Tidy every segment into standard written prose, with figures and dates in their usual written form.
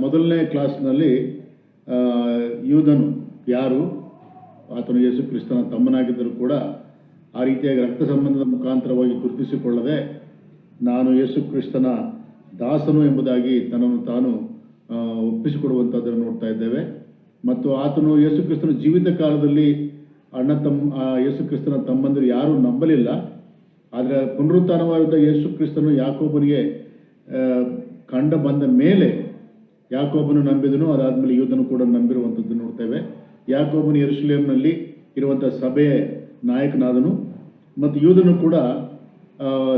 ಮೊದಲನೇ ಕ್ಲಾಸ್ನಲ್ಲಿ ಯೂದನು ಯಾರು, ಆತನು ಯೇಸು ಕ್ರಿಸ್ತನ ತಮ್ಮನಾಗಿದ್ದರೂ ಕೂಡ ಆ ರೀತಿಯಾಗಿ ರಕ್ತ ಸಂಬಂಧದ ಮುಖಾಂತರವಾಗಿ ಗುರುತಿಸಿಕೊಳ್ಳದೆ ನಾನು ಯೇಸು ಕ್ರಿಸ್ತನ ದಾಸನು ಎಂಬುದಾಗಿ ತನ್ನನ್ನು ತಾನು ಒಪ್ಪಿಸಿಕೊಡುವಂಥದ್ದನ್ನು ನೋಡ್ತಾ ಇದ್ದೇವೆ. ಮತ್ತು ಆತನು ಯೇಸು ಕ್ರಿಸ್ತನ ಜೀವಿತ ಕಾಲದಲ್ಲಿ ಯೇಸು ಕ್ರಿಸ್ತನ ತಮ್ಮಂದಿರು ಯಾರೂ ನಂಬಲಿಲ್ಲ. ಆದರೆ ಪುನರುತ್ಥಾನವಾದ ಯೇಸು ಕ್ರಿಸ್ತನು ಯಾಕೋಬನಿಗೆ ಕಂಡು ಬಂದ ಮೇಲೆ ಯಾಕೋಬನು ನಂಬಿದನು, ಅದಾದಮೇಲೆ ಯೂದನು ಕೂಡ ನಂಬಿರುವಂಥದ್ದು ನೋಡ್ತೇವೆ. ಯಾಕೋಬನು ಯೆರೂಸಲೇಮಿನಲ್ಲಿ ಇರುವಂಥ ಸಭೆಯ ನಾಯಕನಾದನು ಮತ್ತು ಯೂದನು ಕೂಡ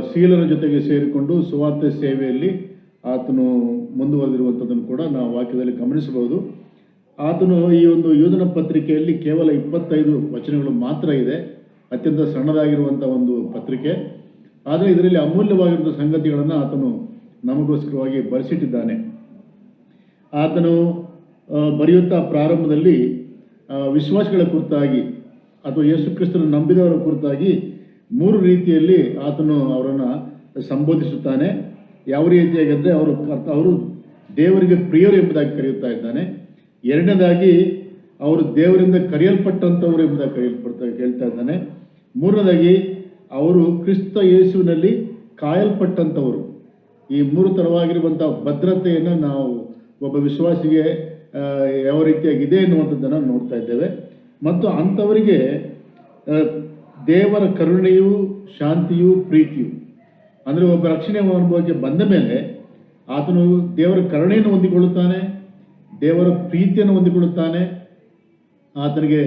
ಶೀಲನ ಜೊತೆಗೆ ಸೇರಿಕೊಂಡು ಸುವಾರ್ತೆ ಸೇವೆಯಲ್ಲಿ ಆತನು ಮುಂದುವರೆದಿರುವಂಥದ್ದನ್ನು ಕೂಡ ನಾವು ವಾಕ್ಯದಲ್ಲಿ ಗಮನಿಸಬಹುದು. ಆತನು ಈ ಒಂದು ಯೂದನ ಪತ್ರಿಕೆಯಲ್ಲಿ ಕೇವಲ 25 ವಚನಗಳು ಮಾತ್ರ ಇದೆ. ಅತ್ಯಂತ ಸಣ್ಣದಾಗಿರುವಂಥ ಒಂದು ಪತ್ರಿಕೆ, ಆದರೆ ಇದರಲ್ಲಿ ಅಮೂಲ್ಯವಾಗಿರುವಂಥ ಸಂಗತಿಗಳನ್ನು ಆತನು ನಮಗೋಸ್ಕರವಾಗಿ ಬರೆಸಿಟ್ಟಿದ್ದಾನೆ. ಆತನು ಬರೆಯುತ್ತಾ ಪ್ರಾರಂಭದಲ್ಲಿ ವಿಶ್ವಾಸಿಗಳ ಕುರಿತಾಗಿ ಅಥವಾ ಯೇಸು ಕ್ರಿಸ್ತನ ನಂಬಿದವರ ಕುರಿತಾಗಿ 3 ರೀತಿಯಲ್ಲಿ ಆತನು ಅವರನ್ನು ಸಂಬೋಧಿಸುತ್ತಾನೆ. ಯಾವ ರೀತಿಯಾಗಿ ಅಂದರೆ ಅವರು ದೇವರಿಗೆ ಪ್ರಿಯರು ಎಂಬುದಾಗಿ ಕರೆಯುತ್ತಾ ಇದ್ದಾನೆ. ಎರಡನೇದಾಗಿ ಅವರು ದೇವರಿಂದ ಕರೆಯಲ್ಪಟ್ಟಂಥವರು ಎಂಬುದಾಗಿ ಹೇಳ್ತಾ ಇದ್ದಾನೆ. ಮೂರನೇದಾಗಿ ಅವರು ಕ್ರಿಸ್ತ ಯೇಸುವಿನಲ್ಲಿ ಕಾಯಲ್ಪಟ್ಟಂಥವರು. ಈ 3 ಥರವಾಗಿರುವಂಥ ಭದ್ರತೆಯನ್ನು ನಾವು ಒಬ್ಬ ವಿಶ್ವಾಸಿಗೆ ಯಾವ ರೀತಿಯಾಗಿದೆ ಎನ್ನುವಂಥದ್ದನ್ನು ನೋಡ್ತಾ ಇದ್ದೇವೆ. ಮತ್ತು ಅಂಥವರಿಗೆ ದೇವರ ಕರುಣೆಯು, ಶಾಂತಿಯು, ಪ್ರೀತಿಯು, ಅಂದರೆ ಒಬ್ಬ ರಕ್ಷಣೆ ಅನುಭವಕ್ಕೆ ಬಂದ ಮೇಲೆ ಆತನು ದೇವರ ಕರುಣೆಯನ್ನು ಹೊಂದಿಕೊಳ್ಳುತ್ತಾನೆ, ದೇವರ ಪ್ರೀತಿಯನ್ನು ಹೊಂದಿಕೊಳ್ಳುತ್ತಾನೆ. ಆತನಿಗೆ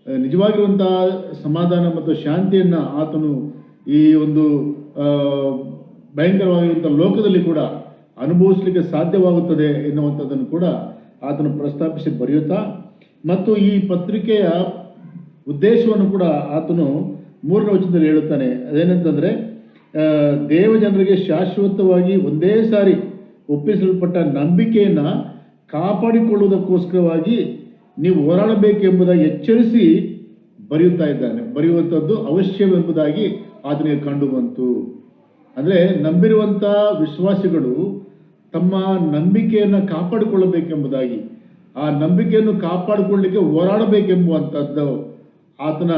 ನಿಜವಾಗಿರುವಂಥ ಸಮಾಧಾನ ಮತ್ತು ಶಾಂತಿಯನ್ನು ಆತನು ಈ ಒಂದು ಭಯಂಕರವಾಗಿರುವಂಥ ಲೋಕದಲ್ಲಿ ಕೂಡ ಅನುಭವಿಸಲಿಕ್ಕೆ ಸಾಧ್ಯವಾಗುತ್ತದೆ ಎನ್ನುವಂಥದ್ದನ್ನು ಕೂಡ ಆತನು ಪ್ರಸ್ತಾಪಿಸಿ ಬರೆಯುತ್ತಾ, ಮತ್ತು ಈ ಪತ್ರಿಕೆಯ ಉದ್ದೇಶವನ್ನು ಕೂಡ ಆತನು 3ನೇ ವಚನದಲ್ಲಿ ಹೇಳುತ್ತಾನೆ. ಅದೇನಂತಂದರೆ, ದೇವಜನರಿಗೆ ಶಾಶ್ವತವಾಗಿ ಒಂದೇ ಸಾರಿ ಒಪ್ಪಿಸಲ್ಪಟ್ಟ ನಂಬಿಕೆಯನ್ನು ಕಾಪಾಡಿಕೊಳ್ಳುವುದಕ್ಕೋಸ್ಕರವಾಗಿ ನೀವು ಹೋರಾಡಬೇಕೆಂಬುದಾಗಿ ಎಚ್ಚರಿಸಿ ಬರೆಯುವಂಥದ್ದು ಅವಶ್ಯವೆಂಬುದಾಗಿ ಆತನಿಗೆ ಕಂಡು ಬಂತು. ಅಂದರೆ ನಂಬಿರುವಂಥ ವಿಶ್ವಾಸಿಗಳು ತಮ್ಮ ನಂಬಿಕೆಯನ್ನು ಕಾಪಾಡಿಕೊಳ್ಳಬೇಕೆಂಬುದಾಗಿ, ಆ ನಂಬಿಕೆಯನ್ನು ಕಾಪಾಡಿಕೊಳ್ಳಲಿಕ್ಕೆ ಹೋರಾಡಬೇಕೆಂಬುವಂಥದ್ದು ಆತನ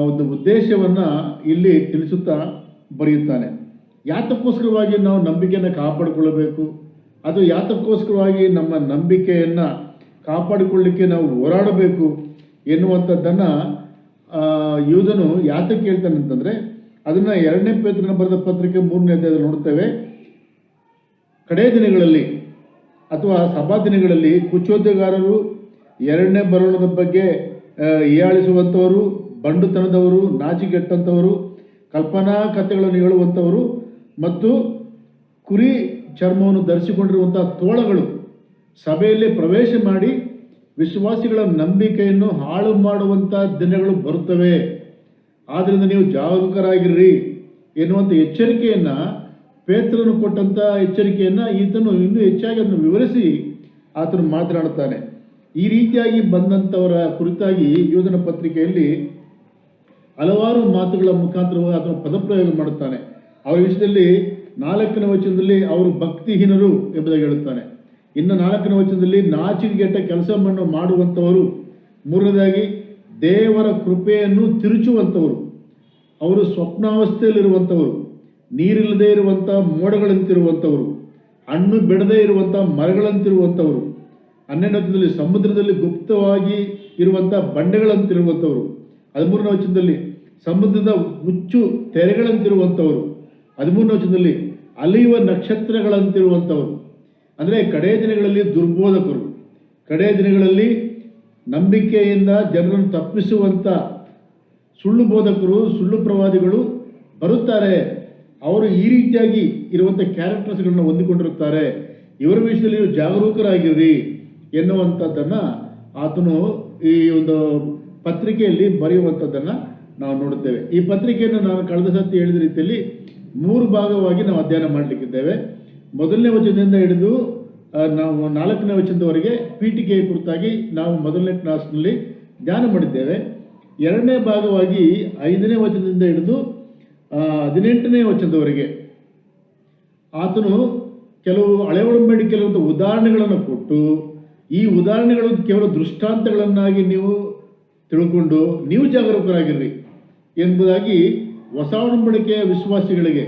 ಒಂದು ಉದ್ದೇಶವನ್ನು ಇಲ್ಲಿ ತಿಳಿಸುತ್ತಾ ಬರೆಯುತ್ತಾನೆ. ಯಾತಕ್ಕೋಸ್ಕರವಾಗಿ ನಾವು ನಂಬಿಕೆಯನ್ನು ಕಾಪಾಡಿಕೊಳ್ಳಬೇಕು, ಅದು ಯಾತಕ್ಕೋಸ್ಕರವಾಗಿ ನಮ್ಮ ನಂಬಿಕೆಯನ್ನು ಕಾಪಾಡಿಕೊಳ್ಳಲಿಕ್ಕೆ ನಾವು ಹೋರಾಡಬೇಕು ಎನ್ನುವಂಥದ್ದನ್ನು ಯೂದನು ಯಾತಕ್ಕೆ ಹೇಳ್ತಾನೆ ಅಂತಂದರೆ, ಅದನ್ನು 2ನೇ ಪೇತ್ರನ ಬರೆದ ಪತ್ರಿಕೆ 3ನೇ ಅಧ್ಯಾಯದಲ್ಲಿ ನೋಡ್ತೇವೆ. ಕಡೇ ದಿನಗಳಲ್ಲಿ ಅಥವಾ ಸಭಾ ದಿನಗಳಲ್ಲಿ ಕುಚೋದ್ಯಗಾರರು, 2ನೇ ಬರೋಣದ ಬಗ್ಗೆ ಹೀಯಾಳಿಸುವಂಥವರು, ಬಂಡುತನದವರು, ನಾಚಿಕೆಟ್ಟಂಥವರು, ಕಲ್ಪನಾ ಕಥೆಗಳನ್ನು ಹೇಳುವಂಥವರು ಮತ್ತು ಕುರಿ ಚರ್ಮವನ್ನು ಧರಿಸಿಕೊಂಡಿರುವಂಥ ತೋಳಗಳು ಸಭೆಯಲ್ಲಿ ಪ್ರವೇಶ ಮಾಡಿ ವಿಶ್ವಾಸಿಗಳ ನಂಬಿಕೆಯನ್ನು ಹಾಳು ಮಾಡುವಂಥ ದಿನಗಳು ಬರುತ್ತವೆ. ಆದ್ದರಿಂದ ನೀವು ಜಾಗರೂಕರಾಗಿರ್ರಿ ಎನ್ನುವಂಥ ಎಚ್ಚರಿಕೆಯನ್ನು, ಪೇತ್ರನು ಕೊಟ್ಟಂಥ ಎಚ್ಚರಿಕೆಯನ್ನು ಈತನು ಇನ್ನೂ ಹೆಚ್ಚಾಗಿ ಅದನ್ನು ವಿವರಿಸಿ ಆತನು ಮಾತನಾಡುತ್ತಾನೆ. ಈ ರೀತಿಯಾಗಿ ಬಂದಂಥವರ ಕುರಿತಾಗಿ ಯೂದನ ಪತ್ರಿಕೆಯಲ್ಲಿ ಹಲವಾರು ಮಾತುಗಳ ಮುಖಾಂತರವಾಗಿ ಆತನು ಪದಪ್ರಯೋಗ ಮಾಡುತ್ತಾನೆ. ಅವರ ವಿಷಯದಲ್ಲಿ 4ನೇ ವಚನದಲ್ಲಿ ಅವರು ಭಕ್ತಿಹೀನರು ಎಂಬುದಾಗಿ ಹೇಳುತ್ತಾನೆ. ಇನ್ನು 4ನೇ ವಚನದಲ್ಲಿ ನಾಚಿಕೆಗೆಟ್ಟ ಕೆಲಸವನ್ನು ಮಾಡುವಂಥವರು. 3ನೇದಾಗಿ ದೇವರ ಕೃಪೆಯನ್ನು ತಿರುಚುವಂಥವರು, ಅವರು ಸ್ವಪ್ನಾವಸ್ಥೆಯಲ್ಲಿರುವಂಥವರು, ನೀರಿಲ್ಲದೆ ಇರುವಂಥ ಮೋಡಗಳಂತಿರುವಂಥವರು, ಹಣ್ಣು ಬಿಡದೇ ಇರುವಂಥ ಮರಗಳಂತಿರುವಂಥವರು. 12ನೇ ವಚನದಲ್ಲಿ ಸಮುದ್ರದಲ್ಲಿ ಗುಪ್ತವಾಗಿ ಇರುವಂಥ ಬಂಡೆಗಳಂತಿರುವಂಥವರು. 13ನೇ ವಚನದಲ್ಲಿ ಸಮುದ್ರದ ಹುಚ್ಚು ತೆರೆಗಳಂತಿರುವಂಥವರು. 13ನೇ ವಚನದಲ್ಲಿ ಅಲಿಯುವ ನಕ್ಷತ್ರಗಳಂತಿರುವಂಥವರು. ಅಂದರೆ ಕಡೆಯ ದಿನಗಳಲ್ಲಿ ದುರ್ಬೋಧಕರು, ಕಡೆಯ ದಿನಗಳಲ್ಲಿ ನಂಬಿಕೆಯಿಂದ ಜನರನ್ನು ತಪ್ಪಿಸುವಂಥ ಸುಳ್ಳು ಬೋಧಕರು, ಸುಳ್ಳು ಪ್ರವಾದಿಗಳು ಬರುತ್ತಾರೆ. ಅವರು ಈ ರೀತಿಯಾಗಿ ಇರುವಂಥ ಕ್ಯಾರೆಕ್ಟರ್ಸ್ಗಳನ್ನ ಹೊಂದಿಕೊಂಡಿರುತ್ತಾರೆ. ಇವರ ವಿಷಯದಲ್ಲಿ ನೀವು ಜಾಗರೂಕರಾಗಿರ್ರಿ ಎನ್ನುವಂಥದ್ದನ್ನು ಆತನು ಈ ಒಂದು ಪತ್ರಿಕೆಯಲ್ಲಿ ಬರೆಯುವಂಥದ್ದನ್ನು ನಾವು ನೋಡುತ್ತೇವೆ. ಈ ಪತ್ರಿಕೆಯನ್ನು ನಾನು ಕಳೆದ ಸರ್ತಿ ಹೇಳಿದ ರೀತಿಯಲ್ಲಿ 3 ಭಾಗವಾಗಿ ನಾವು ಅಧ್ಯಯನ ಮಾಡಲಿಕ್ಕಿದ್ದೇವೆ. 1ನೇ ವಚನದಿಂದ ಹಿಡಿದು ನಾವು 4ನೇ ವಚನದವರೆಗೆ ಪೀಠಿಕೆಯ ಕುರಿತಾಗಿ ನಾವು 1ನೇ ಕ್ಲಾಸ್ನಲ್ಲಿ ಧ್ಯಾನ ಮಾಡಿದ್ದೇವೆ. 2ನೇ ಭಾಗವಾಗಿ 5ನೇ ವಚನದಿಂದ ಹಿಡಿದು 18ನೇ ವಚನದವರೆಗೆ ಆತನು ಕೆಲವು ಹಳೆ ಒಡಂಬಡಿಕೆಯಲ್ಲಿರುವಂಥ ಉದಾಹರಣೆಗಳನ್ನು ಕೊಟ್ಟು ಈ ಉದಾಹರಣೆಗಳು ಕೇವಲ ದೃಷ್ಟಾಂತಗಳನ್ನಾಗಿ ನೀವು ತಿಳ್ಕೊಂಡು ನೀವು ಜಾಗರೂಕರಾಗಿರ್ರಿ ಎಂಬುದಾಗಿ ಹೊಸ ಒಡಂಬಡಿಕೆಯ ವಿಶ್ವಾಸಿಗಳಿಗೆ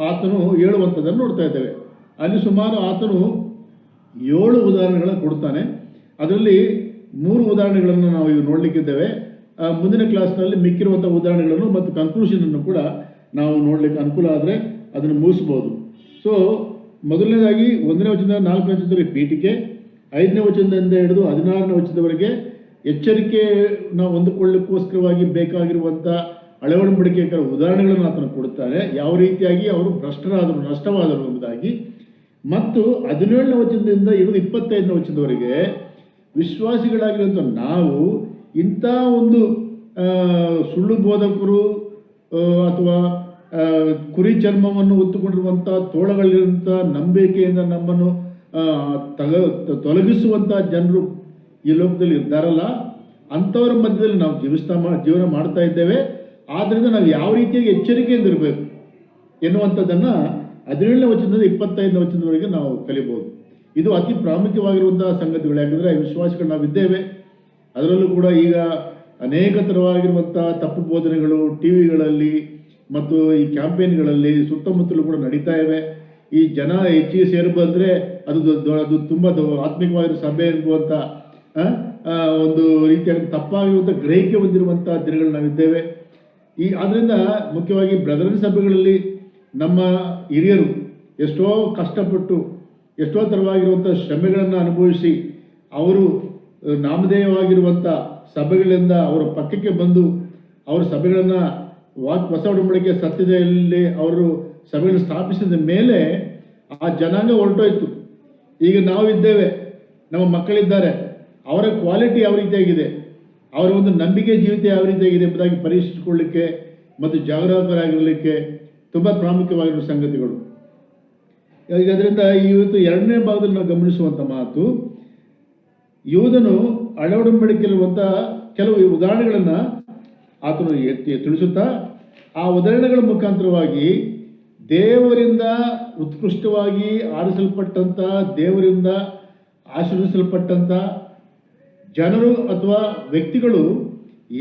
ಆತನು ಹೇಳುವಂಥದ್ದನ್ನು ನೋಡ್ತಾ ಇದ್ದೇವೆ. ಅಲ್ಲಿ ಸುಮಾರು ಆತನು 7 ಉದಾಹರಣೆಗಳನ್ನು ಕೊಡ್ತಾನೆ. ಅದರಲ್ಲಿ 3 ಉದಾಹರಣೆಗಳನ್ನು ನಾವು ಈಗ ನೋಡಲಿಕ್ಕಿದ್ದೇವೆ. ಮುಂದಿನ ಕ್ಲಾಸ್ನಲ್ಲಿ ಮಿಕ್ಕಿರುವಂಥ ಉದಾಹರಣೆಗಳನ್ನು ಮತ್ತು ಕನ್ಕ್ಲೂಷನನ್ನು ಕೂಡ ನಾವು ನೋಡಲಿಕ್ಕೆ ಅನುಕೂಲ ಆದರೆ ಅದನ್ನು ಮುಗಿಸ್ಬೋದು. ಸೊ ಮೊದಲನೇದಾಗಿ 1ನೇ ವಚನದಿಂದ 4ನೇ ವಚನದವರೆಗೆ ಪೀಠಿಕೆ, 5ನೇ ವಚನದಿಂದ ಹಿಡಿದು 16ನೇ ವಚನದವರೆಗೆ ಎಚ್ಚರಿಕೆ ನಾವು ಹೊಂದಿಕೊಳ್ಳಿಕ್ಕೋಸ್ಕರವಾಗಿ ಬೇಕಾಗಿರುವಂಥ ಹಳೆ ಒಡಂಬಡಿಕೆಯ ಉದಾಹರಣೆಗಳನ್ನು ಆತನು ಕೊಡುತ್ತಾರೆ. ಯಾವ ರೀತಿಯಾಗಿ ಅವರು ಭ್ರಷ್ಟರಾದರು, ನಷ್ಟವಾದರು ಎಂಬುದಾಗಿ. ಮತ್ತು 17ನೇ ವಚನದಿಂದ ಹಿಡಿದು 25ನೇ ವಚನದವರೆಗೆ ವಿಶ್ವಾಸಿಗಳಾಗಿರುವಂಥ ನಾವು ಇಂಥ ಒಂದು ಸುಳ್ಳು ಬೋಧಕರು ಅಥವಾ ಕುರಿ ಚರ್ಮವನ್ನು ಹೊತ್ತುಕೊಂಡಿರುವಂಥ ತೋಳಗಳಿರುವಂಥ ನಂಬಿಕೆಯಿಂದ ನಮ್ಮನ್ನು ತೊಲಗಿಸುವಂಥ ಜನರು ಈ ಲೋಕದಲ್ಲಿ ಇದ್ದಾರಲ್ಲ, ಅಂಥವ್ರ ಮಧ್ಯದಲ್ಲಿ ನಾವು ಜೀವನ ಮಾಡ್ತಾ ಇದ್ದೇವೆ. ಆದ್ದರಿಂದ ನಾವು ಯಾವ ರೀತಿಯಾಗಿ ಎಚ್ಚರಿಕೆಯಿಂದ ಇರಬೇಕು ಎನ್ನುವಂಥದ್ದನ್ನು 17ನೇ ವಚನದಿಂದ 25ನೇ ವಚನದವರೆಗೆ ನಾವು ಕಲಿಬೋದು. ಇದು ಅತಿ ಪ್ರಾಮುಖ್ಯವಾಗಿರುವಂತಹ ಸಂಗತಿಗಳು. ಯಾಕಂದರೆ ವಿಶ್ವಾಸಗಳು ನಾವಿದ್ದೇವೆ. ಅದರಲ್ಲೂ ಕೂಡ ಈಗ ಅನೇಕ ಥರವಾಗಿರುವಂಥ ತಪ್ಪು ಬೋಧನೆಗಳು ಟಿ ವಿಗಳಲ್ಲಿ ಮತ್ತು ಈ ಕ್ಯಾಂಪೇನ್ಗಳಲ್ಲಿ ಸುತ್ತಮುತ್ತಲೂ ಕೂಡ ನಡೀತಾ ಇವೆ. ಈ ಜನ ಹೆಚ್ಚಿಗೆ ಸೇರಿ ಬಂದರೆ ಅದು ತುಂಬ ಆತ್ಮಿಕವಾಗಿರೋ ಸಭೆ ಎಂಬುವಂಥ ಒಂದು ರೀತಿಯಾಗಿ ತಪ್ಪಾಗಿರುವಂಥ ಗ್ರಹಿಕೆ ಹೊಂದಿರುವಂಥ ದಿನಗಳು ನಾವಿದ್ದೇವೆ. ಆದ್ದರಿಂದ ಮುಖ್ಯವಾಗಿ ಬ್ರದರನ್ ಸಭೆಗಳಲ್ಲಿ ನಮ್ಮ ಹಿರಿಯರು ಎಷ್ಟೋ ಕಷ್ಟಪಟ್ಟು ಎಷ್ಟೋ ಥರವಾಗಿರುವಂಥ ಶ್ರಮೆಗಳನ್ನು ಅನುಭವಿಸಿ ಅವರು ನಾಮಧೇಯವಾಗಿರುವಂಥ ಸಭೆಗಳಿಂದ ಅವರ ಪಕ್ಕಕ್ಕೆ ಬಂದು ಅವರ ಸಭೆಗಳನ್ನು ಹೊಸ ಒಡಂಬಡಿಕೆಯ ಸತ್ಯದಲ್ಲಿ ಅವರು ಸಭೆಗಳನ್ನು ಸ್ಥಾಪಿಸಿದ ಮೇಲೆ ಆ ಜನಾಂಗ ಹೊರಟೋಯ್ತು. ಈಗ ನಾವಿದ್ದೇವೆ, ನಮ್ಮ ಮಕ್ಕಳಿದ್ದಾರೆ, ಅವರ ಕ್ವಾಲಿಟಿ ಯಾವ ರೀತಿಯಾಗಿದೆ, ಅವರ ಒಂದು ನಂಬಿಕೆ ಜೀವಿತ ಯಾವ ರೀತಿಯಾಗಿದೆ ಎಂಬುದಾಗಿ ಪರೀಕ್ಷಿಸಿಕೊಳ್ಳಲಿಕ್ಕೆ ಮತ್ತು ಜಾಗರೂಕರಾಗಿರಲಿಕ್ಕೆ ತುಂಬ ಪ್ರಾಮುಖ್ಯವಾಗಿರುವ ಸಂಗತಿಗಳು. ಈಗ ಅದರಿಂದ ಇವತ್ತು 2ನೇ ಭಾಗದಲ್ಲಿ ನಾವು ಗಮನಿಸುವಂಥ ಮಾತು, ಯೂದನು ಹಳೆ ಒಡಂಬಡಿಕೆಯಲ್ಲಿರುವಂಥ ಕೆಲವು ಉದಾಹರಣೆಗಳನ್ನು ಆತನು ತಿಳಿಸುತ್ತಾ ಆ ಉದಾಹರಣೆಗಳ ಮುಖಾಂತರವಾಗಿ ದೇವರಿಂದ ಉತ್ಕೃಷ್ಟವಾಗಿ ಆರಿಸಲ್ಪಟ್ಟಂಥ, ದೇವರಿಂದ ಆಶೀರ್ವದಿಸಲ್ಪಟ್ಟಂಥ ಜನರು ಅಥವಾ ವ್ಯಕ್ತಿಗಳು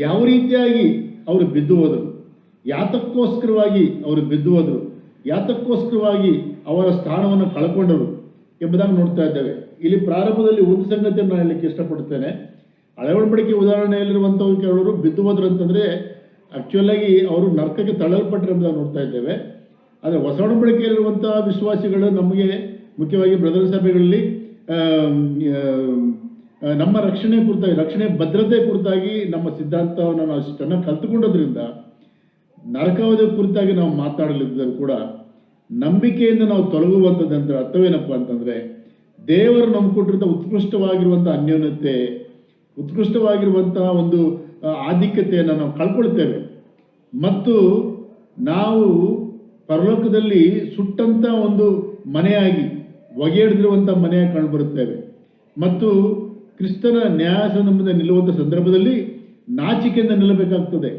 ಯಾವ ರೀತಿಯಾಗಿ ಅವರು ಬಿದ್ದು ಹೋದರು, ಯಾತಕ್ಕೋಸ್ಕರವಾಗಿ ಅವರು ಬಿದ್ದು ಹೋದರು, ಯಾತಕ್ಕೋಸ್ಕರವಾಗಿ ಅವರ ಸ್ಥಾನವನ್ನು ಕಳ್ಕೊಂಡರು ಎಂಬುದಾಗಿ ನೋಡ್ತಾ ಇದ್ದೇವೆ. ಇಲ್ಲಿ ಪ್ರಾರಂಭದಲ್ಲಿ ಒಂದು ಸಂಗತಿಯನ್ನು ನಾನು ಹೇಳಲಿಕ್ಕೆ ಇಷ್ಟಪಡ್ತೇನೆ. ಹಳೆ ಒಡಂಬಡಿಕೆ ಉದಾಹರಣೆಯಲ್ಲಿರುವಂಥವ್ರು ಕೆಲವರು ಬಿದ್ದು ಹೋದ್ರು ಅಂತಂದರೆ ಆ್ಯಕ್ಚುಲಾಗಿ ಅವರು ನರಕಕ್ಕೆ ತಳ್ಳಲ್ಪಟ್ಟರು ಎಂಬುದಾಗಿ ನೋಡ್ತಾ ಇದ್ದೇವೆ. ಆದರೆ ಹೊಸ ಒಡಂಬಡಿಕೆಯಲ್ಲಿರುವಂಥ ವಿಶ್ವಾಸಿಗಳು ನಮಗೆ ಮುಖ್ಯವಾಗಿ ಬ್ರದರ್ ಸಭೆಗಳಲ್ಲಿ ನಮ್ಮ ರಕ್ಷಣೆ ಕುರಿತಾಗಿ, ರಕ್ಷಣೆ ಭದ್ರತೆ ಕುರಿತಾಗಿ ನಮ್ಮ ಸಿದ್ಧಾಂತವನ್ನು ನಾವು ಚೆನ್ನಾಗಿ ಕಲ್ತುಕೊಂಡೋದ್ರಿಂದ ನರಕವಾದ ಕುರಿತಾಗಿ ನಾವು ಮಾತಾಡಲಿದ್ದರೂ ಕೂಡ ನಂಬಿಕೆಯಿಂದ ನಾವು ತೊಲಗುವಂಥದ್ದಂತ ಅರ್ಥವೇನಪ್ಪ ಅಂತಂದರೆ ದೇವರು ನಮ್ಗೆ ಕೊಟ್ಟಿರುವಂಥ ಉತ್ಕೃಷ್ಟವಾಗಿರುವಂಥ ಅನ್ಯೋನ್ಯತೆ, ಉತ್ಕೃಷ್ಟವಾಗಿರುವಂಥ ಒಂದು ಆಧಿಕ್ಯತೆಯನ್ನು ನಾವು ಕಳ್ಕೊಳ್ತೇವೆ. ಮತ್ತು ನಾವು ಪರಲೋಕದಲ್ಲಿ ಸುಟ್ಟಂಥ ಒಂದು ಮನೆಯಾಗಿ, ಹೊಗೆ ಹಿಡಿದಿರುವಂಥ ಮನೆಯಾಗಿ ಕಂಡುಬರುತ್ತೇವೆ. ಮತ್ತು ಕ್ರಿಸ್ತನ ನ್ಯಾಯಾಸನದ ಮುಂದೆ ನಿಲ್ಲುವಂಥ ಸಂದರ್ಭದಲ್ಲಿ ನಾಚಿಕೆಯಿಂದ ನಿಲ್ಲಬೇಕಾಗ್ತದೆ.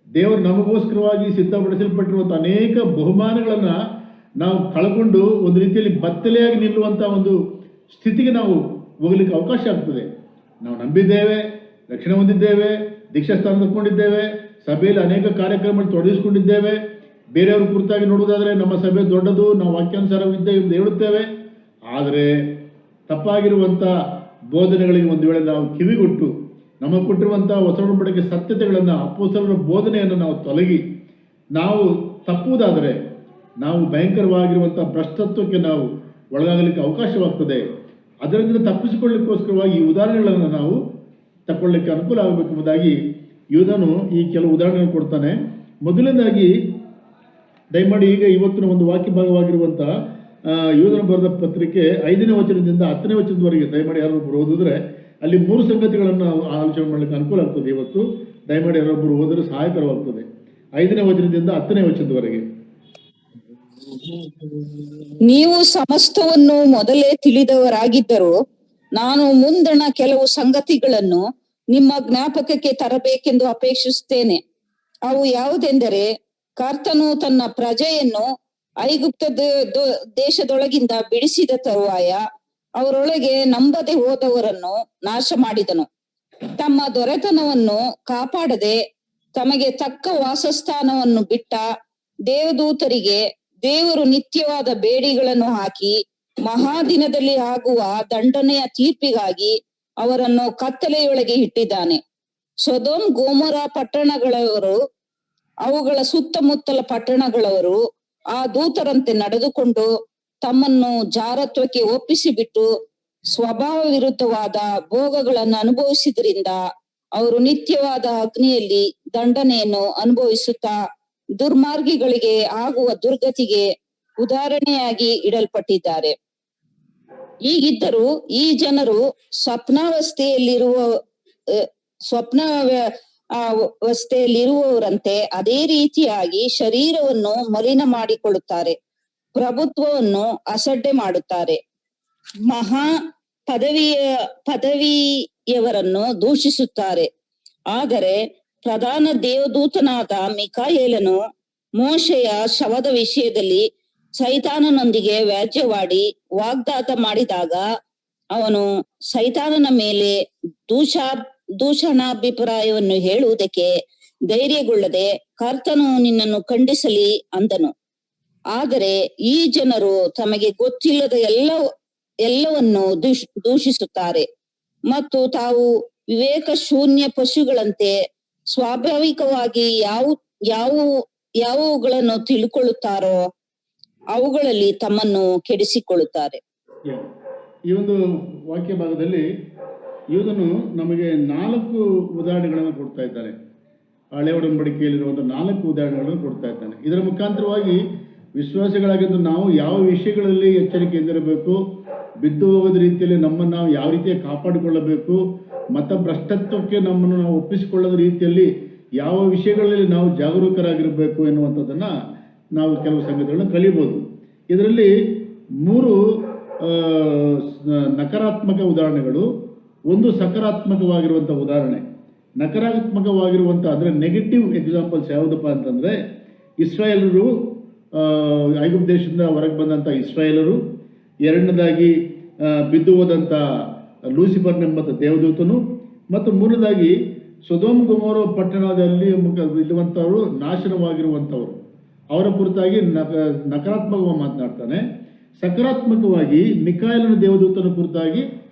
ದೇವರು ನಮಗೋಸ್ಕರವಾಗಿ ಸಿದ್ಧಪಡಿಸಲ್ಪಟ್ಟಿರುವಂಥ ಅನೇಕ ಬಹುಮಾನಗಳನ್ನು ನಾವು ಕಳ್ಕೊಂಡು ಒಂದು ರೀತಿಯಲ್ಲಿ ಬತ್ತಲೆಯಾಗಿ ನಿಲ್ಲುವಂಥ ಒಂದು ಸ್ಥಿತಿಗೆ ನಾವು ಹೋಗಲಿಕ್ಕೆ ಅವಕಾಶ ಆಗ್ತದೆ. ನಾವು ನಂಬಿದ್ದೇವೆ, ರಕ್ಷಣೆ ಹೊಂದಿದ್ದೇವೆ, ದೀಕ್ಷಾಸ್ಥಾನ ತಗೊಂಡಿದ್ದೇವೆ, ಸಭೆಯಲ್ಲಿ ಅನೇಕ ಕಾರ್ಯಕ್ರಮಗಳು ತೊಡಗಿಸಿಕೊಂಡಿದ್ದೇವೆ. ಬೇರೆಯವ್ರ ಕುರಿತಾಗಿ ನೋಡುವುದಾದರೆ ನಮ್ಮ ಸಭೆ ದೊಡ್ಡದು, ನಾವು ವಾಕ್ಯಾನುಸಾರವಿದ್ದೆ ಎಂದು ಹೇಳುತ್ತೇವೆ. ಆದರೆ ತಪ್ಪಾಗಿರುವಂಥ ಬೋಧನೆಗಳಿಗೆ ಒಂದು ವೇಳೆ ನಾವು ಕಿವಿಗೊಟ್ಟು ನಮಗೆ ಕೊಟ್ಟಿರುವಂಥ ಹೊಸ ಒಡಂಬಡಿಕೆ ಸತ್ಯತೆಗಳನ್ನು, ಅಪೊಸ್ತಲರ ಬೋಧನೆಯನ್ನು ನಾವು ತೊಲಗಿ ನಾವು ತಪ್ಪುವುದಾದರೆ ನಾವು ಭಯಂಕರವಾಗಿರುವಂಥ ಭ್ರಷ್ಟತ್ವಕ್ಕೆ ನಾವು ಒಳಗಾಗಲಿಕ್ಕೆ ಅವಕಾಶವಾಗ್ತದೆ. ಅದರಿಂದ ತಪ್ಪಿಸಿಕೊಳ್ಳಲಿಕ್ಕೋಸ್ಕರವಾಗಿ ಈ ಉದಾಹರಣೆಗಳನ್ನು ನಾವು ತಗೊಳ್ಳಿಕ್ಕೆ ಅನುಕೂಲ ಆಗಬೇಕೆಂಬುದಾಗಿ ಯೂದನು ಈ ಕೆಲವು ಉದಾಹರಣೆ ಕೊಡ್ತಾನೆ. ಮೊದಲನೇದಾಗಿ ದಯಮಾಡಿ ಈಗ ಇವತ್ತಿನ ಒಂದು ವಾಕ್ಯ ಭಾಗವಾಗಿರುವಂಥ ಯೂದನು ಬರೆದ ಪತ್ರಿಕೆ 5ನೇ ವಚನದಿಂದ 10ನೇ ವಚನದವರೆಗೆ ದಯಮಾಡಿ ಯಾರೊಬ್ಬರು ಓದಿದ್ರೆ ಅಲ್ಲಿ 3 ಸಂಗತಿಗಳನ್ನು ಆಲೋಚನೆ ಮಾಡಲಿಕ್ಕೆ ಅನುಕೂಲ ಆಗ್ತದೆ. ಇವತ್ತು ದಯಮಾಡಿ ಯಾರೊಬ್ಬರು ಓದಿದ್ರೆ ಸಹಾಯಕರವಾಗ್ತದೆ. 5ನೇ ವಚನದಿಂದ 10ನೇ ವಚನದವರೆಗೆ. ನೀವು ಸಮಸ್ತವನ್ನು ಮೊದಲೇ ತಿಳಿದವರಾಗಿದ್ದರೂ ನಾನು ಮುಂದಣ ಕೆಲವು ಸಂಗತಿಗಳನ್ನು ನಿಮ್ಮ ಜ್ಞಾಪಕಕ್ಕೆ ತರಬೇಕೆಂದು ಅಪೇಕ್ಷಿಸುತ್ತೇನೆ. ಅವು ಯಾವುದೆಂದರೆ, ಕರ್ತನು ತನ್ನ ಪ್ರಜೆಯನ್ನು ಐಗುಪ್ತ ದೇಶದೊಳಗಿಂದ ಬಿಡಿಸಿದ ತರುವಾಯ ಅವರೊಳಗೆ ನಂಬದೆ ಹೋದವರನ್ನು ನಾಶ ಮಾಡಿದನು. ತಮ್ಮ ದೊರೆತನವನ್ನು ಕಾಪಾಡದೆ ತಮಗೆ ತಕ್ಕ ವಾಸಸ್ಥಾನವನ್ನು ಬಿಟ್ಟ ದೇವದೂತರಿಗೆ ದೇವರು ನಿತ್ಯವಾದ ಬೇಡಿಗಳನ್ನು ಹಾಕಿ ಮಹಾದಿನದಲ್ಲಿ ಆಗುವ ದಂಡನೆಯ ತೀರ್ಪಿಗಾಗಿ ಅವರನ್ನು ಕತ್ತಲೆಯೊಳಗೆ ಇಟ್ಟಿದ್ದಾನೆ. ಸೊದೋಮ್ ಗೋಮೋರ ಪಟ್ಟಣಗಳವರು, ಅವುಗಳ ಸುತ್ತಮುತ್ತಲ ಪಟ್ಟಣಗಳವರು ಆ ದೂತರಂತೆ ನಡೆದುಕೊಂಡು ತಮ್ಮನ್ನು ಜಾರತ್ವಕ್ಕೆ ಒಪ್ಪಿಸಿಬಿಟ್ಟು ಸ್ವಭಾವ ವಿರುದ್ಧವಾದ ಭೋಗಗಳನ್ನು ಅನುಭವಿಸಿದ್ರಿಂದ ಅವರು ನಿತ್ಯವಾದ ಅಗ್ನಿಯಲ್ಲಿ ದಂಡನೆಯನ್ನು ಅನುಭವಿಸುತ್ತಾ ದುರ್ಮಾರ್ಗಿಗಳಿಗೆ ಆಗುವ ದುರ್ಗತಿಗೆ ಉದಾಹರಣೆಯಾಗಿ ಇಡಲ್ಪಟ್ಟಿದ್ದಾರೆ. ಹೀಗಿದ್ದರೂ ಈ ಜನರು ಅವಸ್ಥೆಯಲ್ಲಿರುವವರಂತೆ ಅದೇ ರೀತಿಯಾಗಿ ಶರೀರವನ್ನು ಮಲಿನ ಮಾಡಿಕೊಳ್ಳುತ್ತಾರೆ, ಪ್ರಭುತ್ವವನ್ನು ಅಸಡ್ಡೆ ಮಾಡುತ್ತಾರೆ, ಮಹಾ ಪದವಿಯವರನ್ನು ದೂಷಿಸುತ್ತಾರೆ. ಆದರೆ ಪ್ರಧಾನ ದೇವದೂತನಾದ ಮಿಕಾಯೇಲನು ಮೋಶೆಯ ಶವದ ವಿಷಯದಲ್ಲಿ ಸೈತಾನನೊಂದಿಗೆ ವ್ಯಾಜ್ಯವಾಡಿ ವಾಗ್ದಾತ ಮಾಡಿದಾಗ ಅವನು ಸೈತಾನನ ಮೇಲೆ ದೂಷಣಾಭಿಪ್ರಾಯವನ್ನು ಹೇಳುವುದಕ್ಕೆ ಧೈರ್ಯಗೊಳ್ಳದೆ ಕರ್ತನು ನಿನ್ನನ್ನು ಖಂಡಿಸಲಿ ಅಂದನು. ಆದರೆ ಈ ಜನರು ತಮಗೆ ಗೊತ್ತಿಲ್ಲದ ಎಲ್ಲವನ್ನು ದೂಷಿಸುತ್ತಾರೆ ಮತ್ತು ತಾವು ವಿವೇಕ ಶೂನ್ಯ ಪಶುಗಳಂತೆ ಸ್ವಾಭಾವಿಕವಾಗಿ ಯಾವುಗಳನ್ನು ತಿಳ್ಕೊಳ್ಳುತ್ತಾರೋ ಅವುಗಳಲ್ಲಿ ತಮ್ಮನ್ನು ಕೆಡಿಸಿಕೊಳ್ಳುತ್ತಾರೆ. ಈ ಒಂದು ವಾಕ್ಯ ಭಾಗದಲ್ಲಿ ಇವನು ನಮಗೆ 4 ಉದಾಹರಣೆಗಳನ್ನು ಕೊಡ್ತಾ ಇದ್ದಾನೆ. ಹಳೆ ಒಡಂಬಡಿಕೆಯಲ್ಲಿರುವಂಥ 4 ಉದಾಹರಣೆಗಳನ್ನು ಕೊಡ್ತಾ ಇದ್ದಾನೆ. ಇದರ ಮುಖಾಂತರವಾಗಿ ವಿಶ್ವಾಸಿಗಳಾಗಿದ್ದು ನಾವು ಯಾವ ವಿಷಯಗಳಲ್ಲಿ ಎಚ್ಚರಿಕೆಯಿಂದಿರಬೇಕು, ಬಿದ್ದು ಹೋಗೋದ ರೀತಿಯಲ್ಲಿ ನಮ್ಮನ್ನು ನಾವು ಯಾವ ರೀತಿಯಾಗಿ ಕಾಪಾಡಿಕೊಳ್ಳಬೇಕು, ಮತ ಭ್ರಷ್ಟತ್ವಕ್ಕೆ ನಮ್ಮನ್ನು ನಾವು ಒಪ್ಪಿಸಿಕೊಳ್ಳದ ರೀತಿಯಲ್ಲಿ ಯಾವ ವಿಷಯಗಳಲ್ಲಿ ನಾವು ಜಾಗರೂಕರಾಗಿರಬೇಕು ಎನ್ನುವಂಥದ್ದನ್ನು ನಾವು ಕೆಲವು ಸಂಗತಿಗಳನ್ನು ಕಲಿಬೋದು. ಇದರಲ್ಲಿ 3 ನಕಾರಾತ್ಮಕ ಉದಾಹರಣೆಗಳು, ಒಂದು ಸಕಾರಾತ್ಮಕವಾಗಿರುವಂಥ ಉದಾಹರಣೆ. ನಕಾರಾತ್ಮಕವಾಗಿರುವಂಥ ಅಂದರೆ ನೆಗೆಟಿವ್ ಎಕ್ಸಾಂಪಲ್ಸ್ ಯಾವುದಪ್ಪ ಅಂತಂದರೆ, ಇಸ್ರಾಯೇಲರು, ಐಗುಪ್ತ ದೇಶದಿಂದ ಹೊರಗೆ ಬಂದಂಥ ಇಸ್ರಾಯೇಲರು, ಎರಡನೇದಾಗಿ ಬಿದ್ದು ಹೋದಂಥ ಲೂಸಿಫರ್ನೆಂಬಂಥ ದೇವದೂತನು, ಮತ್ತು ಮೂರನೇದಾಗಿ ಸೊದೋಮ್ ಗೊಮೋರ ಪಟ್ಟಣದಲ್ಲಿ ಇರುವಂಥವರು ನಾಶನವಾಗಿರುವಂಥವರು, ಅವರ ಕುರಿತಾಗಿ ನಕಾರಾತ್ಮಕವಾಗಿ ಮಾತನಾಡ್ತಾನೆ. ಸಕಾರಾತ್ಮಕವಾಗಿ ಮಿಕಾಯೇಲನ ದೇವದೂತನ ಕುರಿತಾಗಿ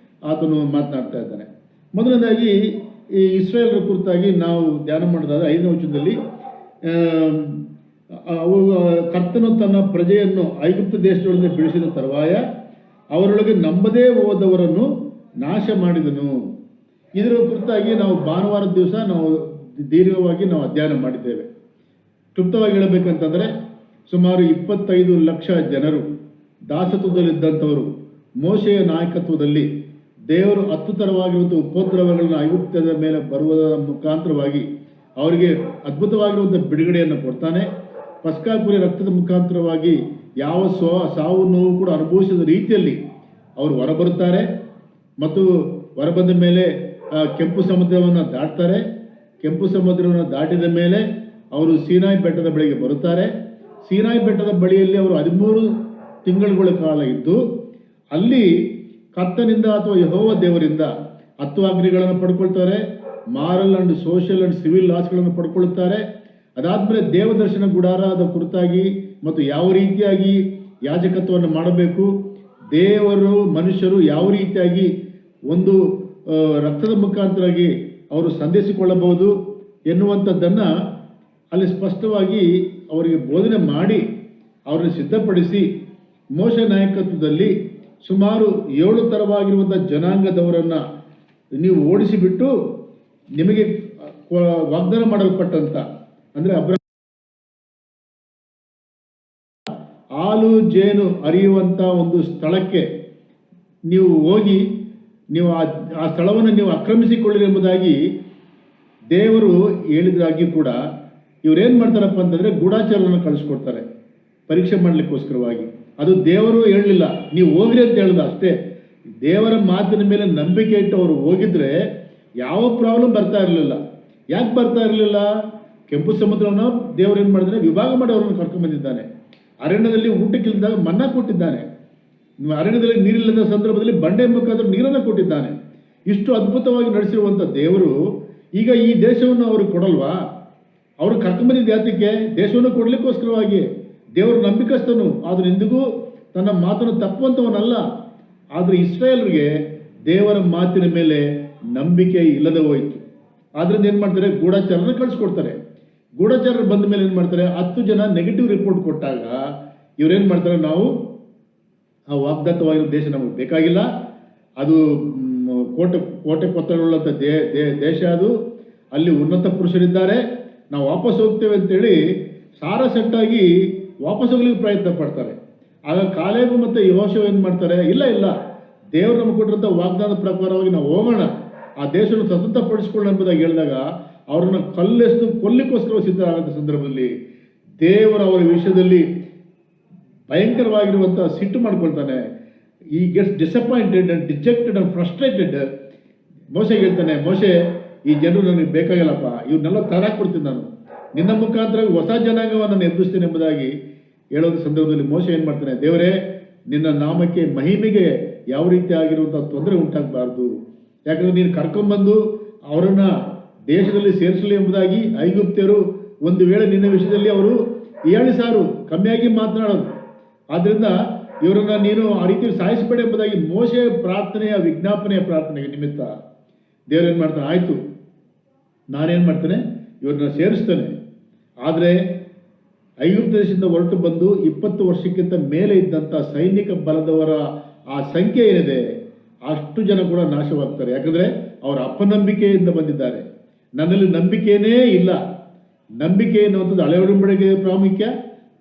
ಆತನು ಮಾತನಾಡ್ತಾ ಇದ್ದಾನೆ. ಮೊದಲನೇದಾಗಿ ಈ ಇಸ್ರಾಯೇಲರ ಕುರಿತಾಗಿ ನಾವು ಧ್ಯಾನ ಮಾಡಿದಾಗ 5ನೇ ವಚನದಲ್ಲಿ ಕರ್ತನು ತನ್ನ ಪ್ರಜೆಯನ್ನು ಐಗುಪ್ತ ದೇಶದೊಳಗೆ ಬಿಡಿಸಿದ ತರುವಾಯ ಅವರೊಳಗೆ ನಂಬದೇ ಹೋದವರನ್ನು ನಾಶ ಮಾಡಿದನು. ಇದರ ಕುರಿತಾಗಿ ನಾವು ಭಾನುವಾರದ ದಿವಸ ನಾವು ದೀರ್ಘವಾಗಿ ನಾವು ಅಧ್ಯಯನ ಮಾಡಿದ್ದೇವೆ. ಕ್ಲುಪ್ತವಾಗಿ ಹೇಳಬೇಕಂತಂದರೆ ಸುಮಾರು 25 ಲಕ್ಷ ಜನರು ದಾಸತ್ವದಲ್ಲಿದ್ದಂಥವರು ಮೋಶೆಯ ನಾಯಕತ್ವದಲ್ಲಿ ದೇವರು 10 ಥರವಾಗಿರುವಂಥ ಉಪದ್ರವಗಳನ್ನು ಐಗುಪ್ತದ ಮೇಲೆ ಬರುವುದರ ಮುಖಾಂತರವಾಗಿ ಅವರಿಗೆ ಅದ್ಭುತವಾಗಿರುವಂಥ ಬಿಡುಗಡೆಯನ್ನು ಕೊಡ್ತಾನೆ. ಪಸ್ಕಾ ಕುರಿ ರಕ್ತದ ಮುಖಾಂತರವಾಗಿ ಯಾವ ಸಾವು ನೋವು ಕೂಡ ಅನುಭವಿಸಿದ ರೀತಿಯಲ್ಲಿ ಅವರು ಹೊರಬರುತ್ತಾರೆ ಮತ್ತು ಹೊರಬಂದ ಮೇಲೆ ಕೆಂಪು ಸಮುದ್ರವನ್ನು ದಾಟ್ತಾರೆ. ಕೆಂಪು ಸಮುದ್ರವನ್ನು ದಾಟಿದ ಮೇಲೆ ಅವರು ಸೀನಾಯಿ ಬೆಟ್ಟದ ಬಳಿಗೆ ಬರುತ್ತಾರೆ. ಸೀನಾಯಿ ಬೆಟ್ಟದ ಬಳಿಯಲ್ಲಿ ಅವರು 13 ತಿಂಗಳುಗಳ ಕಾಲ ಇದ್ದು ಅಲ್ಲಿ ಕರ್ತನಿಂದ ಅಥವಾ ಯೆಹೋವ ದೇವರಿಂದ 10 ಆಜ್ಞೆಗಳನ್ನು ಪಡ್ಕೊಳ್ತಾರೆ. Moral and social and civil ಲಾಸ್ಗಳನ್ನು ಪಡ್ಕೊಳ್ತಾರೆ. ಅದಾದಮೇಲೆ ದೇವದರ್ಶನ ಗುಡಾರದ ಕುರಿತಾಗಿ ಮತ್ತು ಯಾವ ರೀತಿಯಾಗಿ ಯಾಜಕತ್ವವನ್ನು ಮಾಡಬೇಕು, ದೇವರು ಮನುಷ್ಯರು ಯಾವ ರೀತಿಯಾಗಿ ಒಂದು ರಕ್ತದ ಮುಖಾಂತರವಾಗಿ ಅವರು ಸಂಧಿಸಿಕೊಳ್ಳಬಹುದು ಎನ್ನುವಂಥದ್ದನ್ನು ಅಲ್ಲಿ ಸ್ಪಷ್ಟವಾಗಿ ಅವರಿಗೆ ಬೋಧನೆ ಮಾಡಿ ಅವರನ್ನು ಸಿದ್ಧಪಡಿಸಿ ಮೋಶೆ ನಾಯಕತ್ವದಲ್ಲಿ ಸುಮಾರು 7 ಥರವಾಗಿರುವಂಥ ಜನಾಂಗದವರನ್ನು ನೀವು ಓಡಿಸಿಬಿಟ್ಟು ನಿಮಗೆ ವಾಗ್ದಾನ ಮಾಡಲ್ಪಟ್ಟಂಥ ಅಂದರೆ ಹಾಲು ಜೇನು ಹರಿಯುವಂಥ ಒಂದು ಸ್ಥಳಕ್ಕೆ ನೀವು ಹೋಗಿ ನೀವು ಆ ಸ್ಥಳವನ್ನು ನೀವು ಆಕ್ರಮಿಸಿಕೊಳ್ಳಿರಿ ಎಂಬುದಾಗಿ ದೇವರು ಹೇಳಿದಾಗಿ ಕೂಡ ಇವರೇನು ಮಾಡ್ತಾರಪ್ಪ ಅಂತಂದರೆ ಗೂಢಾಚಾರವನ್ನು ಕಳಿಸ್ಕೊಡ್ತಾರೆ ಪರೀಕ್ಷೆ ಮಾಡಲಿಕ್ಕೋಸ್ಕರವಾಗಿ. ಅದು ದೇವರು ಹೇಳಲಿಲ್ಲ, ನೀವು ಹೋಗ್ರಿ ಅಂತ ಹೇಳ್ದ ಅಷ್ಟೇ. ದೇವರ ಮಾತಿನ ಮೇಲೆ ನಂಬಿಕೆ ಇಟ್ಟು ಅವರು ಹೋಗಿದ್ರೆ ಯಾವ ಪ್ರಾಬ್ಲಮ್ ಬರ್ತಾ ಇರಲಿಲ್ಲ. ಯಾಕೆ ಬರ್ತಾ ಇರಲಿಲ್ಲ? ಕೆಂಪು ಸಮುದ್ರವನ್ನು ದೇವರು ಏನು ಮಾಡಿದ್ರೆ ವಿಭಾಗ ಮಾಡಿ ಅವ್ರನ್ನ ಕರ್ಕೊಂಡ್ಬಂದಿದ್ದಾನೆ. ಅರಣ್ಯದಲ್ಲಿ ಊಟಕ್ಕಿಲ್ಲದಾಗ ಮನ್ನಾ ಕೊಟ್ಟಿದ್ದಾನೆ, ಅರಣ್ಯದಲ್ಲಿ ನೀರಿಲ್ಲದ ಸಂದರ್ಭದಲ್ಲಿ ಬಂಡೆ ಮುಖಾಂತರ ನೀರನ್ನು ಕೊಟ್ಟಿದ್ದಾನೆ. ಇಷ್ಟು ಅದ್ಭುತವಾಗಿ ನಡೆಸಿರುವಂಥ ದೇವರು ಈಗ ಈ ದೇಶವನ್ನು ಅವರು ಕೊಡಲ್ವಾ? ಅವರು ಕರ್ಕೊಂಬಂದಿದ್ದ ಯಾತಕ್ಕೆ? ದೇಶವನ್ನು ಕೊಡಲಿಕ್ಕೋಸ್ಕರವಾಗಿ. ದೇವರು ನಂಬಿಕಸ್ಥನು, ಆದರೂ ಎಂದಿಗೂ ತನ್ನ ಮಾತನ್ನು ತಪ್ಪುವಂಥವನಲ್ಲ. ಆದರೆ ಇಸ್ರಾಯೇಲರಿಗೆ ದೇವರ ಮಾತಿನ ಮೇಲೆ ನಂಬಿಕೆ ಇಲ್ಲದೆ ಹೋಯಿತು. ಆದ್ದರಿಂದ ಏನು ಮಾಡ್ತಾರೆ? ಗೂಢಚಾರರನ್ನು ಕಳಿಸ್ಕೊಡ್ತಾರೆ. ಗೂಢಚಾರರು ಬಂದ ಮೇಲೆ ಏನು ಮಾಡ್ತಾರೆ? 10 ಜನ ನೆಗೆಟಿವ್ ರಿಪೋರ್ಟ್ ಕೊಟ್ಟಾಗ ಇವರೇನು ಮಾಡ್ತಾರೆ? ನಾವು ಆ ವಾಗ್ದತ್ತವಾಗಿರೋ ದೇಶ ನಮಗೆ ಬೇಕಾಗಿಲ್ಲ, ಅದು ಕೋಟೆ ಕೊತ್ತಲುಳ್ಳಂಥ ದೇಶ, ಅದು ಅಲ್ಲಿ ಉನ್ನತ ಪುರುಷರಿದ್ದಾರೆ, ನಾವು ವಾಪಸ್ ಹೋಗ್ತೇವೆ ಅಂತೇಳಿ ಸಾರಸೆಟ್ಟಾಗಿ ವಾಪಸ್ ಹೋಗ್ಲಿಕ್ಕೆ ಪ್ರಯತ್ನ ಪಡ್ತಾರೆ. ಆಗ ಕಾಲೇಬು ಮತ್ತು ಯೆಹೋಶುವ ಏನು ಮಾಡ್ತಾರೆ? ಇಲ್ಲ, ದೇವರು ನಮಗೆ ಕೊಟ್ಟಿರೋಂಥ ವಾಗ್ದಾನದ ಪ್ರಕಾರವಾಗಿ ನಾವು ಹೋಗೋಣ, ಆ ದೇಶವನ್ನು ಸ್ವತಂತ್ರಪಡಿಸ್ಕೊಳ್ಳೋಣ ಎಂಬುದಾಗಿ ಹೇಳಿದಾಗ ಅವರನ್ನು ಕಲ್ಲೆಸೆದು ಕೊಲ್ಲಿಕ್ಕೋಸ್ಕರ ಸಿದ್ಧರಾದಂಥ ಸಂದರ್ಭದಲ್ಲಿ ದೇವರು ಅವರ ವಿಷಯದಲ್ಲಿ ಭಯಂಕರವಾಗಿರುವಂಥ ಸಿಟ್ಟು ಮಾಡ್ಕೊಳ್ತಾನೆ. ಈ gets disappointed and dejected and frustrated. ಮೋಶೆಗೆ ಹೇಳ್ತಾನೆ, ಮೋಶೆ, ಈ ಜನರು ನನಗೆ ಬೇಕಾಗಿಲ್ಲಪ್ಪ, ಇವ್ರನ್ನೆಲ್ಲ ತರಾಕ್ಬಿಡ್ತೀನಿ, ನಾನು ನಿನ್ನ ಮುಖಾಂತರ ಹೊಸ ಜನಾಂಗವನ್ನು ನಾನು ಎಬ್ಬಿಸ್ತೇನೆ ಎಂಬುದಾಗಿ ಹೇಳೋದ ಸಂದರ್ಭದಲ್ಲಿ ಮೋಶೆ ಏನು ಮಾಡ್ತಾನೆ? ದೇವರೇ, ನಿನ್ನ ನಾಮಕ್ಕೆ ಮಹಿಮೆಗೆ ಯಾವ ರೀತಿ ಆಗಿರುವಂಥ ತೊಂದರೆ ಉಂಟಾಗಬಾರ್ದು. ಯಾಕಂದರೆ ನೀನು ಕರ್ಕೊಂಬಂದು ಅವರನ್ನು ದೇಶದಲ್ಲಿ ಸೇರಿಸಲಿ ಎಂಬುದಾಗಿ ಐಗುಪ್ತ್ಯರು ಒಂದು ವೇಳೆ ನಿನ್ನ ವಿಷಯದಲ್ಲಿ ಅವರು 7 ಸಾರು ಕಮ್ಮಿಯಾಗಿ ಮಾತನಾಡೋದು. ಆದ್ದರಿಂದ ಇವರನ್ನು ನೀನು ಆ ರೀತಿ ಸಾಯಿಸಬೇಡ ಎಂಬುದಾಗಿ ಮೋಶೆ ಪ್ರಾರ್ಥನೆಯ ವಿಜ್ಞಾಪನೆಯ ಪ್ರಾರ್ಥನೆಗೆ ನಿಮಿತ್ತ ದೇವರೇನು ಮಾಡ್ತಾನೆ? ಆಯಿತು, ನಾನೇನು ಮಾಡ್ತೇನೆ? ಇವ್ರನ್ನ ಸೇರಿಸ್ತೇನೆ. ಆದರೆ ಐಗುಪ್ತ ದೇಶದಿಂದ ಹೊರಟು ಬಂದು 20 ವರ್ಷಕ್ಕಿಂತ ಮೇಲೆ ಇದ್ದಂಥ ಸೈನಿಕ ಬಲದವರ ಆ ಸಂಖ್ಯೆ ಏನಿದೆ ಅಷ್ಟು ಜನ ಕೂಡ ನಾಶವಾಗ್ತಾರೆ. ಯಾಕಂದರೆ ಅವರ ಅಪನಂಬಿಕೆಯಿಂದ ಬಂದಿದ್ದಾರೆ. ನನ್ನಲ್ಲಿ ನಂಬಿಕೆಯೇ ಇಲ್ಲ. ನಂಬಿಕೆ ಎನ್ನುವಂಥದ್ದು ಹಳೆ ಒಡಂಬಡಿಕೆ ಪ್ರಾಮುಖ್ಯ,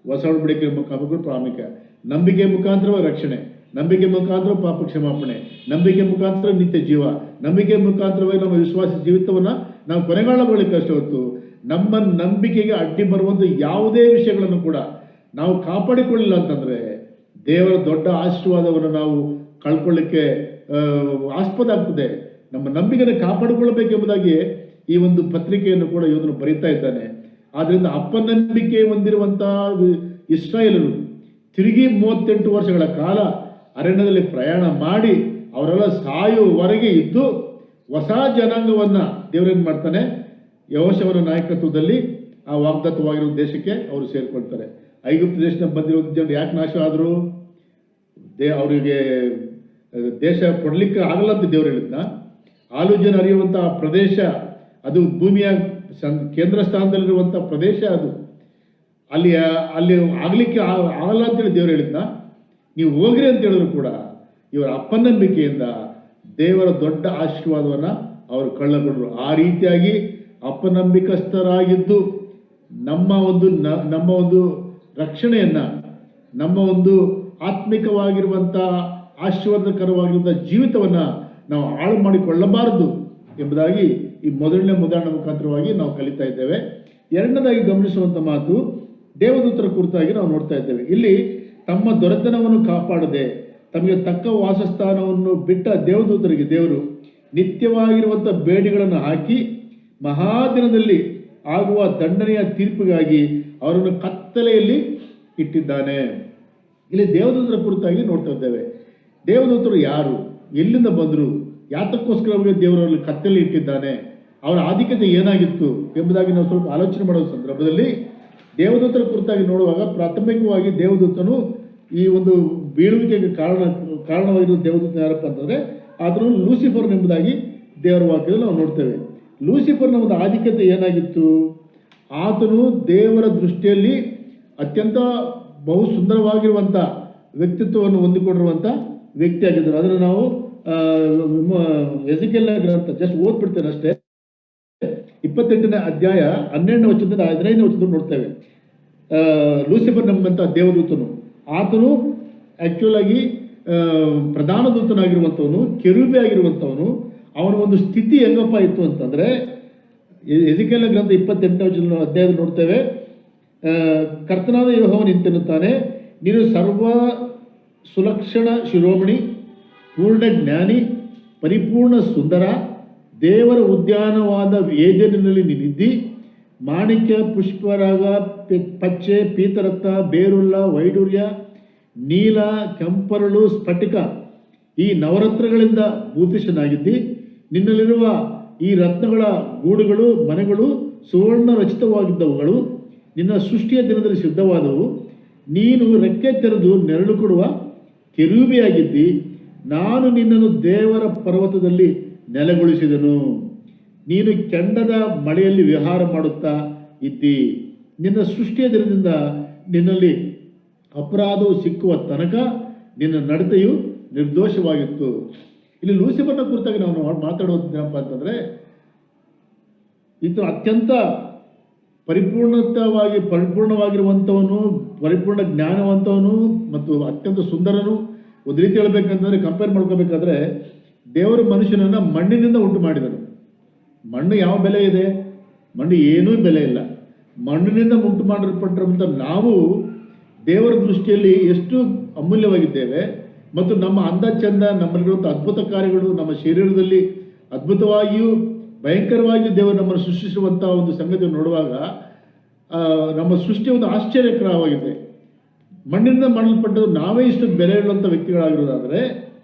ಹೊಸ ಒಡಂಬಡಿಕೆ ಮುಖಾಂತರ ಪ್ರಾಮುಖ್ಯ. ನಂಬಿಕೆ ಮುಖಾಂತರ ರಕ್ಷಣೆ, ನಂಬಿಕೆ ಮುಖಾಂತರ ಪಾಪ ಕ್ಷಮಾಪಣೆ, ನಂಬಿಕೆ ಮುಖಾಂತರ ನಿತ್ಯ ಜೀವ, ನಂಬಿಕೆ ಮುಖಾಂತರವಾಗಿ ನಮ್ಮ ವಿಶ್ವಾಸ ಜೀವಿತವನ್ನು ನಾವು ಕೊನೆಗಾಣಬಳಿಕೆ ಅಷ್ಟೇ ಹೊರತು ನಮ್ಮ ನಂಬಿಕೆಗೆ ಅಡ್ಡಿ ಬರುವಂಥ ಯಾವುದೇ ವಿಷಯಗಳನ್ನು ಕೂಡ ನಾವು ಕಾಪಾಡಿಕೊಳ್ಳಿಲ್ಲ ಅಂತಂದರೆ ದೇವರ ದೊಡ್ಡ ಆಶೀರ್ವಾದವನ್ನು ನಾವು ಕಳ್ಕೊಳ್ಳಿಕ್ಕೆ ಆಸ್ಪದ ಆಗ್ತದೆ. ನಮ್ಮ ನಂಬಿಕೆಯನ್ನು ಕಾಪಾಡಿಕೊಳ್ಳಬೇಕೆಂಬುದಾಗಿ ಈ ಒಂದು ಪತ್ರಿಕೆಯನ್ನು ಕೂಡ ಇವನು ಬರೀತಾ ಇದ್ದಾನೆ. ಆದ್ದರಿಂದ ಅಪನಂಬಿಕೆ ಹೊಂದಿರುವಂಥ ಇಸ್ರಾಯೇಲರು ತಿರುಗಿ 38 ವರ್ಷಗಳ ಕಾಲ ಅರಣ್ಯದಲ್ಲಿ ಪ್ರಯಾಣ ಮಾಡಿ ಅವರೆಲ್ಲ ಸಾಯುವವರೆಗೆ ಇದ್ದು ಹೊಸ ಜನಾಂಗವನ್ನು ದೇವರೇನು ಮಾಡ್ತಾನೆ? ಯೆಹೋಶುವನ ನಾಯಕತ್ವದಲ್ಲಿ ಆ ವಾಗ್ದತ್ತವಾಗಿರೋ ದೇಶಕ್ಕೆ ಅವರು ಸೇರಿಕೊಳ್ತಾರೆ. ಐಗುಪ್ತ ದೇಶದಿಂದ ಬಂದಿರೋ ಜನರು ಯಾಕೆ ನಾಶ ಆದರು? ಅವರಿಗೆ ದೇಶ ಕೊಡಲಿಕ್ಕೆ ಆಗಲ್ಲ ಅಂತ ದೇವರು ಹೇಳಿದ್ನ. ಹಾಲು ಜನ ಹರಿಯುವಂಥ ಪ್ರದೇಶ, ಅದು ಭೂಮಿಯ ಕೇಂದ್ರ ಸ್ಥಾನದಲ್ಲಿರುವಂಥ ಪ್ರದೇಶ, ಅದು ಅಲ್ಲಿ ಆಗಲಿಕ್ಕೆ ಆಗಲ್ಲ ಅಂತೇಳಿ ದೇವರು ಹೇಳಿದ್ನ. ನೀವು ಹೋಗ್ರಿ ಅಂತ ಹೇಳಿದ್ರು ಕೂಡ ಇವರ ಅಪನಂಬಿಕೆಯಿಂದ ದೇವರ ದೊಡ್ಡ ಆಶೀರ್ವಾದವನ್ನು ಅವರು ಕಳ್ಳಕೊಂಡ್ರು. ಆ ರೀತಿಯಾಗಿ ಅಪನಂಬಿಕಸ್ಥರಾಗಿದ್ದು ನಮ್ಮ ಒಂದು ರಕ್ಷಣೆಯನ್ನು, ನಮ್ಮ ಒಂದು ಆತ್ಮಿಕವಾಗಿರುವಂಥ ಆಶೀರ್ವಾದಕರವಾಗಿರುವಂಥ ಜೀವಿತವನ್ನು ನಾವು ಹಾಳು ಮಾಡಿಕೊಳ್ಳಬಾರದು ಎಂಬುದಾಗಿ ಈ ಮೊದಲನೇ ಉದಾಹರಣೆ ಮುಖಾಂತರವಾಗಿ ನಾವು ಕಲಿತಾ ಇದ್ದೇವೆ. ಎರಡನೇದಾಗಿ ಗಮನಿಸುವಂಥ ಮಾತು ದೇವದೂತರ ಕುರಿತಾಗಿ ನಾವು ನೋಡ್ತಾ ಇದ್ದೇವೆ. ಇಲ್ಲಿ ತಮ್ಮ ದೊರೆತನವನ್ನು ಕಾಪಾಡದೆ ತಮಗೆ ತಕ್ಕ ವಾಸಸ್ಥಾನವನ್ನು ಬಿಟ್ಟ ದೇವದೂತರಿಗೆ ದೇವರು ನಿತ್ಯವಾಗಿರುವಂಥ ಬೇಡಿಗಳನ್ನು ಹಾಕಿ ಮಹಾದಿನದಲ್ಲಿ ಆಗುವ ದಂಡನೆಯ ತೀರ್ಪಿಗಾಗಿ ಅವರನ್ನು ಕತ್ತಲೆಯಲ್ಲಿ ಇಟ್ಟಿದ್ದಾನೆ. ಇಲ್ಲಿ ದೇವದೂತರ ಕುರಿತಾಗಿ ನೋಡ್ತಾ ಇದ್ದೇವೆ. ದೇವದೂತರು ಯಾರು? ಎಲ್ಲಿಂದ ಬಂದರು? ಯಾತಕ್ಕೋಸ್ಕರ ದೇವರಲ್ಲಿ ಕತ್ತಲೆಯಲ್ಲಿ ಇಟ್ಟಿದ್ದಾನೆ? ಅವರ ಆಧಿಕ್ಯತೆ ಏನಾಗಿತ್ತು ಎಂಬುದಾಗಿ ನಾವು ಸ್ವಲ್ಪ ಆಲೋಚನೆ ಮಾಡೋ ಸಂದರ್ಭದಲ್ಲಿ ದೇವದೂತರ ಕುರಿತಾಗಿ ನೋಡುವಾಗ ಪ್ರಾಥಮಿಕವಾಗಿ ದೇವದೂತನು ಈ ಒಂದು ಬೀಳುವಿಕೆಗೆ ಕಾರಣವಾಗಿರುವ ದೇವದೂತ ಯಾರಪ್ಪ ಅಂತಂದರೆ ಆತನು ಲೂಸಿಫರ್ ಎಂಬುದಾಗಿ ದೇವರ ವಾಕ್ಯದಲ್ಲಿ ನಾವು ನೋಡ್ತೇವೆ. ಲೂಸಿಫರ್ನ ಒಂದು ಆಧಿಕ್ಯತೆ ಏನಾಗಿತ್ತು? ಆತನು ದೇವರ ದೃಷ್ಟಿಯಲ್ಲಿ ಅತ್ಯಂತ ಬಹು ಸುಂದರವಾಗಿರುವಂಥ ವ್ಯಕ್ತಿತ್ವವನ್ನು ಹೊಂದಿಕೊಂಡಿರುವಂಥ ವ್ಯಕ್ತಿಯಾಗಿದ್ದರು. ಅದನ್ನು ನಾವು ಎಜಿಕೇಲ್ ಗ್ರಂಥ ಜಸ್ಟ್ ಓದ್ಬಿಡ್ತೇನೆ ಅಷ್ಟೇ. 28ನೇ ಅಧ್ಯಾಯ 12ನೇ ವಚನದಿಂದ 15ನೇ ವಚನದಲ್ಲಿ ನೋಡ್ತೇವೆ. ಲೂಸಿಫರ್ ಎಂಬಂಥ ದೇವದೂತನು, ಆತನು ಆ್ಯಕ್ಚುಲ್ ಆಗಿ ಪ್ರಧಾನ ದೂತನಾಗಿರುವಂಥವನು, ಕೆರೂಬಿ ಆಗಿರುವಂಥವನು. ಅವನ ಒಂದು ಸ್ಥಿತಿ ಹೆಂಗಪ್ಪ ಇತ್ತು ಅಂತಂದರೆ ಎಜಿಕೇಲ್ ಗ್ರಂಥ 28ನೇ ವಚನ ಅಧ್ಯಾಯದಲ್ಲಿ ನೋಡ್ತೇವೆ. ಕರ್ತನಾದ ಯೆಹೋವನು ಇಂತೆನ್ನುತ್ತಾನೆ, ನೀನು ಸರ್ವ ಸುಲಕ್ಷಣ ಶಿರೋಮಣಿ, ಪೂರ್ಣ ಜ್ಞಾನಿ, ಪರಿಪೂರ್ಣ ಸುಂದರ, ದೇವರ ಉದ್ಯಾನವಾದ ಏದೆನಿನಲ್ಲಿ ನೀನಿದ್ದಿ, ಮಾಣಿಕ್ಯ, ಪುಷ್ಪರಾಗ, ಪಚ್ಚೆ, ಪೀತರತ್ನ, ಬೇರುಲ್ಲ, ವೈಡೂರ್ಯ, ನೀಲ, ಕೆಂಪರಳು, ಸ್ಫಟಿಕ ಈ ನವರತ್ನಗಳಿಂದ ಭೂತಿಷನಾಗಿದ್ದಿ. ನಿನ್ನಲ್ಲಿರುವ ಈ ರತ್ನಗಳ ಗೂಡುಗಳು ಮನೆಗಳು ಸುವರ್ಣ ರಚಿತವಾಗಿದ್ದವುಗಳು. ನಿನ್ನ ಸೃಷ್ಟಿಯ ದಿನದಲ್ಲಿ ಸಿದ್ಧವಾದವು. ನೀನು ರೆಕ್ಕೆ ತೆರೆದು ನೆರಳು ಕೊಡುವ ಕೆರೂಬಿಯಾಗಿದ್ದಿ. ನಾನು ನಿನ್ನನ್ನು ದೇವರ ಪರ್ವತದಲ್ಲಿ ನೆಲೆಗೊಳಿಸಿದನು. ನೀನು ಕೆಂಡದ ಮಳೆಯಲ್ಲಿ ವಿಹಾರ ಮಾಡುತ್ತಾ ಇದ್ದಿ. ನಿನ್ನ ಸೃಷ್ಟಿಯ ದಿನದಿಂದ ನಿನ್ನಲ್ಲಿ ಅಪರಾಧವು ಸಿಕ್ಕುವ ತನಕ ನಿನ್ನ ನಡತೆಯು ನಿರ್ದೋಷವಾಗಿತ್ತು. ಇಲ್ಲಿ ಲೂಸಿಫರ್ನ ಕುರಿತಾಗಿ ನಾವು ಮಾತಾಡೋದೇನಪ್ಪ ಅಂತಂದರೆ, ಈತ ಅತ್ಯಂತ ಪರಿಪೂರ್ಣವಾಗಿರುವಂಥವನು, ಪರಿಪೂರ್ಣ ಜ್ಞಾನವಂತವನು ಮತ್ತು ಅತ್ಯಂತ ಸುಂದರನು. ಒಂದು ರೀತಿ ಹೇಳ್ಬೇಕಂತಂದರೆ, ಕಂಪೇರ್ ಮಾಡ್ಕೋಬೇಕಾದ್ರೆ, ದೇವರು ಮನುಷ್ಯನನ್ನು ಮಣ್ಣಿನಿಂದ ಉಂಟು ಮಾಡಿದನು. ಮಣ್ಣು ಯಾವ ಬೆಲೆ ಇದೆ? ಮಣ್ಣು ಏನೂ ಬೆಲೆ ಇಲ್ಲ. ಮಣ್ಣಿನಿಂದ ಉಂಟು ಮಾಡಲ್ಪಟ್ಟಿರುವಂಥ ನಾವು ದೇವರ ದೃಷ್ಟಿಯಲ್ಲಿ ಎಷ್ಟು ಅಮೂಲ್ಯವಾಗಿದ್ದೇವೆ. ಮತ್ತು ನಮ್ಮ ಅಂದ ಚಂದ, ನಮ್ಮಲ್ಲಿರುವಂಥ ಅದ್ಭುತ ಕಾರ್ಯಗಳು, ನಮ್ಮ ಶರೀರದಲ್ಲಿ ಅದ್ಭುತವಾಗಿಯೂ ಭಯಂಕರವಾಗಿಯೂ ದೇವರು ನಮ್ಮನ್ನು ಸೃಷ್ಟಿಸುವಂಥ ಒಂದು ಸಂಗತಿಯನ್ನು ನೋಡುವಾಗ ನಮ್ಮ ಸೃಷ್ಟಿ ಒಂದು ಆಶ್ಚರ್ಯಕರವಾಗಿದೆ. ಮಣ್ಣಿನಿಂದ ಮಾಡಲ್ಪಟ್ಟದ್ದು ನಾವೇ ಇಷ್ಟು ಬೆಲೆ ಇರುವಂಥ ವ್ಯಕ್ತಿಗಳಾಗಿರೋದಾದರೆ,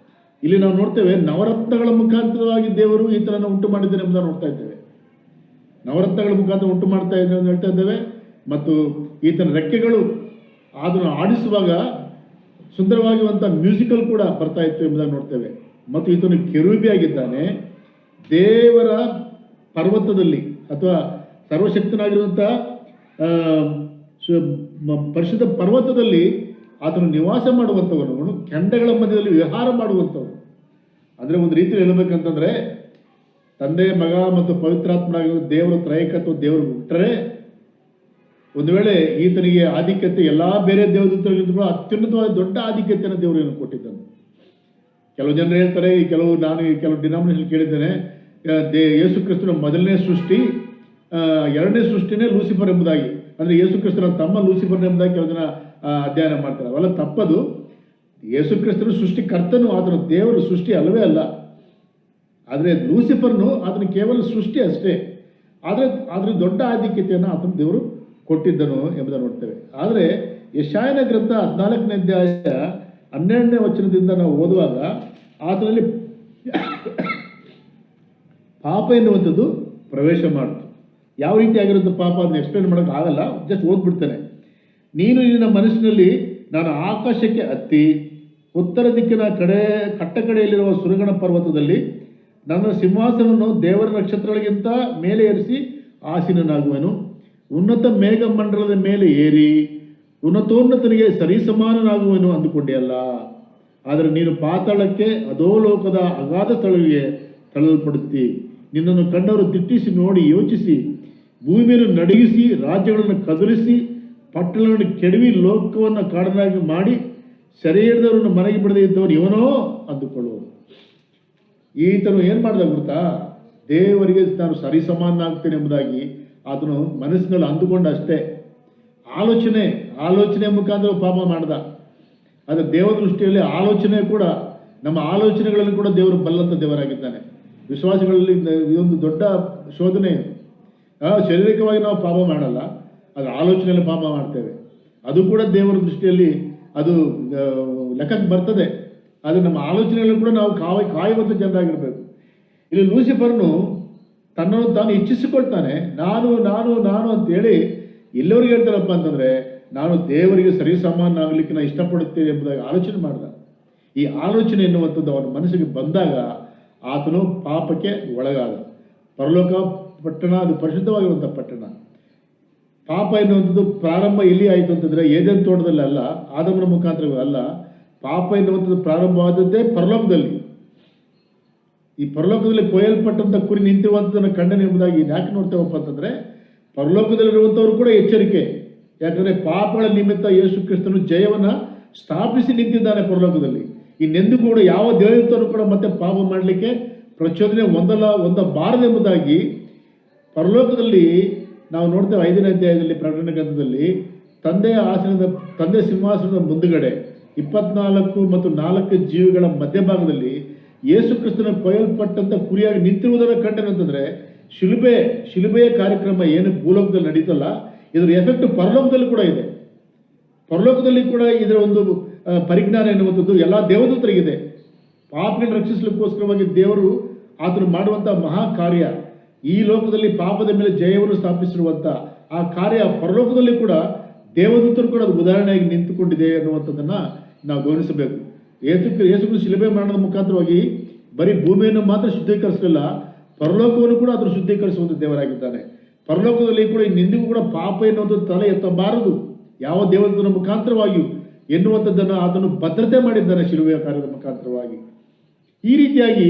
ಇಲ್ಲಿ ನಾವು ನೋಡ್ತೇವೆ ನವರತ್ನಗಳ ಮುಖಾಂತರವಾಗಿ ದೇವರು ಈತನನ್ನು ಉಂಟು ಮಾಡಿದ್ದಾನೆ ಎಂಬುದನ್ನು ನೋಡ್ತಾ ಇದ್ದೇವೆ. ನವರತ್ನಗಳ ಮುಖಾಂತರ ಉಂಟು ಮಾಡ್ತಾ ಇದ್ದೇವೆ ಅಂತ ಹೇಳ್ತಾ ಇದ್ದೇವೆ. ಮತ್ತು ಈತನ ರೆಕ್ಕೆಗಳು ಅದನ್ನು ಆಡಿಸುವಾಗ ಸುಂದರವಾಗಿರುವಂಥ ಮ್ಯೂಸಿಕಲ್ ಕೂಡ ಬರ್ತಾ ಇತ್ತು ಎಂಬುದನ್ನು ನೋಡ್ತೇವೆ. ಮತ್ತು ಈತನು ಕೆರೂಬಿಯಾಗಿದ್ದಾನೆ. ದೇವರ ಪರ್ವತದಲ್ಲಿ ಅಥವಾ ಸರ್ವಶಕ್ತನಾಗಿರುವಂಥ ಪರಿಶುದ್ಧ ಪರ್ವತದಲ್ಲಿ ಆತನು ನಿವಾಸ ಮಾಡುವಂಥವನು, ಕೆಂಡಗಳ ಮಧ್ಯದಲ್ಲಿ ವಿಹಾರ ಮಾಡುವಂಥವನು. ಅಂದರೆ ಒಂದು ರೀತಿಯಲ್ಲಿ ಹೇಳಬೇಕಂತಂದರೆ, ತಂದೆ, ಮಗ ಮತ್ತು ಪವಿತ್ರಾತ್ಮನಾಗಿರುವ ದೇವರ ತ್ರೈಕತ್ವ ದೇವರು ಬಿಟ್ಟರೆ, ಒಂದು ವೇಳೆ ಈತನಿಗೆ ಆಧಿಕ್ಯತೆ ಎಲ್ಲ ಬೇರೆ ದೇವದೂತರಿಗಿಂತ ಕೂಡ ಅತ್ಯುನ್ನತವಾದ ದೊಡ್ಡ ಆಧಿಕ್ಯತೆಯನ್ನು ದೇವರು ಏನು ಕೊಟ್ಟಿದ್ದಾನೆ. ಕೆಲವು ಜನರು ಹೇಳ್ತಾರೆ, ಕೆಲವು ಡಿನಾಮಿನೇಷನ್ ಕೇಳಿದ್ದೇನೆ, ಯೇಸು ಕ್ರಿಸ್ತನ ಮೊದಲನೇ ಸೃಷ್ಟಿ, ಎರಡನೇ ಸೃಷ್ಟಿನೇ ಲೂಸಿಫರ್ ಎಂಬುದಾಗಿ, ಅಂದರೆ ಯೇಸು ಕ್ರಿಸ್ತನ ತಮ್ಮ ಲೂಸಿಫರ್ ಎಂಬುದಾಗಿ ಕೆಲವು ಜನ ಅಧ್ಯಯನ ಮಾಡ್ತಾರೆ. ಅವೆಲ್ಲ ತಪ್ಪದು. ಯೇಸು ಕ್ರಿಸ್ತನು ಸೃಷ್ಟಿಕರ್ತನು, ಆತನು ದೇವರ ಸೃಷ್ಟಿ ಅಲ್ಲವೇ ಅಲ್ಲ. ಆದರೆ ಲೂಸಿಫರ್ನು ಆತನು ಕೇವಲ ಸೃಷ್ಟಿ ಅಷ್ಟೇ. ಆದರೆ ದೊಡ್ಡ ಆಧಿಕ್ಯತೆಯನ್ನು ಆತನು ದೇವರು ಕೊಟ್ಟಿದ್ದನು ಎಂಬುದನ್ನು ನೋಡ್ತೇವೆ. ಆದರೆ ಯೆಶಾಯನ ಗ್ರಂಥ 14ನೇ ಅಧ್ಯಾಯ 12ನೇ ವಚನದಿಂದ ನಾವು ಓದುವಾಗ ಆತನಲ್ಲಿ ಪಾಪ ಎನ್ನುವಂಥದ್ದು ಪ್ರವೇಶ ಮಾಡಿತು. ಯಾವ ರೀತಿಯಾಗಿರೋದು ಪಾಪ ಅದನ್ನು ಎಕ್ಸ್ಪ್ಲೇನ್ ಮಾಡೋಕ್ಕೆ ಆಗಲ್ಲ, ಜಸ್ಟ್ ಓದ್ಬಿಡ್ತೇನೆ. ನೀನು ನಿನ್ನ ಮನಸ್ಸಿನಲ್ಲಿ, ನಾನು ಆಕಾಶಕ್ಕೆ ಹತ್ತಿ ಉತ್ತರ ದಿಕ್ಕಿನ ಕಟ್ಟಕಡೆಯಲ್ಲಿರುವ ಸುರಗಣ ಪರ್ವತದಲ್ಲಿ ನನ್ನ ಸಿಂಹಾಸನವನ್ನು ದೇವರ ನಕ್ಷತ್ರಗಳಿಗಿಂತ ಮೇಲೆ ಏರಿಸಿ ಆಸೀನನಾಗುವೆನು. ಉನ್ನತ ಮೇಘಮಂಡಲದ ಮೇಲೆ ಏರಿ ಉನ್ನತೋನ್ನತನಿಗೆ ಸರಿಸಮಾನನಾಗುವೆನು ಅಂದುಕೊಂಡೆಯಲ್ಲ. ಆದರೆ ನೀನು ಪಾತಾಳಕ್ಕೆ, ಅಧೋಲೋಕದ ಅಗಾಧ ಸ್ಥಳಗಳಿಗೆ ತಳ್ಳಲ್ಪಡುತ್ತಿ. ನಿನ್ನನ್ನು ಕಂಡವರು ದಿಟ್ಟಿಸಿ ನೋಡಿ ಯೋಚಿಸಿ, ಭೂಮಿಯನ್ನು ನಡುಗಿಸಿ, ರಾಜ್ಯಗಳನ್ನು ಕದಲಿಸಿ, ಪಟ್ಟಣಗಳನ್ನು ಕೆಡವಿ, ಲೋಕವನ್ನು ಕಾಡನಾಗಿ ಮಾಡಿ, ಸೆರೆ ಹಿಡಿದವರನ್ನು ಮನೆಗೆ ಬಿಡದೇ ಇದ್ದವನು ಇವನೋ ಅಂದುಕೊಳ್ಳುವನು. ಈತನು ಏನು ಮಾಡಿದ ಗೊತ್ತಾ? ದೇವರಿಗೆ ನಾನು ಸರಿಸಮಾನಾಗ್ತೇನೆ ಎಂಬುದಾಗಿ ಆತನು ಮನಸ್ಸಿನಲ್ಲಿ ಅಂದುಕೊಂಡ ಅಷ್ಟೇ. ಆಲೋಚನೆ ಮುಖಾಂತರ ಪಾಪ ಮಾಡ್ದ. ಆದರೆ ದೇವರ ದೃಷ್ಟಿಯಲ್ಲಿ ಆಲೋಚನೆ ಕೂಡ, ನಮ್ಮ ಆಲೋಚನೆಗಳಲ್ಲಿ ಕೂಡ ದೇವರು ಬಲ್ಲಂತ ದೇವರಾಗಿದ್ದಾನೆ. ವಿಶ್ವಾಸಿಗಳಲ್ಲಿ ಇದೊಂದು ದೊಡ್ಡ ಶೋಧನೆ. ಶಾರೀರಿಕವಾಗಿ ನಾವು ಪಾಪ ಮಾಡಲ್ಲ, ಅದು ಆಲೋಚನೆಯಲ್ಲಿ ಪಾಪ ಮಾಡ್ತೇವೆ. ಅದು ಕೂಡ ದೇವರ ದೃಷ್ಟಿಯಲ್ಲಿ ಅದು ಲೆಕ್ಕಕ್ಕೆ ಬರ್ತದೆ. ಆದರೆ ನಮ್ಮ ಆಲೋಚನೆಗಳನ್ನು ಕೂಡ ನಾವು ಕಾಯುವಂಥ ಜನರಾಗಿರಬೇಕು. ಇಲ್ಲಿ ಲೂಸಿಫರ್ನು ತನ್ನನ್ನು ತಾನು ಇಚ್ಛಿಸಿಕೊಳ್ತಾನೆ. ನಾನು ಅಂತೇಳಿ ಎಲ್ಲವರಿಗೆ ಹೇಳ್ತಾರಪ್ಪ ಅಂತಂದರೆ, ನಾನು ದೇವರಿಗೆ ಸರಿಸಮಾನಾಗಲಿಕ್ಕೆ ನಾನು ಇಷ್ಟಪಡುತ್ತೇನೆ ಎಂಬುದಾಗಿ ಆಲೋಚನೆ ಮಾಡಿದ. ಈ ಆಲೋಚನೆ ಎನ್ನುವಂಥದ್ದು ಅವನ ಮನಸ್ಸಿಗೆ ಬಂದಾಗ ಆತನು ಪಾಪಕ್ಕೆ ಒಳಗಾದ. ಪರಲೋಕ ಪಟ್ಟಣ ಅದು ಪರಿಶುದ್ಧವಾಗಿರುವಂಥ ಪಟ್ಟಣ. ಪಾಪ ಎನ್ನುವಂಥದ್ದು ಪ್ರಾರಂಭ ಎಲ್ಲಿ ಆಯಿತು ಅಂತಂದರೆ ಏದೇನ್ ತೋಟದಲ್ಲಿ ಅಲ್ಲ, ಆದಮನ ಮುಖಾಂತರ ಅಲ್ಲ. ಪಾಪ ಎನ್ನುವಂಥದ್ದು ಪ್ರಾರಂಭವಾದದ್ದೇ ಪರಲೋಕದಲ್ಲಿ. ಈ ಪರಲೋಕದಲ್ಲಿ ಕೊಯ್ಯಲ್ಪಟ್ಟಂಥ ಕುರಿ ನಿಂತಿರುವಂಥದ್ದನ್ನು ಖಂಡನೆ ಎಂಬುದಾಗಿ ಯಾಕೆ ನೋಡ್ತೇವಪ್ಪ ಅಂತಂದರೆ, ಪರಲೋಕದಲ್ಲಿರುವಂಥವ್ರು ಕೂಡ ಎಚ್ಚರಿಕೆ. ಯಾಕಂದರೆ ಪಾಪಗಳ ನಿಮಿತ್ತ ಯೇಸು ಕ್ರಿಸ್ತನು ಜಯವನ್ನು ಸ್ಥಾಪಿಸಿ ನಿಂತಿದ್ದಾನೆ ಪರಲೋಕದಲ್ಲಿ. ಇನ್ನೆಂದು ಕೂಡ ಯಾವ ದೇವದೂತನು ಕೂಡ ಮತ್ತೆ ಪಾಪ ಮಾಡಲಿಕ್ಕೆ ಪ್ರಚೋದನೆ ಹೊಂದಬಾರದೆಂಬುದಾಗಿ ಪರಲೋಕದಲ್ಲಿ ನಾವು ನೋಡ್ತೇವೆ. 5ನೇ ಅಧ್ಯಾಯದಲ್ಲಿ ಪ್ರಕಟಣೆ ಗ್ರಂಥದಲ್ಲಿ ತಂದೆ ಸಿಂಹಾಸನದ ಮುಂದುಗಡೆ 24 ಮತ್ತು 4 ಜೀವಿಗಳ ಮಧ್ಯಭಾಗದಲ್ಲಿ ಯೇಸು ಕ್ರಿಸ್ತನ ಕೊಯ್ಯಲ್ಪಟ್ಟಂಥ ಕುರಿಯಾಗಿ ನಿಂತಿರುವುದನ್ನು ಕಂಡೇನು ಅಂತಂದರೆ, ಶಿಲುಬೆಯ ಕಾರ್ಯಕ್ರಮ ಏನು ಭೂಲೋಕದಲ್ಲಿ ನಡೀತಲ್ಲ, ಇದರ ಎಫೆಕ್ಟ್ ಪರಲೋಕದಲ್ಲಿ ಕೂಡ ಇದೆ. ಪರಲೋಕದಲ್ಲಿ ಕೂಡ ಇದರ ಒಂದು ಪರಿಜ್ಞಾನ ಎನ್ನುವಂಥದ್ದು ಎಲ್ಲ ದೇವದೂತರಿಗಿದೆ. ಪಾಪಗಳನ್ನು ರಕ್ಷಿಸಲಿಕ್ಕೋಸ್ಕರವಾಗಿ ದೇವರು ಆತನು ಮಾಡುವಂಥ ಮಹಾ ಕಾರ್ಯ, ಈ ಲೋಕದಲ್ಲಿ ಪಾಪದ ಮೇಲೆ ಜಯವನ್ನು ಸ್ಥಾಪಿಸಿರುವಂಥ ಆ ಕಾರ್ಯ ಪರಲೋಕದಲ್ಲಿ ಕೂಡ ದೇವದೂತರು ಕೂಡ ಅದು ಉದಾಹರಣೆಯಾಗಿ ನಿಂತುಕೊಂಡಿದೆ ಅನ್ನುವಂಥದ್ದನ್ನು ನಾವು ಗಮನಿಸಬೇಕು. ಯೇಸು ಶಿಲುಬೆ ಮರಣದ ಮುಖಾಂತರವಾಗಿ ಬರೀ ಭೂಮಿಯನ್ನು ಮಾತ್ರ ಶುದ್ಧೀಕರಿಸಲಿಲ್ಲ, ಪರಲೋಕವನ್ನು ಕೂಡ ಅದನ್ನು ಶುದ್ಧೀಕರಿಸುವಂಥ ದೇವರಾಗಿದ್ದಾನೆ. ಪರಲೋಕದಲ್ಲಿ ಕೂಡ ಇನ್ನೆಂದಿಗೂ ಕೂಡ ಪಾಪ ಎನ್ನುವುದು ತಲೆ ಎತ್ತಬಾರದು ಯಾವ ದೇವದೂತನ ಮುಖಾಂತರವಾಗಿಯೂ ಎನ್ನುವಂಥದ್ದನ್ನು ಅದನ್ನು ಭದ್ರತೆ ಮಾಡಿದ್ದಾನೆ ಶಿಲುಬೆಯ ಕಾರ್ಯದ ಮುಖಾಂತರವಾಗಿ. ಈ ರೀತಿಯಾಗಿ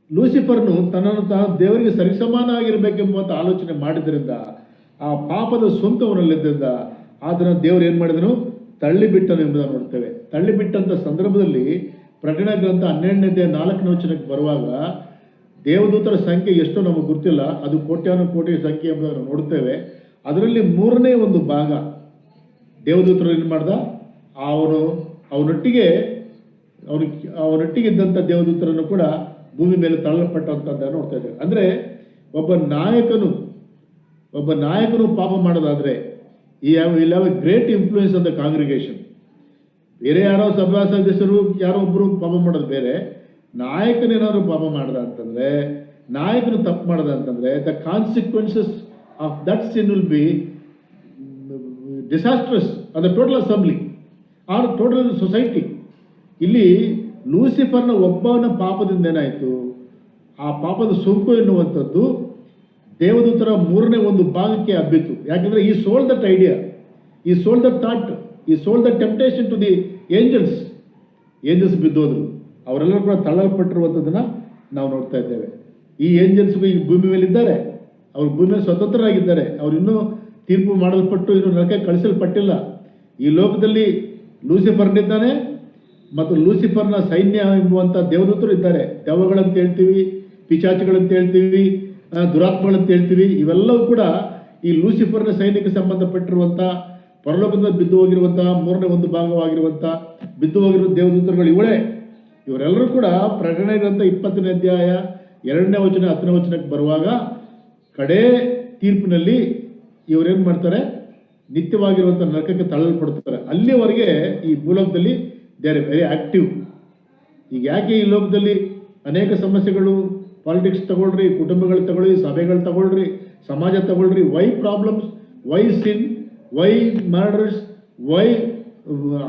ಲೂಸಿಫರ್ನು ತನ್ನನ್ನು ತಾನು ದೇವರಿಗೆ ಸರಿಸಮಾನ ಆಗಿರಬೇಕೆಂಬುವಂಥ ಆಲೋಚನೆ ಮಾಡಿದ್ದರಿಂದ, ಆ ಪಾಪದ ಸ್ವಂತವನಲ್ಲಿದ್ದರಿಂದ ಅದನ್ನು ದೇವರು ಏನು ಮಾಡಿದನು, ತಳ್ಳಿಬಿಟ್ಟನು ಎಂಬುದನ್ನು ನೋಡ್ತೇವೆ. ತಳ್ಳಿಬಿಟ್ಟಂಥ ಸಂದರ್ಭದಲ್ಲಿ ಪ್ರಕಟಣೆ ಗ್ರಂಥ 12ನೇ 4ನೇ ವಚನಕ್ಕೆ ಬರುವಾಗ ದೇವದೂತರ ಸಂಖ್ಯೆ ಎಷ್ಟೋ ನಮಗೆ ಗೊತ್ತಿಲ್ಲ, ಅದು ಕೋಟ್ಯಾನುಕೋಟಿ ಸಂಖ್ಯೆ ಎಂಬುದನ್ನು ನೋಡ್ತೇವೆ. ಅದರಲ್ಲಿ 3ನೇ ಒಂದು ಭಾಗ ದೇವದೂತರು ಏನು ಮಾಡ್ದ, ಅವನೊಟ್ಟಿಗೆ ಇದ್ದಂಥ ದೇವದೂತರನ್ನು ಕೂಡ ಭೂಮಿ ಮೇಲೆ ತಳ್ಳಲ್ಪಟ್ಟಂಥದ್ದನ್ನು ನೋಡ್ತಾ ಇದ್ದೇವೆ. ಅಂದರೆ ಒಬ್ಬ ನಾಯಕನು ಪಾಪ ಮಾಡೋದಾದರೆ will have A great influence on the congregation. ಬೇರೆ ಯಾರೋ ಸಭಾ ಸದಸ್ಯರು ಯಾರೋ ಒಬ್ಬರು ಪಾಪ ಮಾಡೋದು ಬೇರೆ, ನಾಯಕನೇನಾದ್ರು ಪಾಪ ಮಾಡ್ದ ಅಂತಂದರೆ, ನಾಯಕನು ತಪ್ಪು ಮಾಡ್ದ ಅಂತಂದರೆ, the consequences of that sin will be disastrous on the total assembly or total society. ಇಲ್ಲಿ ಲೂಸಿಫರ್ನ ಒಬ್ಬನ ಪಾಪದಿಂದ ಏನಾಯಿತು, ಆ ಪಾಪದ ಸೋಂಕು ಎನ್ನುವಂಥದ್ದು ದೇವದೂತರ 3ನೇ ಒಂದು ಭಾಗಕ್ಕೆ ಹಬ್ಬಿತು. ಯಾಕೆಂದರೆ ಈ ಸೋಲ್ಡ್ ದಟ್ ಐಡಿಯಾ, ಈ ಸೋಲ್ಡ್ ದಟ್ ಥಾಟ್, ಈ sold the temptation to the angels ಬಿದ್ದೋದ್ರು. ಅವರೆಲ್ಲರೂ ಕೂಡ ತಳ್ಳಲ್ಪಟ್ಟಿರುವಂಥದ್ದನ್ನು ನಾವು ನೋಡ್ತಾ ಇದ್ದೇವೆ. ಈ ಏಂಜಲ್ಸ್ಗೂ ಈ ಭೂಮಿ ಮೇಲಿದ್ದಾರೆ, ಅವರು ಭೂಮಿ ಮೇಲೆ ಸ್ವತಂತ್ರರಾಗಿದ್ದಾರೆ. ಅವರು ಇನ್ನೂ ತೀರ್ಪು ಮಾಡಲ್ಪಟ್ಟು ಇನ್ನೂ ನರಕಕ್ಕೆ ಕಳಿಸಲ್ಪಟ್ಟಿಲ್ಲ. ಈ ಲೋಕದಲ್ಲಿ ಲೂಸಿಫರ್ನಿದ್ದಾನೆ ಮತ್ತು ಲೂಸಿಫರ್ನ ಸೈನ್ಯ ಎಂಬುವಂಥ ದೇವದೂತರು ಇದ್ದಾರೆ. ದೆವ್ವಗಳಂತ ಹೇಳ್ತೀವಿ, ಪಿಶಾಚಿಗಳಂತ ಹೇಳ್ತೀವಿ, ದುರಾತ್ಮಗಳಂತ ಹೇಳ್ತೀವಿ. ಇವೆಲ್ಲವೂ ಕೂಡ ಈ ಲೂಸಿಫರ್ನ ಸೈನ್ಯಕ್ಕೆ ಸಂಬಂಧಪಟ್ಟಿರುವಂಥ ಪರಲೋಕದಿಂದ ಬಿದ್ದು ಹೋಗಿರುವಂಥ 3ನೇ ಒಂದು ಭಾಗವಾಗಿರುವಂಥ ಬಿದ್ದು ಹೋಗಿರುವ ದೇವದೂತರುಗಳು ಇವರೆಲ್ಲರೂ ಕೂಡ ಪ್ರಕಟಣೆ ಗ್ರಂಥ 20ನೇ ಅಧ್ಯಾಯ 2ನೇ ವಚನ 10ನೇ ವಚನಕ್ಕೆ ಬರುವಾಗ ಕಡೇ ತೀರ್ಪಿನಲ್ಲಿ ಇವರೇನು ಮಾಡ್ತಾರೆ, ನಿತ್ಯವಾಗಿರುವಂಥ ನರಕಕ್ಕೆ ತಳ್ಳಲ್ಪಡ್ತಾರೆ. ಅಲ್ಲಿವರೆಗೆ ಈ ಭೂಲೋಕದಲ್ಲಿ ದೇ ಆರ್ ವೆರಿ ಆ್ಯಕ್ಟಿವ್. ಈಗ ಯಾಕೆ ಈ ಲೋಕದಲ್ಲಿ ಅನೇಕ ಸಮಸ್ಯೆಗಳು, ಪಾಲಿಟಿಕ್ಸ್ ತಗೊಳ್ರಿ, ಕುಟುಂಬಗಳು ತಗೊಳ್ಳಿ, ಸಭೆಗಳು ತಗೊಳ್ರಿ, ಸಮಾಜ ತಗೊಳ್ರಿ, why problems, why sin, why murders, why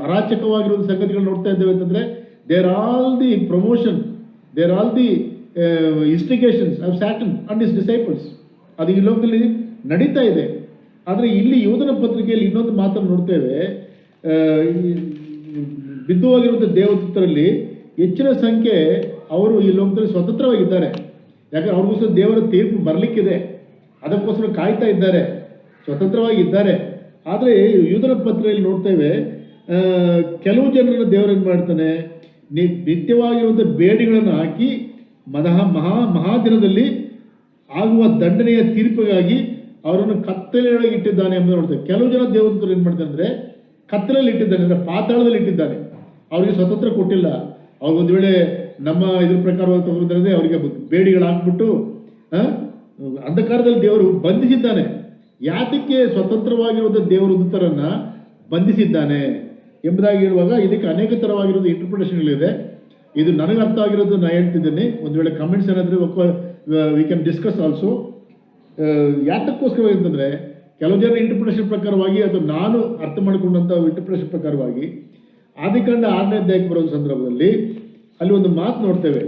ಅರಾಚಕವಾಗಿರುವ ಸಂಗತಿಗಳು ನೋಡ್ತಾ ಇದ್ದೇವೆ ಅಂತಂದರೆ there all the promotion, there all the instigations of Satan and his disciples. ಅದು ಈ ಲೋಕದಲ್ಲಿ ನಡೀತಾ ಇದೆ. ಆದರೆ ಇಲ್ಲಿ ಯೂದನ ಪತ್ರಿಕೆಯಲ್ಲಿ ಇನ್ನೊಂದು ಮಾತನ್ನು ನೋಡ್ತೇವೆ, ಬಿದ್ದು ಹೋಗಿರುವಂಥ ದೇವದೂತರಲ್ಲಿ ಹೆಚ್ಚಿನ ಸಂಖ್ಯೆ ಅವರು ಈ ಲೋಕದಲ್ಲಿ ಸ್ವತಂತ್ರವಾಗಿದ್ದಾರೆ. ಯಾಕಂದರೆ ಅವ್ರಿಗೋಸ್ಕರ ದೇವರ ತೀರ್ಪು ಬರಲಿಕ್ಕಿದೆ, ಅದಕ್ಕೋಸ್ಕರ ಕಾಯ್ತಾ ಇದ್ದಾರೆ, ಸ್ವತಂತ್ರವಾಗಿದ್ದಾರೆ. ಆದರೆ ಯೂದನ ಪತ್ರಿಕೆಯಲ್ಲಿ ನೋಡ್ತೇವೆ, ಕೆಲವು ಜನರನ್ನು ದೇವರೇನು ಮಾಡ್ತಾನೆ, ನಿತ್ಯವಾಗಿರುವಂಥ ಬೇಡಿಗಳನ್ನು ಹಾಕಿ ಮಹಾದಿನದಲ್ಲಿ ಆಗುವ ದಂಡನೆಯ ತೀರ್ಪಿಗಾಗಿ ಅವರನ್ನು ಕತ್ತಲೆಯೊಳಗೆ ಇಟ್ಟಿದ್ದಾನೆ ಎಂಬುದು ನೋಡ್ತೇವೆ. ಕೆಲವು ಜನ ದೇವದೂತರು ಏನು ಮಾಡ್ತಾರೆ ಅಂದರೆ ಕತ್ತಲೆಯಲ್ಲಿ ಇಟ್ಟಿದ್ದಾನೆ, ಅಂದರೆ ಪಾತಾಳದಲ್ಲಿ ಇಟ್ಟಿದ್ದಾನೆ. ಅವರಿಗೆ ಸ್ವತಂತ್ರ ಕೊಟ್ಟಿಲ್ಲ. ಅವ್ರಿಗೆ ಒಂದು ವೇಳೆ ನಮ್ಮ ಇದ್ರ ಪ್ರಕಾರವಾಗಿ ತಗೊಂಡ್ರೆ ಅವರಿಗೆ ಬೇಡಿಗಳು ಹಾಕ್ಬಿಟ್ಟು ಅಂಧಕಾರದಲ್ಲಿ ದೇವರು ಬಂಧಿಸಿದ್ದಾನೆ. ಯಾತಕ್ಕೆ ಸ್ವತಂತ್ರವಾಗಿರುವಂಥ ದೇವದೂತರನ್ನು ಬಂಧಿಸಿದ್ದಾನೆ ಎಂಬುದಾಗಿ ಹೇಳುವಾಗ ಇದಕ್ಕೆ ಅನೇಕ ಥರವಾಗಿರೋದು ಇಂಟರ್ಪ್ರಿಟೇಷನ್ಗಳಿದೆ. ಇದು ನನಗೆ ಅರ್ಥ ಆಗಿರೋದು ನಾನು ಹೇಳ್ತಿದ್ದೇನೆ. ಒಂದು ವೇಳೆ ಕಮೆಂಟ್ಸ್ ಏನಾದರೆ ವಿ ಕ್ಯಾನ್ ಡಿಸ್ಕಸ್ ಆಲ್ಸೋ. ಯಾತಕ್ಕೋಸ್ಕರ ಅಂತಂದರೆ ಕೆಲವು ಜನ ಇಂಟರ್ಪ್ರಿಟೇಷನ್ ಪ್ರಕಾರವಾಗಿ, ಅಥವಾ ನಾನು ಅರ್ಥ ಮಾಡಿಕೊಂಡಂಥ ಇಂಟರ್ಪ್ರಿಟೇಷನ್ ಪ್ರಕಾರವಾಗಿ ಆದಿಕಾಂಡ 6ನೇ ಅಧ್ಯಾಯಕ್ಕೆ ಬರೋ ಸಂದರ್ಭದಲ್ಲಿ ಅಲ್ಲಿ ಒಂದು ಮಾತು ನೋಡ್ತೇವೆ.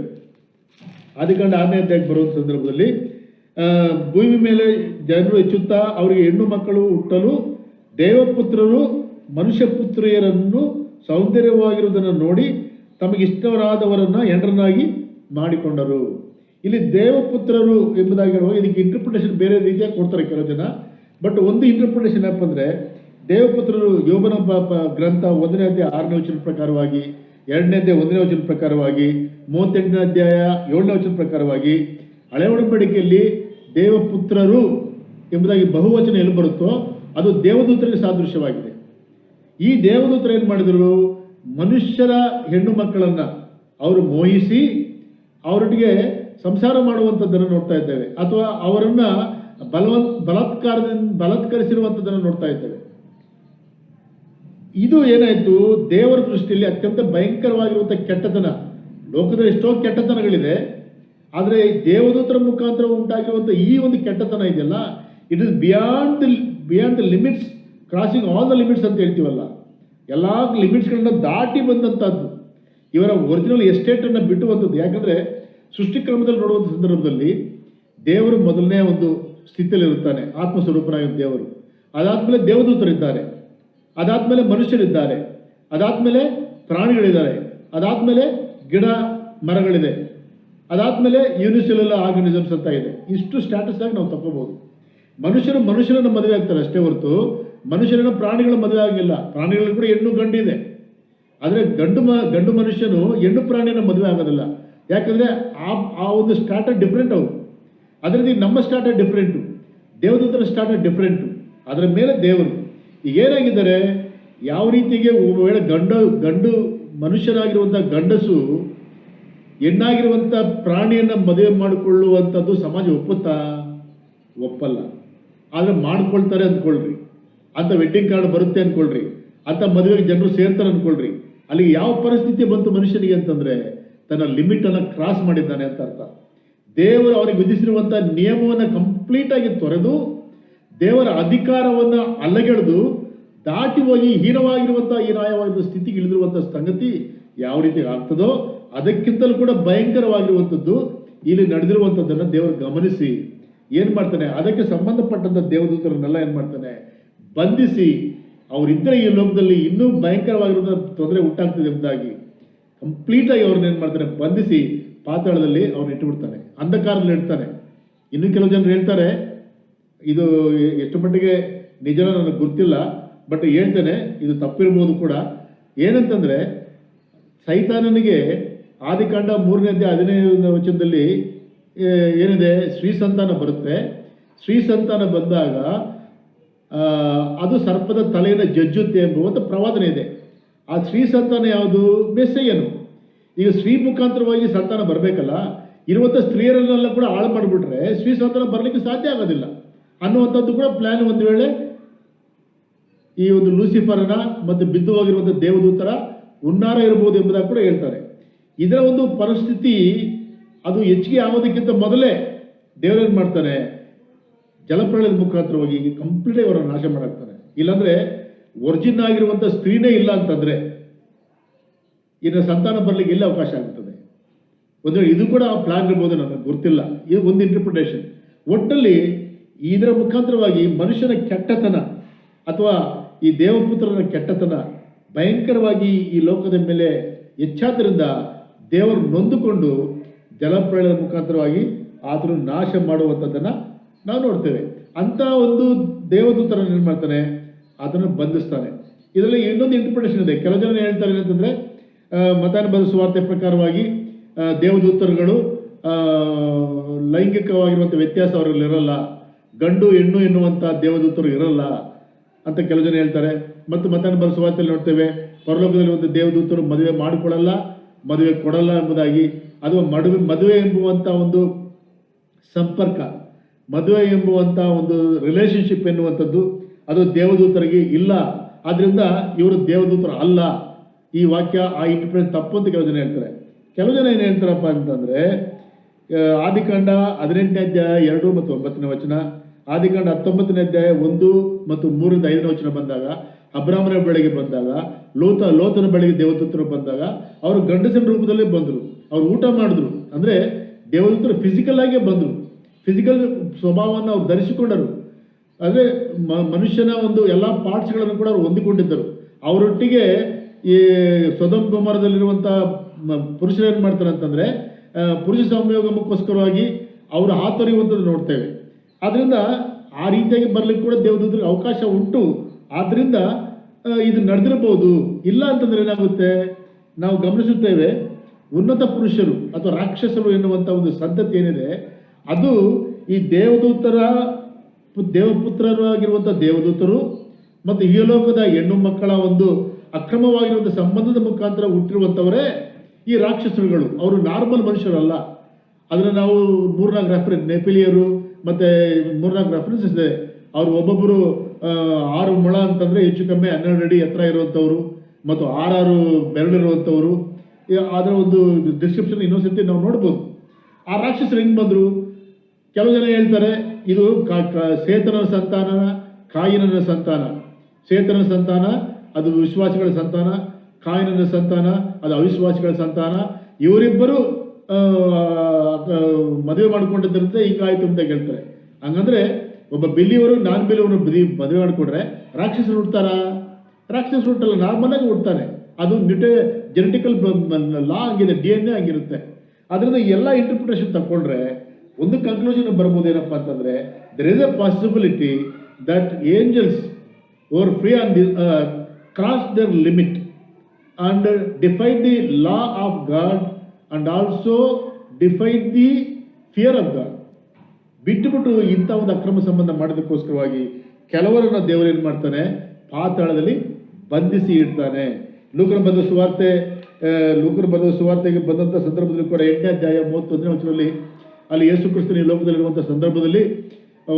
ಆದಿಕಾಂಡ 6ನೇ ಅಧ್ಯಾಯಕ್ಕೆ ಬರೋ ಸಂದರ್ಭದಲ್ಲಿ ಭೂಮಿ ಮೇಲೆ ಜನರು ಹೆಚ್ಚುತ್ತಾ ಅವರಿಗೆ ಹೆಣ್ಣು ಮಕ್ಕಳು ಹುಟ್ಟಲು ದೇವಪುತ್ರರು ಮನುಷ್ಯ ಪುತ್ರಿಯರನ್ನು ಸೌಂದರ್ಯವಾಗಿರುವುದನ್ನು ನೋಡಿ ತಮಗಿಷ್ಟವರಾದವರನ್ನು ಹೆಂಡರನ್ನಾಗಿ ಮಾಡಿಕೊಂಡರು. ಇಲ್ಲಿ ದೇವಪುತ್ರರು ಎಂಬುದಾಗಿ ಹೇಳುವಾಗ ಇದಕ್ಕೆ ಇಂಟರ್ಪ್ರಿಟೇಷನ್ ಬೇರೆ ರೀತಿಯಾಗಿ ಕೊಡ್ತಾರೆ ಕೆಲವು ಜನ. ಬಟ್ ಒಂದು ಇಂಟರ್ಪ್ರಿಟೇಷನ್ ಏನಪ್ಪ ಅಂದರೆ, ದೇವಪುತ್ರರು ಯೋಬನ ಗ್ರಂಥ 1ನೇ ಅಧ್ಯಾಯ 6ನೇ ವಚನ ಪ್ರಕಾರವಾಗಿ, 2ನೇ ಅಧ್ಯಾಯ 1ನೇ ವಚನ ಪ್ರಕಾರವಾಗಿ, 38ನೇ ಅಧ್ಯಾಯ 7ನೇ ವಚನ ಪ್ರಕಾರವಾಗಿ, ಹಳೆ ಒಡಂಬಡಿಕೆಯಲ್ಲಿ ದೇವಪುತ್ರರು ಎಂಬುದಾಗಿ ಬಹುವಚನ ಎಲ್ಲಿ ಬರುತ್ತೋ ಅದು ದೇವದೂತರಿಗೆ ಸಾದೃಶ್ಯವಾಗಿದೆ. ಈ ದೇವದೂತರು ಏನು ಮಾಡಿದರು, ಮನುಷ್ಯರ ಹೆಣ್ಣು ಮಕ್ಕಳನ್ನು ಅವರು ಮೋಹಿಸಿ ಅವರೊಟ್ಟಿಗೆ ಸಂಸಾರ ಮಾಡುವಂಥದ್ದನ್ನು ನೋಡ್ತಾ ಇದ್ದೇವೆ, ಅಥವಾ ಅವರನ್ನ ಬಲಾತ್ಕರಿಸಿರುವಂಥದ್ದನ್ನು ನೋಡ್ತಾ ಇದ್ದೇವೆ. ಇದು ಏನಾಯಿತು, ದೇವರ ದೃಷ್ಟಿಯಲ್ಲಿ ಅತ್ಯಂತ ಭಯಂಕರವಾಗಿರುವಂಥ ಕೆಟ್ಟತನ. ಲೋಕದಲ್ಲಿ ಎಷ್ಟೋ ಕೆಟ್ಟತನಗಳಿದೆ, ಆದರೆ ದೇವದೂತರ ಮುಖಾಂತರ ಉಂಟಾಗಿರುವಂಥ ಈ ಒಂದು ಕೆಟ್ಟತನ ಇದೆಯಲ್ಲ, it is beyond the limits, crossing all the limits ಅಂತ ಹೇಳ್ತೀವಲ್ಲ, ಎಲ್ಲ ಲಿಮಿಟ್ಸ್ಗಳನ್ನ ದಾಟಿ ಬಂದಂಥದ್ದು. ಇವರ ಒರಿಜಿನಲ್ ಎಸ್ಟೇಟನ್ನು ಬಿಟ್ಟುವಂಥದ್ದು. ಯಾಕಂದರೆ ಸೃಷ್ಟಿಕ್ರಮದಲ್ಲಿ ನೋಡುವಂಥ ಸಂದರ್ಭದಲ್ಲಿ ದೇವರು ಮೊದಲನೇ ಒಂದು ಸ್ಥಿತಿಯಲ್ಲಿರುತ್ತಾನೆ, ಆತ್ಮಸ್ವರೂಪನಾಗಿ ದೇವರು. ಅದಾದಮೇಲೆ ದೇವದೂತರಿದ್ದಾರೆ, ಅದಾದಮೇಲೆ ಮನುಷ್ಯರಿದ್ದಾರೆ, ಅದಾದಮೇಲೆ ಪ್ರಾಣಿಗಳಿದ್ದಾರೆ, ಅದಾದಮೇಲೆ ಗಿಡ ಮರಗಳಿದೆ, ಅದಾದಮೇಲೆ ಯೂನಿಸೆಲ್ಯುಲರ್ ಆರ್ಗನಿಸಮ್ಸ್ ಅಂತ ಇದೆ. ಇಷ್ಟು ಸ್ಟ್ಯಾಟಸ್ ಆಗಿ ನಾವು ತಗೋಬಹುದು. ಮನುಷ್ಯರನ್ನು ಮದುವೆ ಆಗ್ತಾರೆ ಅಷ್ಟೇ ಹೊರತು ಮನುಷ್ಯರನ್ನ ಪ್ರಾಣಿಗಳ ಮದುವೆ ಆಗಿಲ್ಲ. ಪ್ರಾಣಿಗಳು ಕೂಡ ಹೆಣ್ಣು ಗಂಡಿದೆ, ಆದರೆ ಗಂಡು ಮನುಷ್ಯನು ಹೆಣ್ಣು ಪ್ರಾಣಿಯನ್ನು ಮದುವೆ ಆಗೋದಿಲ್ಲ. ಯಾಕಂದರೆ ಆ ಒಂದು ಸ್ಟಾರ್ಟರ್ ಡಿಫ್ರೆಂಟ್ ಅವರು. ಅದರಲ್ಲಿ ನಮ್ಮ ಸ್ಟಾರ್ಟರ್ ಡಿಫ್ರೆಂಟು, ದೇವದೂತರ ಸ್ಟಾರ್ಟರ್ ಡಿಫ್ರೆಂಟು. ಅದರ ಮೇಲೆ ದೇವರು ಈಗ ಏನಾಗಿದ್ದಾರೆ, ಯಾವ ರೀತಿಗೆ ವೇಳೆ ಗಂಡು ಮನುಷ್ಯನಾಗಿರುವಂಥ ಗಂಡಸು ಹೆಣ್ಣಾಗಿರುವಂಥ ಪ್ರಾಣಿಯನ್ನು ಮದುವೆ ಮಾಡಿಕೊಳ್ಳುವಂಥದ್ದು ಸಮಾಜ ಒಪ್ಪಲ್ಲ. ಆದರೆ ಮಾಡ್ಕೊಳ್ತಾರೆ ಅಂದ್ಕೊಳ್ರಿ, ಅಂಥ ವೆಡ್ಡಿಂಗ್ ಕಾರ್ಡ್ ಬರುತ್ತೆ ಅಂದ್ಕೊಳ್ರಿ, ಅಂಥ ಮದುವೆಗೆ ಜನರು ಸೇರ್ತಾರೆ ಅಂದ್ಕೊಳ್ರಿ. ಅಲ್ಲಿಗೆ ಯಾವ ಪರಿಸ್ಥಿತಿ ಬಂತು ಮನುಷ್ಯನಿಗೆ ಅಂತಂದರೆ, ತನ್ನ ಲಿಮಿಟನ್ನು ಕ್ರಾಸ್ ಮಾಡಿದ್ದಾನೆ ಅಂತ ಅರ್ಥ. ದೇವರು ಅವನಿಗೆ ವಿಧಿಸಿರುವಂಥ ನಿಯಮವನ್ನು ಕಂಪ್ಲೀಟಾಗಿ ತೊರೆದು, ದೇವರ ಅಧಿಕಾರವನ್ನು ಅಲ್ಲಗೆಳೆದು ದಾಟಿ ಹೋಗಿ ಹೀನವಾಗಿರುವಂಥ ಹೀನಾಯವಾಗಿರುವ ಸ್ಥಿತಿಗೆ ಇಳಿದಿರುವಂಥ ಸಂಗತಿ ಯಾವ ರೀತಿ ಆಗ್ತದೋ ಅದಕ್ಕಿಂತಲೂ ಕೂಡ ಭಯಂಕರವಾಗಿರುವಂಥದ್ದು ಇಲ್ಲಿ ನಡೆದಿರುವಂಥದ್ದನ್ನು ದೇವರು ಗಮನಿಸಿ ಏನು ಮಾಡ್ತಾನೆ, ಅದಕ್ಕೆ ಸಂಬಂಧಪಟ್ಟಂಥ ದೇವದೂತರನ್ನೆಲ್ಲ ಏನು ಮಾಡ್ತಾನೆ, ಬಂಧಿಸಿ ಅವರಿದ್ದರೆ ಈ ಲೋಕದಲ್ಲಿ ಇನ್ನೂ ಭಯಂಕರವಾಗಿರುವಂಥ ತೊಂದರೆ ಉಂಟಾಗ್ತದೆ ಎಂಬುದಾಗಿ ಕಂಪ್ಲೀಟಾಗಿ ಅವ್ರನ್ನ ಏನು ಮಾಡ್ತಾನೆ, ಬಂಧಿಸಿ ಪಾತಾಳದಲ್ಲಿ ಅವ್ರನ್ನ ಇಟ್ಟುಬಿಡ್ತಾನೆ, ಅಂಧಕಾರದಲ್ಲಿ ಇಡ್ತಾನೆ. ಇನ್ನು ಕೆಲವು ಜನರು ಹೇಳ್ತಾರೆ, ಇದು ಎಷ್ಟು ಮಟ್ಟಿಗೆ ನಿಜನ ನನಗೆ ಗೊತ್ತಿಲ್ಲ, ಬಟ್ ಹೇಳ್ತೇನೆ, ಇದು ತಪ್ಪಿರ್ಬೋದು ಕೂಡ. ಏನಂತಂದರೆ, ಸೈತಾನನಿಗೆ ಆದಿಕಾಂಡ 3ನೇ ಅಧ್ಯಾಯ 15ನೇ ವಚನದಲ್ಲಿ ಏನಿದೆ, ಸ್ತ್ರೀ ಸಂತಾನ ಬರುತ್ತೆ. ಸ್ತ್ರೀ ಸಂತಾನ ಬಂದಾಗ ಅದು ಸರ್ಪದ ತಲೆಯನ್ನು ಜಜ್ಜುತ್ತೆ ಎಂಬುವಂಥ ಪ್ರವಾದನೆ ಇದೆ. ಆ ಸ್ತ್ರೀ ಸಂತಾನ ಯಾವುದು? ಮೆಸ್ಸಯ್ಯನು. ಈಗ ಸ್ತ್ರೀ ಮುಖಾಂತರವಾಗಿ ಸಂತಾನ ಬರಬೇಕಲ್ಲ, ಇರುವಂಥ ಸ್ತ್ರೀಯರನ್ನೆಲ್ಲ ಕೂಡ ಹಾಳು ಮಾಡಿಬಿಟ್ರೆ ಸ್ತ್ರೀ ಸಂತಾನ ಬರಲಿಕ್ಕೆ ಸಾಧ್ಯ ಆಗೋದಿಲ್ಲ ಅನ್ನುವಂಥದ್ದು ಕೂಡ ಪ್ಲ್ಯಾನ್ ಒಂದು ವೇಳೆ ಈ ಒಂದು ಲೂಸಿಫರನ ಮತ್ತು ಬಿದ್ದು ಹೋಗಿರುವಂಥ ದೇವದೂತರ ಹುನ್ನಾರ ಇರಬಹುದು ಎಂಬುದಾಗಿ ಕೂಡ ಹೇಳ್ತಾರೆ. ಇದರ ಒಂದು ಪರಿಸ್ಥಿತಿ ಅದು ಹೆಚ್ಚಿಗೆ ಆಗೋದಕ್ಕಿಂತ ಮೊದಲೇ ದೇವರೇನು ಮಾಡ್ತಾನೆ, ಜಲಪ್ರಳಯದ ಮುಖಾಂತರವಾಗಿ ಕಂಪ್ಲೀಟಾಗಿ ಅವರನ್ನು ನಾಶ ಮಾಡಾಕ್ತಾನೆ. ಇಲ್ಲಾಂದರೆ ಒರಿಜಿನ್ ಆಗಿರುವಂಥ ಸ್ತ್ರೀನೇ ಇಲ್ಲ ಅಂತಂದರೆ ಇನ್ನು ಸಂತಾನ ಬರಲಿಕ್ಕೆ ಎಲ್ಲ ಅವಕಾಶ ಆಗ್ತದೆ. ಒಂದು ವೇಳೆ ಇದು ಕೂಡ ಪ್ಲಾನ್ ಇರ್ಬೋದು, ನನಗೆ ಗೊತ್ತಿಲ್ಲ, ಇದು ಒಂದು ಇಂಟರ್ಪ್ರಿಟೇಷನ್. ಒಟ್ಟಲ್ಲಿ ಇದರ ಮುಖಾಂತರವಾಗಿ ಮನುಷ್ಯನ ಕೆಟ್ಟತನ ಅಥವಾ ಈ ದೇವಪುತ್ರನ ಕೆಟ್ಟತನ ಭಯಂಕರವಾಗಿ ಈ ಲೋಕದ ಮೇಲೆ ಹೆಚ್ಚಾದ್ದರಿಂದ ದೇವರು ನೊಂದುಕೊಂಡು ಜಲಪ್ರಳಯದ ಮುಖಾಂತರವಾಗಿ ಆದರೂ ನಾಶ ಮಾಡುವಂಥದ್ದನ್ನು ನಾವು ನೋಡ್ತೇವೆ. ಅಂಥ ಒಂದು ದೇವದೂತರನ್ನು ಏನು ಮಾಡ್ತಾನೆ, ಅದನ್ನು ಬಂಧಿಸ್ತಾನೆ. ಇದರಲ್ಲಿ ಇನ್ನೊಂದು ಇಂಟರ್ಪ್ರಿಟೇಷನ್ ಇದೆ. ಕೆಲವು ಜನ ಹೇಳ್ತಾರೆ ಏನಂತಂದರೆ, ಮತ್ತಾಯನ ಬರೆದ ಸುವಾರ್ತೆ ಪ್ರಕಾರವಾಗಿ ದೇವದೂತರುಗಳು ಲೈಂಗಿಕವಾಗಿರುವಂಥ ವ್ಯತ್ಯಾಸ ಅವರಲ್ಲಿ ಇರಲ್ಲ, ಗಂಡು ಹೆಣ್ಣು ಎನ್ನುವಂಥ ದೇವದೂತರು ಇರಲ್ಲ ಅಂತ ಕೆಲವು ಜನ ಹೇಳ್ತಾರೆ. ಮತ್ತು ಮತ್ತಾಯನ ಬರೆದ ಸುವಾರ್ತೆಯಲ್ಲಿ ನೋಡ್ತೇವೆ, ಪರಲೋಕದಲ್ಲಿ ಒಂದು ದೇವದೂತರು ಮದುವೆ ಮಾಡಿಕೊಳ್ಳಲ್ಲ, ಮದುವೆ ಕೊಡಲ್ಲ ಎಂಬುದಾಗಿ. ಅದು ಮದುವೆ ಎಂಬುವಂಥ ಒಂದು ಸಂಪರ್ಕ, ಮದುವೆ ಎಂಬುವಂಥ ಒಂದು ರಿಲೇಷನ್ಶಿಪ್ ಎನ್ನುವಂಥದ್ದು ಅದು ದೇವದೂತರಿಗೆ ಇಲ್ಲ. ಆದ್ದರಿಂದ ಇವರು ದೇವದೂತರು ಅಲ್ಲ. ಈ ವಾಕ್ಯ ಆ ಇಂಟರ್ಪ್ರಿಟೇಷನ್ ತಪ್ಪು ಅಂತ ಕೆಲವು ಜನ ಹೇಳ್ತಾರೆ. ಕೆಲವು ಜನ ಏನು ಹೇಳ್ತಾರಪ್ಪ ಅಂತಂದರೆ, ಆದಿಕಾಂಡ 18ನೇ ಅಧ್ಯಾಯ 2 ಮತ್ತು 9ನೇ ವಚನ, ಆದಿಕಾಂಡ 19ನೇ ಅಧ್ಯಾಯ 1 ಮತ್ತು 3ರಿಂದ 5ನೇ ವಚನ ಬಂದಾಗ, ಅಬ್ರಾಮನ ಬಳಿಗೆ ಬಂದಾಗ, ಲೋತನ ಬಳಿಗೆ ದೇವದೂತರು ಬಂದಾಗ ಅವರು ಗಂಡಸಿನ ರೂಪದಲ್ಲೇ ಬಂದರು, ಅವರು ಊಟ ಮಾಡಿದ್ರು. ಅಂದರೆ ದೇವದೂತರು ಫಿಸಿಕಲ್ ಆಗೇ ಬಂದರು, ಫಿಸಿಕಲ್ ಸ್ವಭಾವವನ್ನು ಅವ್ರು ಧರಿಸಿಕೊಂಡರು. ಅಂದರೆ ಮನುಷ್ಯನ ಒಂದು ಎಲ್ಲ ಪಾರ್ಟ್ಸ್ಗಳನ್ನು ಕೂಡ ಅವರು ಹೊಂದಿಕೊಂಡಿದ್ದರು. ಅವರೊಟ್ಟಿಗೆ ಈ ಸೊದೋಮ್ ಗೊಮೋರದಲ್ಲಿರುವಂಥ ಪುರುಷರು ಏನು ಮಾಡ್ತಾರೆ ಅಂತಂದರೆ, ಪುರುಷ ಸಂಯೋಗಮಕ್ಕೋಸ್ಕರವಾಗಿ ಅವರು ಹಾತೊರೆಯುವಂಥದ್ದು ನೋಡ್ತೇವೆ. ಆದ್ದರಿಂದ ಆ ರೀತಿಯಾಗಿ ಬರಲಿಕ್ಕೆ ಕೂಡ ದೇವದೂತರಿಗೆ ಅವಕಾಶ ಉಂಟು. ಆದ್ದರಿಂದ ಇದು ನಡೆದಿರಬಹುದು. ಇಲ್ಲ ಅಂತಂದರೆ ಏನಾಗುತ್ತೆ, ನಾವು ಗಮನಿಸುತ್ತೇವೆ, ಉನ್ನತ ಪುರುಷರು ಅಥವಾ ರಾಕ್ಷಸರು ಎನ್ನುವಂಥ ಒಂದು ಸಂತತಿ ಏನಿದೆ, ಅದು ಈ ದೇವಪುತ್ರರಾಗಿರುವಂಥ ದೇವದೂತರು ಮತ್ತು ಈ ಲೋಕದ ಹೆಣ್ಣು ಮಕ್ಕಳ ಒಂದು ಅಕ್ರಮವಾಗಿರುವಂಥ ಸಂಬಂಧದ ಮುಖಾಂತರ ಹುಟ್ಟಿರುವಂಥವರೇ ಈ ರಾಕ್ಷಸರುಗಳು. ಅವರು ನಾರ್ಮಲ್ ಮನುಷ್ಯರಲ್ಲ. ಅದನ್ನು ನಾವು 3-4 ರೆಫರೆನ್ಸ್, ನೆಪಿಲಿಯರು ಮತ್ತು 4-4 ರೆಫರೆನ್ಸಸ್ ಇದೆ. ಅವರು ಒಬ್ಬೊಬ್ಬರು 6 ಮೊಳ ಅಂತಂದರೆ ಹೆಚ್ಚು ಕಮ್ಮಿ 12 ಅಡಿ ಎತ್ತರ ಇರುವಂಥವ್ರು ಮತ್ತು 6 ಬೆರಳಿರುವಂಥವ್ರು. ಅದರ ಒಂದು ಡಿಸ್ಕ್ರಿಪ್ಷನ್ ಇನ್ನೊಂದ್ಸತಿ ನಾವು ನೋಡ್ಬೋದು. ಆ ರಾಕ್ಷಸರು ಹೆಂಗೆ ಬಂದರು? ಕೆಲವು ಜನ ಹೇಳ್ತಾರೆ ಇದು ಸೇತನ ಸಂತಾನ, ಕಾಯಿನನ ಸಂತಾನ. ಸೇತನ ಸಂತಾನ ಅದು ವಿಶ್ವಾಸಿಗಳ ಸಂತಾನ, ಕಾಯಿನನ ಸಂತಾನ ಅದು ಅವಿಶ್ವಾಸಿಗಳ ಸಂತಾನ. ಇವರಿಬ್ಬರು ಮದುವೆ ಮಾಡ್ಕೊಂಡಿದ್ದಂತೆ ಹಿಂಗಾಯ್ತು ಅಂತ ಹೇಳ್ತಾರೆ. ಹಂಗಂದ್ರೆ ಒಬ್ಬ ಬಿಲಿಯವರು ನಾನ್ ಬಿಲಿಯವರು ಮದುವೆ ಮಾಡಿಕೊಂಡ್ರೆ ರಾಕ್ಷಸರು ಹುಡ್ತಾರಾ? ರಾಕ್ಷಸರು ಹುಟ್ಟಲ್ಲ, ನಾರ್ಮಲ್ ಆಗಿ ಹುಡ್ತಾನೆ. ಅದು ಜೆನೆಟಿಕಲ್ ಲಾ ಆಗಿದೆ, DNA ಆಗಿರುತ್ತೆ. ಅದರಿಂದ ಎಲ್ಲ ಇಂಟರ್ಪ್ರಿಟೇಷನ್ ತಗೊಂಡ್ರೆ ಒಂದು ಕನ್ಕ್ಲೂಷನ್ ಬರ್ಬೋದು. ಏನಪ್ಪ ಅಂತಂದ್ರೆ there is a possibility that angels or free on the cross their limit and defied the law of God and also defied the fear of God. ಬಿಟ್ಟುಬಿಟ್ಟು ಇಂಥ ಒಂದು ಅಕ್ರಮ ಸಂಬಂಧ ಮಾಡೋದಕ್ಕೋಸ್ಕರವಾಗಿ ಕೆಲವರನ್ನ ದೇವರು ಏನು ಮಾಡ್ತಾನೆ? ಪಾತಾಳದಲ್ಲಿ ಬಂಧಿಸಿ ಇಡ್ತಾನೆ. ಲೂಕನ ಬರೆದ ಸುವಾರ್ತೆಗೆ ಬಂದಂಥ ಸಂದರ್ಭದಲ್ಲಿ ಕೂಡ 8ನೇ ಅಧ್ಯಾಯ 31ನೇ ವಚನದಲ್ಲಿ ಅಲ್ಲಿ ಯೇಸು ಕ್ರಿಸ್ತನ ಈ ಲೋಕದಲ್ಲಿರುವಂಥ ಸಂದರ್ಭದಲ್ಲಿ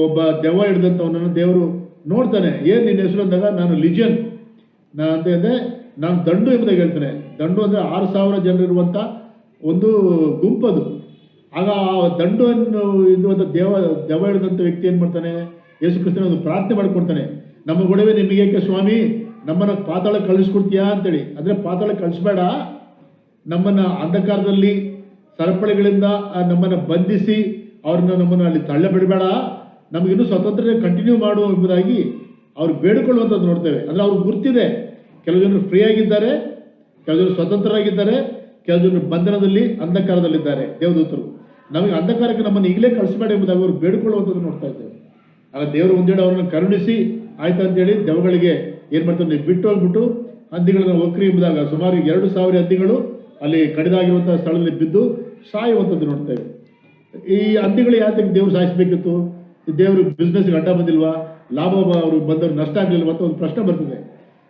ಒಬ್ಬ ದೆವ್ವ ಹಿಡಿದಂಥವನನ್ನು ದೇವರು ನೋಡ್ತಾನೆ. ಏನು ನಿನ್ನ ಹೆಸರು ಅಂದಾಗ ನಾನು ಲಿಜನ್ ಅಂತ ಹೇಳಿದೆ, ನಾನು ದಂಡು ಎಂಬುದಾಗಿ ಹೇಳ್ತಾನೆ. ದಂಡು ಅಂದರೆ 6,000 ಜನರಿರುವಂಥ ಒಂದು ಗುಂಪದು. ಆಗ ಆ ದಂಡುವನ್ನು ಇರುವಂಥ ದೆವ್ವ ಹಿಡಿದಂಥ ವ್ಯಕ್ತಿ ಏನು ಮಾಡ್ತಾನೆ? ಯೇಸು ಕ್ರಿಸ್ತನ ಒಂದು ಪ್ರಾರ್ಥನೆ ಮಾಡ್ಕೊಳ್ತಾನೆ, ನಮ್ಮ ಗೊಡವೆ ನಿಮಗೇಕೆ ಸ್ವಾಮಿ, ನಮ್ಮನ್ನು ಪಾತಾಳಕ್ಕೆ ಕಳಿಸ್ಕೊಡ್ತೀಯಾ ಅಂತೇಳಿ. ಅಂದರೆ ಪಾತಾಳಕ್ಕೆ ಕಳಿಸ್ಬೇಡ, ನಮ್ಮನ್ನು ಅಂಧಕಾರದಲ್ಲಿ ಸರಪಳಿಗಳಿಂದ ನಮ್ಮನ್ನು ಬಂಧಿಸಿ ನಮ್ಮನ್ನು ಅಲ್ಲಿ ತಳ್ಳ ಬಿಡಬೇಡ, ನಮಗಿನ್ನೂ ಸ್ವತಂತ್ರ ಕಂಟಿನ್ಯೂ ಮಾಡು ಎಂಬುದಾಗಿ ಅವ್ರು ಬೇಡಿಕೊಳ್ಳುವಂಥದ್ದು ನೋಡ್ತೇವೆ. ಅಂದರೆ ಅವ್ರಿಗೆ ಗುರ್ತಿದೆ, ಕೆಲವು ಜನರು ಫ್ರೀ ಆಗಿದ್ದಾರೆ, ಕೆಲವು ಜನರು ಸ್ವತಂತ್ರರಾಗಿದ್ದಾರೆ, ಕೆಲವು ಜನರು ಬಂಧನದಲ್ಲಿ ಅಂಧಕಾರದಲ್ಲಿದ್ದಾರೆ. ದೇವದೂತರು ನಮಗೆ ಅಂಧಕಾರಕ್ಕೆ ನಮ್ಮನ್ನು ಈಗಲೇ ಕಳಿಸಬೇಡ ಎಂಬುದಾಗಿ ಅವರು ಬೇಡಿಕೊಳ್ಳುವಂಥದ್ದು ನೋಡ್ತಾ ಇದ್ದೇವೆ. ಆಗ ದೇವರು ಒಂದೇಳು ಅವರನ್ನು ಕರುಣಿಸಿ ಆಯ್ತು ಅಂತೇಳಿ ದೆವ್ವಗಳಿಗೆ ಏನು ಮಾಡ್ತಾರೆ? ಬಿಟ್ಟು ಹೋಗ್ಬಿಟ್ಟು ಹಂದಿಗಳನ್ನು ಒಕ್ರಿ ಎಂಬುದಾಗ ಸುಮಾರು 2,000 ಹಂದಿಗಳು ಅಲ್ಲಿ ಕಡಿದಾಗಿರುವಂಥ ಸ್ಥಳದಲ್ಲಿ ಬಿದ್ದು ಸಾಯುವಂಥದ್ದು ನೋಡ್ತೇವೆ. ಈ ಹಂದಿಗಳು ಯಾತಕ್ಕೆ ದೇವರು ಸಾಯಿಸಬೇಕಿತ್ತು? ದೇವರು ಬಿಸ್ನೆಸ್ಗೆ ಅಡ್ಡ ಬಂದಿಲ್ವಾ? ಲಾಭ ಅವರು ಬಂದವರು ನಷ್ಟ ಆಗಲಿಲ್ವಾ ಅಂತ ಒಂದು ಪ್ರಶ್ನೆ ಬರ್ತದೆ.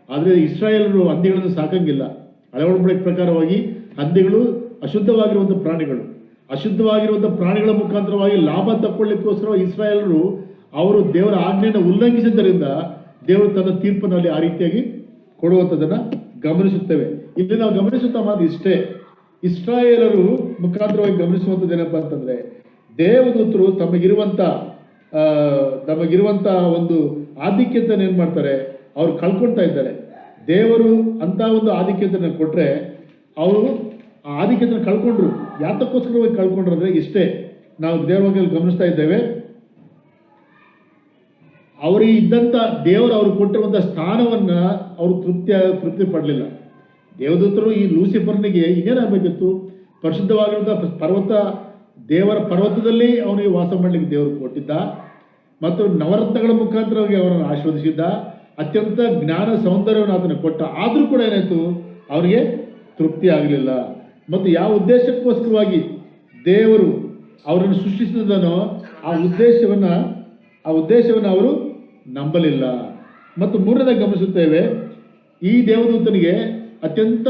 ಆದರೆ ಇಸ್ರಾಯೇಲರು ಹಂದಿಗಳನ್ನು ಸಾಕಂಗಿಲ್ಲ. ಹಳೆ ಒಡಂಬಡಿಕೆ ಪ್ರಕಾರವಾಗಿ ಹಂದಿಗಳು ಅಶುದ್ಧವಾಗಿರುವಂಥ ಪ್ರಾಣಿಗಳು. ಅಶುದ್ಧವಾಗಿರುವಂಥ ಪ್ರಾಣಿಗಳ ಮುಖಾಂತರವಾಗಿ ಲಾಭ ತಕ್ಕೊಳ್ಳಿಕ್ಕೋಸ್ಕರ ಇಸ್ರಾಯೇಲರು ಅವರು ದೇವರ ಆಜ್ಞೆಯನ್ನು ಉಲ್ಲಂಘಿಸಿದ್ದರಿಂದ ದೇವರು ತನ್ನ ತೀರ್ಪಿನಲ್ಲಿ ಆ ರೀತಿಯಾಗಿ ಕೊಡುವಂಥದ್ದನ್ನು ಗಮನಿಸುತ್ತೇವೆ. ಇಲ್ಲಿ ನಾವು ಗಮನಿಸುತ್ತಾ ಮಾತು ಇಷ್ಟೇ, ಇಸ್ರಾಯೇಲರು ಮುಖಾಂತರವಾಗಿ ಗಮನಿಸುವಂಥದ್ದು ಏನಪ್ಪ ಅಂತಂದರೆ ದೇವದೂತರು ತಮಗಿರುವಂಥ ಒಂದು ಆಧಿಕ್ಯತೆಯನ್ನು ಏನು ಮಾಡ್ತಾರೆ? ಅವ್ರು ಕಳ್ಕೊಳ್ತಾ ಇದ್ದಾರೆ. ದೇವರು ಅಂಥ ಒಂದು ಆಧಿಕ್ಯತೆಯನ್ನು ಕೊಟ್ಟರೆ ಅವರು ಆ ಆಧಿಕ್ಯತೆಯನ್ನು ಕಳ್ಕೊಂಡ್ರು. ಯಾತಕ್ಕೋಸ್ಕರವಾಗಿ ಕಳ್ಕೊಂಡ್ರು ಅಂದರೆ ಇಷ್ಟೇ, ನಾವು ದೇವರಲ್ಲಿ ಗಮನಿಸ್ತಾ ಇದ್ದೇವೆ. ಅವರಿಗೆ ಇದ್ದಂಥ ದೇವರು ಅವ್ರಿಗೆ ಕೊಟ್ಟಿರುವಂಥ ಸ್ಥಾನವನ್ನು ಅವರು ತೃಪ್ತಿ ಪಡಲಿಲ್ಲ. ದೇವದೂತರು ಈ ಲೂಸಿಫರ್ನಿಗೆ ಇನ್ನೇನಾಗಬೇಕಿತ್ತು? ಪರಿಶುದ್ಧವಾಗಿರುವಂಥ ದೇವರ ಪರ್ವತದಲ್ಲಿ ಅವನಿಗೆ ವಾಸ ಮಾಡಲಿಕ್ಕೆ ದೇವರು ಕೊಟ್ಟಿದ್ದ ಮತ್ತು ನವರತ್ನಗಳ ಮುಖಾಂತರವಾಗಿ ಅವರನ್ನು ಆಶೀರ್ವದಿಸಿದ್ದ. ಅತ್ಯಂತ ಜ್ಞಾನ ಸೌಂದರ್ಯವನ್ನು ಆತನ ಕೊಟ್ಟ. ಆದರೂ ಕೂಡ ಏನಾಯಿತು? ಅವರಿಗೆ ತೃಪ್ತಿ ಆಗಲಿಲ್ಲ. ಮತ್ತು ಯಾವ ಉದ್ದೇಶಕ್ಕೋಸ್ಕರವಾಗಿ ದೇವರು ಅವರನ್ನು ಸೃಷ್ಟಿಸಿದನೋ ಆ ಉದ್ದೇಶವನ್ನು ಅವರು ನಂಬಲಿಲ್ಲ. ಮತ್ತು ಮೂರನೇದಾಗಿ ಗಮನಿಸುತ್ತೇವೆ, ಈ ದೇವದೂತನಿಗೆ ಅತ್ಯಂತ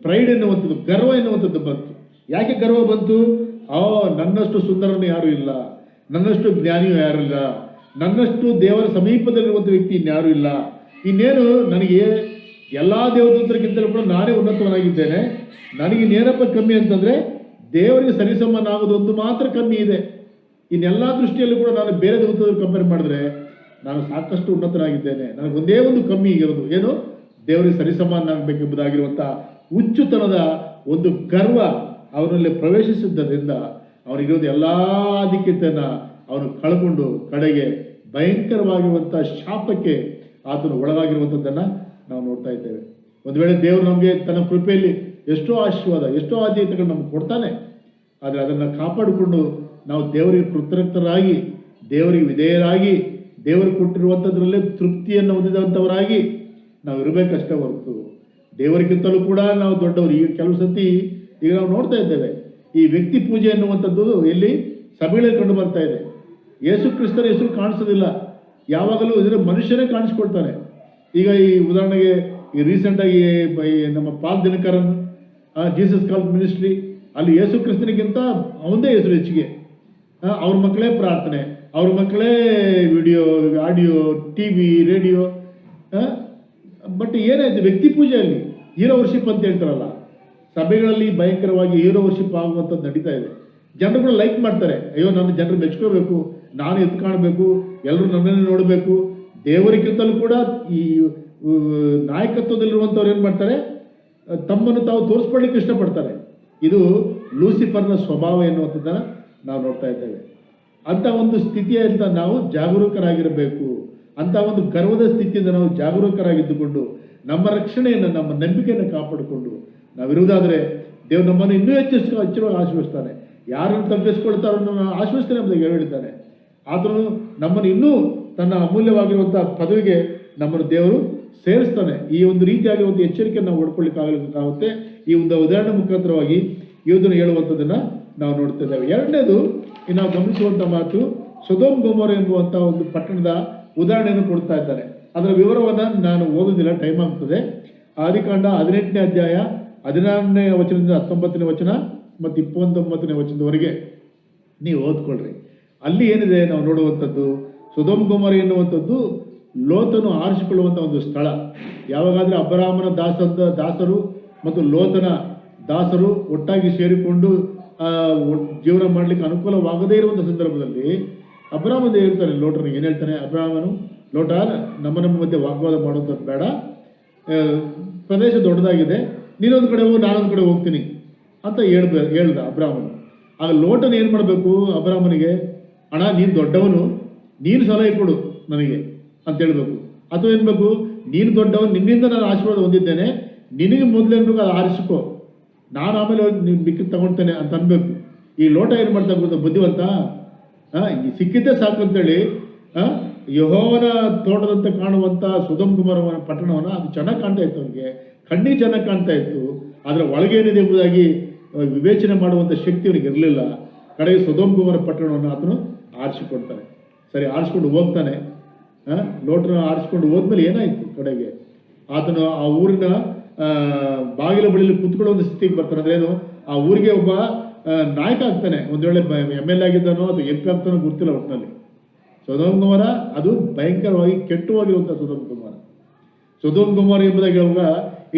ಪ್ರೈಡ್ ಎನ್ನುವಂಥದ್ದು, ಗರ್ವ ಎನ್ನುವಂಥದ್ದು ಬಂತು. ಯಾಕೆ ಗರ್ವ ಬಂತು? ನನ್ನಷ್ಟು ಸುಂದರನು ಯಾರೂ ಇಲ್ಲ, ನನ್ನಷ್ಟು ಜ್ಞಾನಿಯೂ ಯಾರೂ ಇಲ್ಲ, ನನ್ನಷ್ಟು ದೇವರ ಸಮೀಪದಲ್ಲಿರುವಂಥ ವ್ಯಕ್ತಿ ಇನ್ಯಾರೂ ಇಲ್ಲ. ಇನ್ನೇನು ನನಗೆ ಎಲ್ಲ ದೇವದೂತರಿಗಿಂತಲೂ ಕೂಡ ನಾನೇ ಉನ್ನತವನಾಗಿದ್ದೇನೆ. ನನಗಿನ್ನೇನಪ್ಪ ಕಮ್ಮಿ ಅಂತಂದರೆ ದೇವರಿಗೆ ಸರಿಸಮನಾಗೋದು ಒಂದು ಮಾತ್ರ ಕಮ್ಮಿ ಇದೆ. ಇನ್ನೆಲ್ಲ ದೃಷ್ಟಿಯಲ್ಲೂ ಕೂಡ ನಾನು ಬೇರೆ ದೇವದೂತರು ಕಂಪೇರ್ ಮಾಡಿದ್ರೆ ನಾನು ಸಾಕಷ್ಟು ಉನ್ನತನಾಗಿದ್ದೇನೆ. ನನಗೆ ಒಂದೇ ಒಂದು ಕಮ್ಮಿ ಇರೋದು ಏನು? ದೇವರಿಗೆ ಸರಿಸಮಾನಾಗಬೇಕೆಂಬುದಾಗಿರುವಂಥ ಹುಚ್ಚುತನದ ಒಂದು ಗರ್ವ ಅವನಲ್ಲಿ ಪ್ರವೇಶಿಸಿದ್ದರಿಂದ ಅವನಿಗಿರೋದು ಎಲ್ಲ ಆಧಿಕ್ಯತೆಯನ್ನು ಅವನು ಕಳ್ಕೊಂಡು ಕಡೆಗೆ ಭಯಂಕರವಾಗಿರುವಂಥ ಶಾಪಕ್ಕೆ ಆತನು ಒಳಗಾಗಿರುವಂಥದ್ದನ್ನು ನಾವು ನೋಡ್ತಾ ಇದ್ದೇವೆ. ಒಂದು ವೇಳೆ ದೇವರು ನಮಗೆ ತನ್ನ ಕೃಪೆಯಲ್ಲಿ ಎಷ್ಟೋ ಆಶೀರ್ವಾದ, ಎಷ್ಟೋ ಆದ್ಯತೆಗಳು ನಮ್ಗೆ ಕೊಡ್ತಾನೆ. ಆದರೆ ಅದನ್ನು ಕಾಪಾಡಿಕೊಂಡು ನಾವು ದೇವರಿಗೆ ಕೃತಜ್ಞರಾಗಿ, ದೇವರಿಗೆ ವಿಧೇಯರಾಗಿ, ದೇವರು ಕೊಟ್ಟಿರುವಂಥದ್ರಲ್ಲೇ ತೃಪ್ತಿಯನ್ನು ಹೊಂದಿದಂಥವರಾಗಿ ನಾವು ಇರಬೇಕಷ್ಟೇ ಹೊರತು ದೇವರಿಗಿಂತಲೂ ಕೂಡ ನಾವು ದೊಡ್ಡವರು. ಈಗ ಕೆಲವು ಸತಿ ಈಗ ನಾವು ನೋಡ್ತಾ ಇದ್ದೇವೆ, ಈ ವ್ಯಕ್ತಿ ಪೂಜೆ ಎನ್ನುವಂಥದ್ದು ಎಲ್ಲಿ ಸಭೆಗಳಲ್ಲಿ ಕಂಡು ಬರ್ತಾ ಇದೆ. ಯೇಸು ಕ್ರಿಸ್ತನ ಹೆಸರು ಕಾಣಿಸೋದಿಲ್ಲ, ಯಾವಾಗಲೂ ಇದರ ಮನುಷ್ಯನೇ ಕಾಣಿಸ್ಕೊಳ್ತಾನೆ. ಈಗ ಈ ಉದಾಹರಣೆಗೆ ಈ ರೀಸೆಂಟಾಗಿ ನಮ್ಮ ಪಾಲ್ ದಿನಕರನ್ ಜೀಸಸ್ ಕಾಲ್ ಮಿನಿಸ್ಟ್ರಿ ಅಲ್ಲಿ ಯೇಸು ಕ್ರಿಸ್ತನಿಗಿಂತ ಅವನದೇ ಹೆಸರು ಹೆಚ್ಚಿಗೆ. ಅವ್ರ ಮಕ್ಕಳೇ ಪ್ರಾರ್ಥನೆ, ಅವ್ರ ಮಕ್ಕಳೇ video, audio, TV, radio. But ಏನಾಯ್ತು ವ್ಯಕ್ತಿ ಪೂಜೆಯಲ್ಲಿ ಹೀರೋ ವರ್ಷಿಪ್ ಅಂತ ಹೇಳ್ತಾರಲ್ಲ, ಸಭೆಗಳಲ್ಲಿ ಭಯಂಕರವಾಗಿ ಹೀರೋ ವರ್ಷಿಪ್ ಆಗುವಂಥದ್ದು ನಡೀತಾ ಇದೆ. ಜನರುಗಳು ಲೈಕ್ ಮಾಡ್ತಾರೆ, ಅಯ್ಯೋ ನನ್ನ ಜನರು ಮೆಚ್ಕೋಬೇಕು, ನಾನು ಎದ್ದು ಕಾಣಬೇಕು, ಎಲ್ಲರೂ ನನ್ನನ್ನು ನೋಡಬೇಕು. ದೇವರಿಗಿಂತಲೂ ಕೂಡ ಈ ನಾಯಕತ್ವದಲ್ಲಿರುವಂಥವ್ರು ಏನು ಮಾಡ್ತಾರೆ, ತಮ್ಮನ್ನು ತಾವು ತೋರಿಸ್ಕೊಳ್ಳಿಕ್ಕೆ ಇಷ್ಟಪಡ್ತಾರೆ. ಇದು ಲೂಸಿಫರ್ನ ಸ್ವಭಾವ ಎನ್ನುವಂಥದ್ದನ್ನು ನಾವು ನೋಡ್ತಾ ಇದ್ದೇವೆ. ಅಂಥ ಒಂದು ಸ್ಥಿತಿಯಿಂದ ನಾವು ಜಾಗರೂಕರಾಗಿರಬೇಕು. ಅಂಥ ಒಂದು ಗರ್ವದ ಸ್ಥಿತಿಯಿಂದ ನಾವು ಜಾಗರೂಕರಾಗಿದ್ದುಕೊಂಡು ನಮ್ಮ ರಕ್ಷಣೆಯನ್ನು, ನಮ್ಮ ನಂಬಿಕೆಯನ್ನು ಕಾಪಾಡಿಕೊಂಡು ನಾವಿರುವುದಾದರೆ ದೇವರು ನಮ್ಮನ್ನು ಇನ್ನೂ ಹೆಚ್ಚುವಾಗಿ ಆಶ್ವಸ್ತಾನೆ. ಯಾರನ್ನು ತಪ್ಪಿಸ್ಕೊಳ್ತಾರೋ ನಾನು ಆಶ್ವಸ್ತನೆ ಎಂಬುದಾಗಿ ಹೇಳಿದ್ದಾನೆ. ಆದರೂ ನಮ್ಮನ್ನು ಇನ್ನೂ ತನ್ನ ಅಮೂಲ್ಯವಾಗಿರುವಂಥ ಪದವಿಗೆ ನಮ್ಮನ್ನು ದೇವರು ಸೇರಿಸ್ತಾನೆ. ಈ ಒಂದು ರೀತಿಯಾಗಿ ಒಂದು ಎಚ್ಚರಿಕೆಯನ್ನು ನಾವು ಹೊಡ್ಕೊಳ್ಳಿಕ್ಕಾಗುತ್ತೆ. ಈ ಒಂದು ಉದಾಹರಣೆ ಮುಖಾಂತರವಾಗಿ ಇದನ್ನು ಹೇಳುವಂಥದ್ದನ್ನು ನಾವು ನೋಡ್ತಾ ಇದ್ದೇವೆ. ಎರಡನೇದು ನಾವು ಗಮನಿಸುವಂಥ ಮಾತು, ಸೊದೋಮ್ ಗೊಮೋರ ಎಂಬುವಂಥ ಒಂದು ಪಟ್ಟಣದ ಉದಾಹರಣೆಯನ್ನು ಕೊಡ್ತಾ ಇದ್ದಾರೆ. ಅದರ ವಿವರವನ್ನು ನಾನು ಓದೋದಿಲ್ಲ, ಟೈಮ್ ಆಗ್ತದೆ. ಆದಿಕಾಂಡ 18ನೇ ಅಧ್ಯಾಯ 16ನೇ ವಚನದಿಂದ 19ನೇ ವಚನ ಮತ್ತು 29ನೇ ವಚನದವರೆಗೆ ನೀವು ಓದ್ಕೊಳ್ರಿ. ಅಲ್ಲಿ ಏನಿದೆ ನಾವು ನೋಡುವಂಥದ್ದು, ಸೊದೋಮ್ ಗೊಮೋರ ಎನ್ನುವಂಥದ್ದು ಲೋತನು ಆರಿಸಿಕೊಳ್ಳುವಂಥ ಒಂದು ಸ್ಥಳ. ಯಾವಾಗಾದರೆ ಅಬ್ರಹಾಮನ ದಾಸರು ಮತ್ತು ಲೋತನ ದಾಸರು ಒಟ್ಟಾಗಿ ಸೇರಿಕೊಂಡು ಜೀವನ ಮಾಡಲಿಕ್ಕೆ ಅನುಕೂಲವಾಗದೇ ಇರುವಂಥ ಸಂದರ್ಭದಲ್ಲಿ ಅಬ್ರಹಾಮನ ಹೇಳ್ತಾನೆ ಲೋಟನಿಗೆ, ಏನು ಹೇಳ್ತಾನೆ ಅಬ್ರಹಾಮನು, ಲೋಟ ನಮ್ಮ ಮಧ್ಯೆ ವಾಗ್ವಾದ ಮಾಡುವಂಥದ್ದು ಬೇಡ, ಪ್ರದೇಶ ದೊಡ್ಡದಾಗಿದೆ, ನೀನೊಂದು ಕಡೆ ಹೋಗಿ ನಾನೊಂದು ಕಡೆ ಹೋಗ್ತೀನಿ ಅಂತ ಹೇಳ್ದ ಅಬ್ರಹಾಮನು. ಆಗ ಲೋಟನ ಏನು ಮಾಡಬೇಕು, ಅಬ್ರಹಾಮನಿಗೆ, ಅಣ್ಣ ನೀನು ದೊಡ್ಡವನು, ನೀನು ಸಲಹೆ ಕೊಡು ನನಗೆ ಅಂತ ಹೇಳ್ಬೇಕು. ಅಥವಾ ಏನ್ಬೇಕು, ನೀನು ದೊಡ್ಡವನು, ನಿನ್ನಿಂದ ನಾನು ಆಶೀರ್ವಾದ ಹೊಂದಿದ್ದೇನೆ, ನಿನಗೆ ಮೊದಲು ಏನ್ಬೇಕು ಅದು ಆರಿಸಿಕೋ, ನಾನು ಆಮೇಲೆ ಮಿಕ್ಕಿ ತಗೊಳ್ತೇನೆ ಅಂತ ಅನ್ಬೇಕು. ಈ ಲೋಟ ಏನು ಮಾಡ್ತಾ ಗೊತ್ತಾ ಬುದ್ಧಿವಂತ, ಸಿಕ್ಕಿದ್ದೇ ಸಾಕು ಅಂತೇಳಿ ಯೆಹೋವನ ತೋಟದಂತೆ ಕಾಣುವಂಥ ಸೊದೋಮ್ ಗೊಮೋರ ಪಟ್ಟಣವನ್ನು ಅದು ಚೆನ್ನಾಗಿ ಕಾಣ್ತಾ ಇತ್ತು, ಅವನಿಗೆ ಕಣ್ಣಿಗೆ ಚೆನ್ನಾಗಿ ಕಾಣ್ತಾ ಇತ್ತು. ಅದರ ಒಳಗೇನಿದೆ ಎಂಬುದಾಗಿ ವಿವೇಚನೆ ಮಾಡುವಂಥ ಶಕ್ತಿ ಅವನಿಗೆ ಇರಲಿಲ್ಲ. ಕಡೆಗೆ ಸೊದೋಮ್ ಗೊಮೋರ ಪಟ್ಟಣವನ್ನು ಆತನು ಆರಿಸಿಕೊಡ್ತಾನೆ. ಸರಿ, ಆರಿಸ್ಕೊಂಡು ಹೋಗ್ತಾನೆ. ಲೋಟನ ಆರಿಸ್ಕೊಂಡು ಹೋದ್ಮೇಲೆ ಏನಾಯಿತು, ಕಡೆಗೆ ಆತನು ಆ ಊರಿನ ಬಾಗಿಲ ಬಳಿಯಲ್ಲಿ ಕೂತ್ಕೊಳ್ಳೋ ಸ್ಥಿತಿಗೆ ಬರ್ತಾನೆ. ಅಂದ್ರೇನು, ಆ ಊರಿಗೆ ಒಬ್ಬ ನಾಯಕ ಆಗ್ತಾನೆ. ಒಂದು ವೇಳೆ MLA ಆಗಿದ್ದಾನೋ ಅಥವಾ MP ಆಗ್ತಾನೋ ಗೊತ್ತಿಲ್ಲ. ಒಟ್ಟಿನಲ್ಲಿ ಸೊದೋಮ್ ಗೊಮೋರ ಅದು ಭಯಂಕರವಾಗಿ ಕೆಟ್ಟವಾಗಿರುವಂಥ ಸೊದೋಮ್ ಗೊಮೋರ. ಸೊದೋಮ್ ಗೊಮೋರ ಎಂಬುದಾಗಿ ಹೇಳುವಾಗ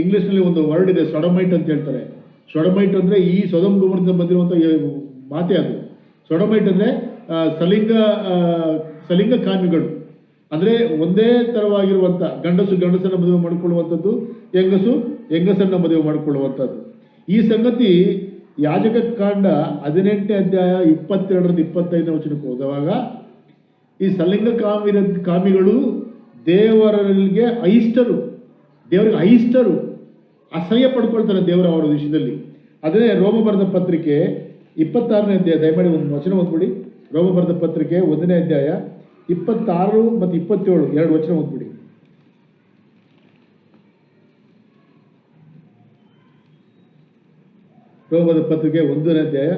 ಇಂಗ್ಲೀಷ್ನಲ್ಲಿ ಒಂದು ವರ್ಡ್ ಇದೆ, ಸೊಡಮೈಟ್ ಅಂತ ಹೇಳ್ತಾರೆ. ಸೊಡಮೈಟ್ ಅಂದರೆ ಈ ಸೊದೋಮ್ ಗೊಮೋರದಿಂದ ಬಂದಿರುವಂಥ ಮಾತೆ ಅದು. ಸೊಡಮೈಟ್ ಅಂದರೆ ಸಲಿಂಗ ಕಾಮಿಗಳು. ಅಂದರೆ ಒಂದೇ ಥರವಾಗಿರುವಂಥ ಗಂಡಸನ್ನು ಮದುವೆ ಮಾಡಿಕೊಳ್ಳುವಂಥದ್ದು, ಹೆಂಗಸನ್ನು ಮದುವೆ ಮಾಡಿಕೊಳ್ಳುವಂಥದ್ದು. ಈ ಸಂಗತಿ ಯಾಜಕ ಕಾಂಡ 18ನೇ ಅಧ್ಯಾಯ 22ರಿಂದ 25ನೇ ವಚನಕ್ಕೆ ಹೋಗುವಾಗ ಈ ಸಲಿಂಗ ಕಾಮಿಗಳು ದೇವರಿಗೆ ಐಷ್ಟರು, ಅಸಹ್ಯ ಪಡ್ಕೊಳ್ತಾರೆ ದೇವರ ಅವರ ವಿಷಯದಲ್ಲಿ. ಅದೇ ರೋಮ ಬರೆದ ಪತ್ರಿಕೆ 26ನೇ ಅಧ್ಯಾಯ, ದಯಮಾಡಿ ಒಂದು ವಚನ ಓದ್ಬಿಡಿ. ರೋಮ ಬರೆದ ಪತ್ರಿಕೆ 1ನೇ ಅಧ್ಯಾಯ 26 ಮತ್ತು 27 ಎರಡು ವಚನ ಓದ್ಬಿಡಿ. ರೋಮದ ಪತ್ರಿಕೆ 1ನೇ ಅಧ್ಯಾಯ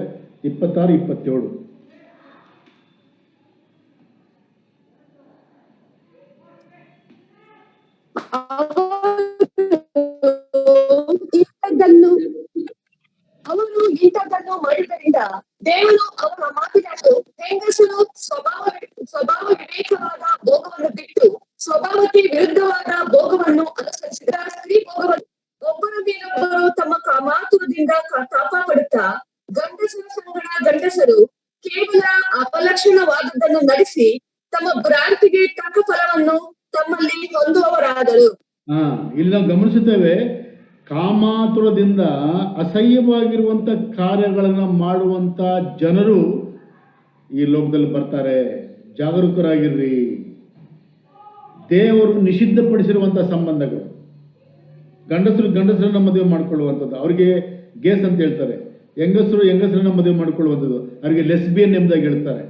26, 27. ಅವರು ಇಂಥದ್ದನ್ನು ಮಾಡಿದ್ದರಿಂದ ದೇವರು ಅವರ ಮಾತಿನಷ್ಟು ಹೆಂಗಸರು ಸ್ವಭಾವ ವಿವೇಕವಾದ ಭೋಗವನ್ನು ಬಿಟ್ಟು ಸ್ವಭಾವಕ್ಕೆ ವಿರುದ್ಧವಾದ ಭೋಗವನ್ನು ಅನುಸರಿಸಿದ ಸ್ತ್ರೀ ಭೋಗವನ್ನು ಒಬ್ಬರ ಮೇಲೊಬ್ಬರು ತಮ್ಮ ಕಾಮಾತುರದಿಂದ ತಾಪ ಪಡುತ್ತಾ ಗಂಡಸರ ಸಂಗಡ ಗಂಡಸರು ಕೇವಲ ಅಪಲಕ್ಷಣವಾದದ್ದನ್ನು ನಡೆಸಿ ತಮ್ಮ ಭ್ರಾಂತಿಗೆ ತಕ್ಕ ಫಲವನ್ನು ತಮ್ಮಲ್ಲಿ ಹೊಂದುವವರಾದರು. ಇಲ್ಲಿ ನಾವು ಗಮನಿಸುತ್ತೇವೆ, ಕಾಮಾತುರದಿಂದ ಅಸಹ್ಯವಾಗಿರುವಂಥ ಕಾರ್ಯಗಳನ್ನು ಮಾಡುವಂಥ ಜನರು ಈ ಲೋಕದಲ್ಲಿ ಬರ್ತಾರೆ. ಜಾಗರೂಕರಾಗಿರ್ರಿ. ದೇವರು ನಿಷಿದ್ಧಪಡಿಸಿರುವಂಥ ಸಂಬಂಧಗಳು, ಗಂಡಸರನ್ನ ಮದುವೆ ಮಾಡಿಕೊಳ್ಳುವಂಥದ್ದು, ಅವರಿಗೆ ಗೇಸ್ ಅಂತ ಹೇಳ್ತಾರೆ. ಹೆಂಗಸರನ್ನ ಮದುವೆ ಮಾಡಿಕೊಳ್ಳುವಂಥದ್ದು ಅವರಿಗೆ ಲೆಸ್ಬಿಯನ್ ಎಂಬುದಾಗಿ ಹೇಳ್ತಾರೆ.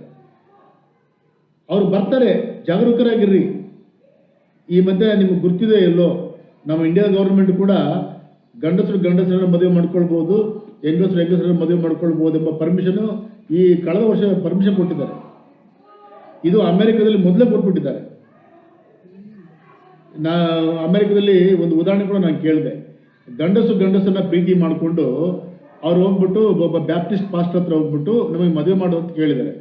ಅವ್ರು ಬರ್ತಾರೆ, ಜಾಗರೂಕರಾಗಿರ್ರಿ. ಈ ಮಧ್ಯೆ ನಿಮ್ಗೆ ಗೊತ್ತಿದೆ ಎಲ್ಲೋ, ನಮ್ಮ ಇಂಡಿಯಾ ಗೌರ್ಮೆಂಟ್ ಕೂಡ ಗಂಡಸರನ್ನ ಮದುವೆ ಮಾಡ್ಕೊಳ್ಬೋದು, ಹೆಂಗಸರನ್ನ ಮದುವೆ ಮಾಡ್ಕೊಳ್ಬೋದು ಎಂಬ ಪರ್ಮಿಷನ್ ಈ ಕಳೆದ ವರ್ಷ ಪರ್ಮಿಷನ್ ಕೊಟ್ಟಿದ್ದಾರೆ. ಇದು ಅಮೆರಿಕದಲ್ಲಿ ಮೊದಲೇ ಕೊಟ್ಬಿಟ್ಟಿದ್ದಾರೆ. ಅಮೆರಿಕದಲ್ಲಿ ಒಂದು ಉದಾಹರಣೆ ಕೂಡ ನಾನು ಕೇಳಿದೆ. ಗಂಡಸರನ್ನ ಪ್ರೀತಿ ಮಾಡಿಕೊಂಡು ಅವ್ರು ಹೋಗ್ಬಿಟ್ಟು ಒಬ್ಬ ಬ್ಯಾಪ್ಟಿಸ್ಟ್ ಪಾಸ್ಟರ್ ಹತ್ರ ಹೋಗ್ಬಿಟ್ಟು ನಮಗೆ ಮದುವೆ ಮಾಡು ಅಂತ ಕೇಳಿದ್ದಾರೆ.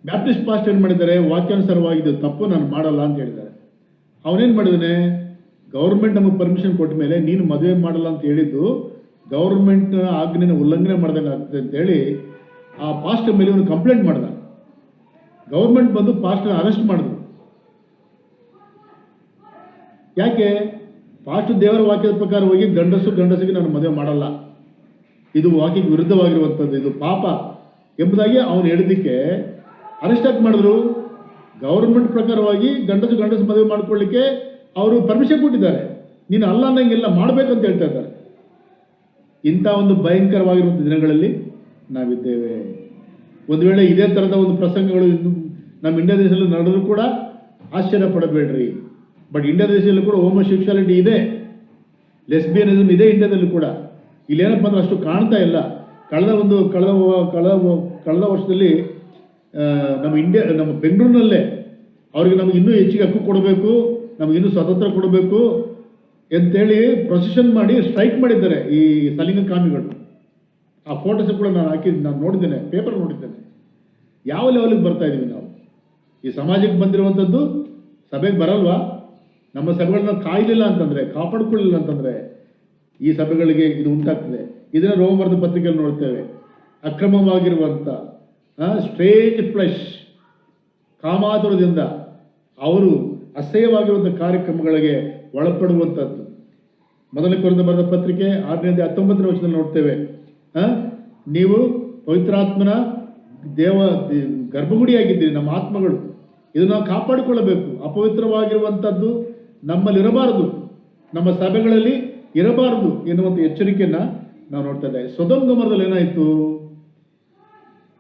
ಬ್ಯಾಪ್ಟಿಸ್ಟ್ ಪಾಸ್ಟರ್ ಏನು ಮಾಡಿದ್ದಾರೆ, ವಾಕ್ಯಾನುಸಾರವಾಗಿದ್ದು ತಪ್ಪು, ನಾನು ಮಾಡಲ್ಲ ಅಂತ ಹೇಳಿದ್ದಾರೆ. ಅವನೇನು ಮಾಡಿದಾನೆ, ಗೌರ್ಮೆಂಟ್ ನಮಗೆ ಪರ್ಮಿಷನ್ ಕೊಟ್ಟ ಮೇಲೆ ನೀನು ಮದುವೆ ಮಾಡಲ್ಲ ಅಂತ ಹೇಳಿದ್ದು ಗೌರ್ಮೆಂಟ್ ಆಜ್ಞೆನ ಉಲ್ಲಂಘನೆ ಮಾಡ್ದಂಗೆ ಆಗ್ತದೆ ಅಂತೇಳಿ ಆ ಪಾಸ್ಟರ್ ಮೇಲೆ ಇವನು ಕಂಪ್ಲೇಂಟ್ ಮಾಡ್ದ. ಗೌರ್ಮೆಂಟ್ ಬಂದು ಪಾಸ್ಟರ್ ಅರೆಸ್ಟ್ ಮಾಡಿದ್ರು. ಯಾಕೆ? ಪಾಸ್ಟರ್ ದೇವರ ವಾಕ್ಯದ ಪ್ರಕಾರ ಹೋಗಿ ಗಂಡಸಿಗೆ ನಾನು ಮದುವೆ ಮಾಡಲ್ಲ, ಇದು ವಾಕ್ಯಕ್ಕೆ ವಿರುದ್ಧವಾಗಿರುವಂಥದ್ದು, ಇದು ಪಾಪ ಎಂಬುದಾಗಿ ಅವನು ಹೇಳಿದ್ದಕ್ಕೆ ಅರೆಸ್ಟ್ ಯಾಕೆ ಮಾಡಿದ್ರು? ಗೌರ್ಮೆಂಟ್ ಪ್ರಕಾರವಾಗಿ ಗಂಡಸು ಮದುವೆ ಮಾಡ್ಕೊಳ್ಳಿಕ್ಕೆ ಅವರು ಪರ್ಮಿಷನ್ ಕೊಟ್ಟಿದ್ದಾರೆ. ನೀನು ಅಲ್ಲ ಅನ್ನಂಗೆಲ್ಲ ಮಾಡಬೇಕಂತ ಹೇಳ್ತಾ ಇದ್ದಾರೆ. ಇಂಥ ಒಂದು ಭಯಂಕರವಾಗಿರುವಂಥ ದಿನಗಳಲ್ಲಿ ನಾವಿದ್ದೇವೆ. ಒಂದು ವೇಳೆ ಇದೇ ಥರದ ಒಂದು ಪ್ರಸಂಗಗಳು ನಮ್ಮ ಇಂಡಿಯಾ ದೇಶದಲ್ಲಿ ನಡೆದರೂ ಕೂಡ ಆಶ್ಚರ್ಯ ಪಡಬೇಡ್ರಿ. ಬಟ್ ಇಂಡಿಯಾ ದೇಶದಲ್ಲಿ ಕೂಡ ಹೋಮೋಸೆಕ್ಷುಯಾಲಿಟಿ ಇದೆ, ಲೆಸ್ಬಿಯನಿಸಮ್ ಇದೆ ಇಂಡಿಯಾದಲ್ಲಿ ಕೂಡ. ಇಲ್ಲೇನಪ್ಪ ಅಂದ್ರೆ ಅಷ್ಟು ಕಾಣ್ತಾ ಇಲ್ಲ. ಕಳೆದ ವರ್ಷದಲ್ಲಿ ನಮ್ಮ ಬೆಂಗಳೂರಿನಲ್ಲೇ ಅವ್ರಿಗೆ ನಮಗೆ ಇನ್ನೂ ಹೆಚ್ಚಿಗೆ ಹಕ್ಕು ಕೊಡಬೇಕು, ನಮಗಿನ್ನೂ ಸ್ವಾತಂತ್ರ್ಯ ಕೊಡಬೇಕು ಅಂತೇಳಿ ಪ್ರೊಸೆಷನ್ ಮಾಡಿ ಸ್ಟ್ರೈಕ್ ಮಾಡಿದ್ದಾರೆ ಈ ಸಲಿಂಗಕಾಮಿಗಳು. ಆ ಫೋಟೋಸ್ ಕೂಡ ನಾನು ನೋಡಿದ್ದೇನೆ, ಪೇಪರ್ ನೋಡಿದ್ದೇನೆ. ಯಾವ ಲೆವೆಲ್ಗೆ ಬರ್ತಾ ಇದ್ದೀವಿ ನಾವು? ಈ ಸಮಾಜಕ್ಕೆ ಬಂದಿರುವಂಥದ್ದು ಸಭೆಗೆ ಬರಲ್ವಾ? ನಮ್ಮ ಸಭೆಗಳನ್ನ ಕಾಯಲಿಲ್ಲ ಅಂತಂದರೆ, ಕಾಪಾಡಿಕೊಳ್ಳಿಲ್ಲ ಅಂತಂದರೆ ಈ ಸಭೆಗಳಿಗೆ ಇದು ಉಂಟಾಗ್ತದೆ. ಇದನ್ನು ರೋಮಬರ್ಧ ಪತ್ರಿಕೆಯಲ್ಲಿ ನೋಡ್ತೇವೆ. ಅಕ್ರಮವಾಗಿರುವಂಥ ಸ್ಟ್ರೇಂಜ್ ಫ್ಲೆಶ್ ಕಾಮಾತುರದಿಂದ ಅವರು ಅಸಹ್ಯವಾಗಿರುವಂಥ ಕಾರ್ಯಕ್ರಮಗಳಿಗೆ ಒಳಪಡುವಂಥದ್ದು. ಮೊದಲನೇ ಕೊರಿಂಥ ಬರೆದ ಪತ್ರಿಕೆ 6-19 ವಚನದಲ್ಲಿ ನೋಡ್ತೇವೆ. ನೀವು ಪವಿತ್ರಾತ್ಮನ ಗರ್ಭಗುಡಿಯಾಗಿದ್ದೀರಿ, ನಮ್ಮ ಆತ್ಮಗಳು, ಇದನ್ನು ನಾವು ಕಾಪಾಡಿಕೊಳ್ಳಬೇಕು. ಅಪವಿತ್ರವಾಗಿರುವಂಥದ್ದು ನಮ್ಮಲ್ಲಿರಬಾರದು, ನಮ್ಮ ಸಭೆಗಳಲ್ಲಿ ಇರಬಾರದು ಎನ್ನುವಂಥ ಎಚ್ಚರಿಕೆಯನ್ನು ನಾವು ನೋಡ್ತಾ ಇದ್ದೇವೆ. ಸೊದೋಮ್ ಗೊಮೋರದಲ್ಲಿ ಏನಾಯಿತು?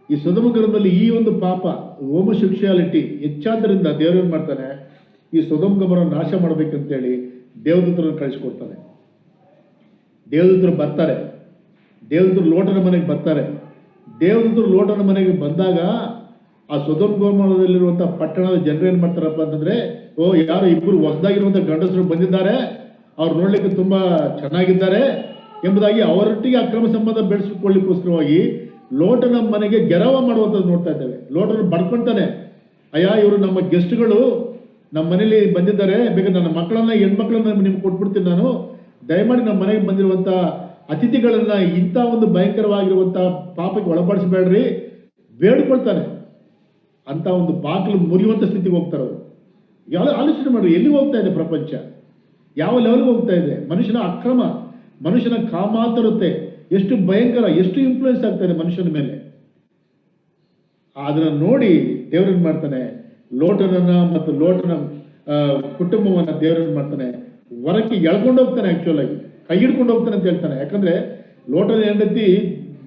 ಈ ಸೊದೋಮ್ ಗೊಮೋರದಲ್ಲಿ ಈ ಒಂದು ಪಾಪ ಹೋಮೋಸೆಕ್ಷುಯಾಲಿಟಿ ಹೆಚ್ಚಾದ್ದರಿಂದ ದೇವರು ಏನು ಮಾಡ್ತಾನೆ, ಈ ಸೊದೋಮ್ ಗೊಮೋರವನ್ನು ನಾಶ ಮಾಡಬೇಕಂತೇಳಿ ದೇವದೂತರನ್ನು ಕಳಿಸ್ಕೊಡ್ತಾನೆ. ದೇವದೂತರು ಬರ್ತಾರೆ, ದೇವದೂತರು ಲೋಟನ ಮನೆಗೆ ಬರ್ತಾರೆ. ದೇವದೂತರು ಲೋಟನ ಮನೆಗೆ ಬಂದಾಗ ಆ ಸೊದೋಮ್ ಗೊಮೋರದಲ್ಲಿರುವಂಥ ಪಟ್ಟಣದ ಜನರು ಏನು ಮಾಡ್ತಾರಪ್ಪ ಅಂತಂದರೆ, ಯಾರು ಇಬ್ಬರು ಹೊಸದಾಗಿರುವಂಥ ಗಂಡಸರು ಬಂದಿದ್ದಾರೆ, ಅವ್ರು ನೋಡಲಿಕ್ಕೆ ತುಂಬ ಚೆನ್ನಾಗಿದ್ದಾರೆ ಎಂಬುದಾಗಿ ಅವರೊಟ್ಟಿಗೆ ಅಕ್ರಮ ಸಂಬಂಧ ಬೆಳೆಸಿಕೊಳ್ಳಿಕ್ಕೋಸ್ಕರವಾಗಿ ಲೋಟನ ಮನೆಗೆ ಗೆರವ ಮಾಡುವಂಥದ್ದು ನೋಡ್ತಾ ಇದ್ದೇವೆ. ಲೋಟನ ಬಡ್ಕೊಳ್ತಾನೆ, ಅಯ್ಯ ಇವರು ನಮ್ಮ ಗೆಸ್ಟ್ಗಳು ನಮ್ಮ ಮನೇಲಿ ಬಂದಿದ್ದಾರೆ, ಬೇಕಾದ್ರೆ ನನ್ನ ಮಕ್ಕಳನ್ನ ಹೆಣ್ಮಕ್ಳನ್ನ ನಿಮ್ಗೆ ಕೊಟ್ಬಿಡ್ತೀನಿ, ನಾನು ದಯಮಾಡಿ ನಮ್ಮ ಮನೆಗೆ ಬಂದಿರುವಂಥ ಅತಿಥಿಗಳನ್ನು ಇಂಥ ಒಂದು ಭಯಂಕರವಾಗಿರುವಂಥ ಪಾಪಕ್ಕೆ ಒಳಪಡಿಸಬೇಡ್ರಿ ಬೇಡ್ಕೊಳ್ತಾನೆ. ಅಂಥ ಒಂದು ಬಾಗಿಲು ಮುರಿಯುವಂಥ ಸ್ಥಿತಿಗೆ ಹೋಗ್ತಾರೆ ಅವರು. ಯಾವ ಆಲೋಚನೆ ಮಾಡ್ರಿ, ಎಲ್ಲಿ ಹೋಗ್ತಾ ಇದೆ ಪ್ರಪಂಚ? ಯಾವ ಲೆವೆಲ್ಗೆ ಹೋಗ್ತಾ ಇದೆ? ಮನುಷ್ಯನ ಅಕ್ರಮ, ಮನುಷ್ಯನ ಕಾಮಾತುರತೆ ಎಷ್ಟು ಭಯಂಕರ, ಎಷ್ಟು ಇನ್ಫ್ಲೂಯೆನ್ಸ್ ಆಗ್ತಾ ಇದೆ ಮನುಷ್ಯನ ಮೇಲೆ. ಅದನ್ನು ನೋಡಿ ದೇವರನ್ನು ಮಾಡ್ತಾನೆ, ಲೋಟನನ್ನು ಮತ್ತು ಲೋಟನ ಕುಟುಂಬವನ್ನು ದೇವರನ್ನು ಮಾಡ್ತಾನೆ ಹೊರಕ್ಕೆ ಎಳ್ಕೊಂಡು ಹೋಗ್ತಾನೆ. ಆ್ಯಕ್ಚುಲಾಗಿ ಕೈ ಹಿಡ್ಕೊಂಡು ಹೋಗ್ತಾನೆ ಅಂತ ಹೇಳ್ತಾನೆ. ಯಾಕಂದರೆ ಲೋಟನ ಹೆಂಡತಿ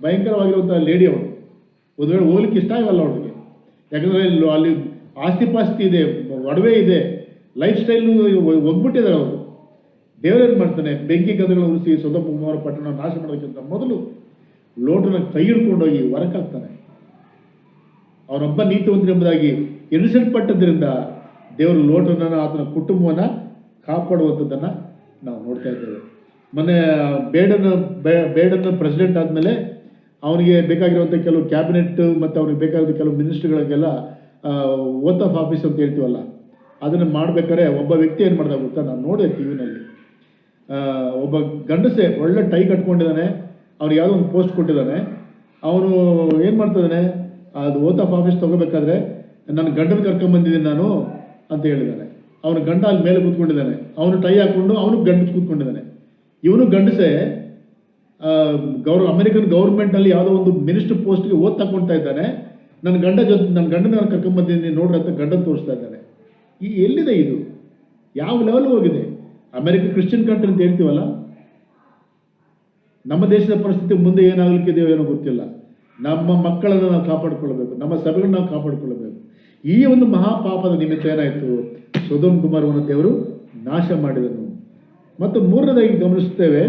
ಭಯಂಕರವಾಗಿರುವಂಥ ಲೇಡಿ ಅವಳು. ಒಂದು ವೇಳೆ ಹೋಗ್ಲಿಕ್ಕೆ ಇಷ್ಟ ಆಗಲ್ಲ ಅವಳಿಗೆ. ಯಾಕಂದರೆ ಅಲ್ಲಿ ಆಸ್ತಿ ಪಾಸ್ತಿ ಇದೆ, ಒಡವೆ ಇದೆ, ಲೈಫ್ ಸ್ಟೈಲ್ ಒಗ್ಬಿಟ್ಟಿದ್ದಾರೆ ಅವರು. ದೇವರೇನು ಮಾಡ್ತಾನೆ, ಬೆಂಕಿ ಗಂಧಗಳು ಉರಿಸಿ ಸೊದೋಮ್ ಗೊಮೋರ ಪಟ್ಟಣ ನಾಶ ಮಾಡೋದಕ್ಕಿಂತ ಮೊದಲು ಲೋಟನ ಕೈ ಹಿಡ್ಕೊಂಡೋಗಿ ಹೊರಕಾಗ್ತಾನೆ. ಅವನೊಬ್ಬ ನೀತಿವಂತನೆಂಬುದಾಗಿ ಎಣಿಸಲ್ಪಟ್ಟದ್ರಿಂದ ದೇವರು ಲೋಟನನ್ನು, ಆತನ ಕುಟುಂಬವನ್ನು ಕಾಪಾಡುವಂಥದ್ದನ್ನು ನಾವು ನೋಡ್ತಾ ಇದ್ದೇವೆ. ಮೊನ್ನೆ ಬೇಡನ್ ಪ್ರೆಸಿಡೆಂಟ್ ಆದಮೇಲೆ ಅವನಿಗೆ ಬೇಕಾಗಿರುವಂಥ ಕೆಲವು ಕ್ಯಾಬಿನೆಟ್ ಮತ್ತು ಅವ್ರಿಗೆ ಬೇಕಾಗಿರೋ ಕೆಲವು ಮಿನಿಸ್ಟ್ರಿಗಳಿಗೆಲ್ಲ ಓತ್ ಆಫ್ ಆಫೀಸ್ ಅಂತ ಹೇಳ್ತೀವಲ್ಲ, ಅದನ್ನು ಮಾಡಬೇಕಾದ್ರೆ ಒಬ್ಬ ವ್ಯಕ್ತಿ ಏನು ಮಾಡ್ದ ಗೊತ್ತಾ? ನಾನು ನೋಡಿದೆ ಟಿ ವಿನಲ್ಲಿ. ಒಬ್ಬ ಗಂಡಸೆ ಒಳ್ಳೆ ಟೈ ಕಟ್ಕೊಂಡಿದ್ದಾನೆ, ಅವ್ನಿಗೆ ಯಾವುದೋ ಒಂದು ಪೋಸ್ಟ್ ಕೊಟ್ಟಿದ್ದಾನೆ. ಅವನು ಏನು ಮಾಡ್ತಿದ್ದಾನೆ, ಅದು ಓತ್ ಆಫ್ ಆಫೀಸ್ ತೊಗೋಬೇಕಾದ್ರೆ ನನ್ನ ಗಂಡನ ಕರ್ಕೊಂಬಂದಿದ್ದೀನಿ ನಾನು ಅಂತ ಹೇಳಿದ್ದಾನೆ. ಅವನು ಗಂಡ ಅಲ್ಲಿ ಮೇಲೆ ಕೂತ್ಕೊಂಡಿದ್ದಾನೆ, ಅವನು ಟೈ ಹಾಕ್ಕೊಂಡು ಅವನು ಗಂಡಸ್ ಕೂತ್ಕೊಂಡಿದ್ದಾನೆ. ಇವನು ಗಂಡಸೆ ಅಮೆರಿಕನ್ ಗೌರ್ಮೆಂಟಲ್ಲಿ ಯಾವುದೋ ಒಂದು ಮಿನಿಸ್ಟರ್ ಪೋಸ್ಟ್ಗೆ ಓದ್ ತಗೊಳ್ತಾ ಇದ್ದಾನೆ. ನನ್ನ ಗಂಡನ ಕರ್ಕೊಂಬಂದಿದ್ದೀನಿ ನೋಡ್ರಿ ಅಂತ ಗಂಡನ ತೋರಿಸ್ತಾ ಇದ್ದಾನೆ. ಎಲ್ಲಿದೆ ಇದು? ಯಾವ ಲೆವೆಲ್ ಹೋಗಿದೆ? ಅಮೆರಿಕ ಕ್ರಿಶ್ಚಿಯನ್ ಕಂಟ್ರಿ ಅಂತ ಹೇಳ್ತೀವಲ್ಲ, ನಮ್ಮ ದೇಶದ ಪರಿಸ್ಥಿತಿ ಮುಂದೆ ಏನಾಗಲಿಕ್ಕಿದೆಯೋ ಏನೋ ಗೊತ್ತಿಲ್ಲ. ನಮ್ಮ ಮಕ್ಕಳನ್ನು ನಾವು ಕಾಪಾಡಿಕೊಳ್ಳಬೇಕು, ನಮ್ಮ ಸಭೆಗಳನ್ನು ನಾವು ಕಾಪಾಡಿಕೊಳ್ಳಬೇಕು. ಈ ಒಂದು ಮಹಾಪಾಪದ ನಿಮಿತ್ತ ಏನಾಯಿತು? ಸೊದೋಮ್ ಗೊಮೋರವನ್ನು ದೇವರು ನಾಶ ಮಾಡಿದನು. ಮತ್ತು ಮೂರನೇದಾಗಿ ಗಮನಿಸುತ್ತೇವೆ,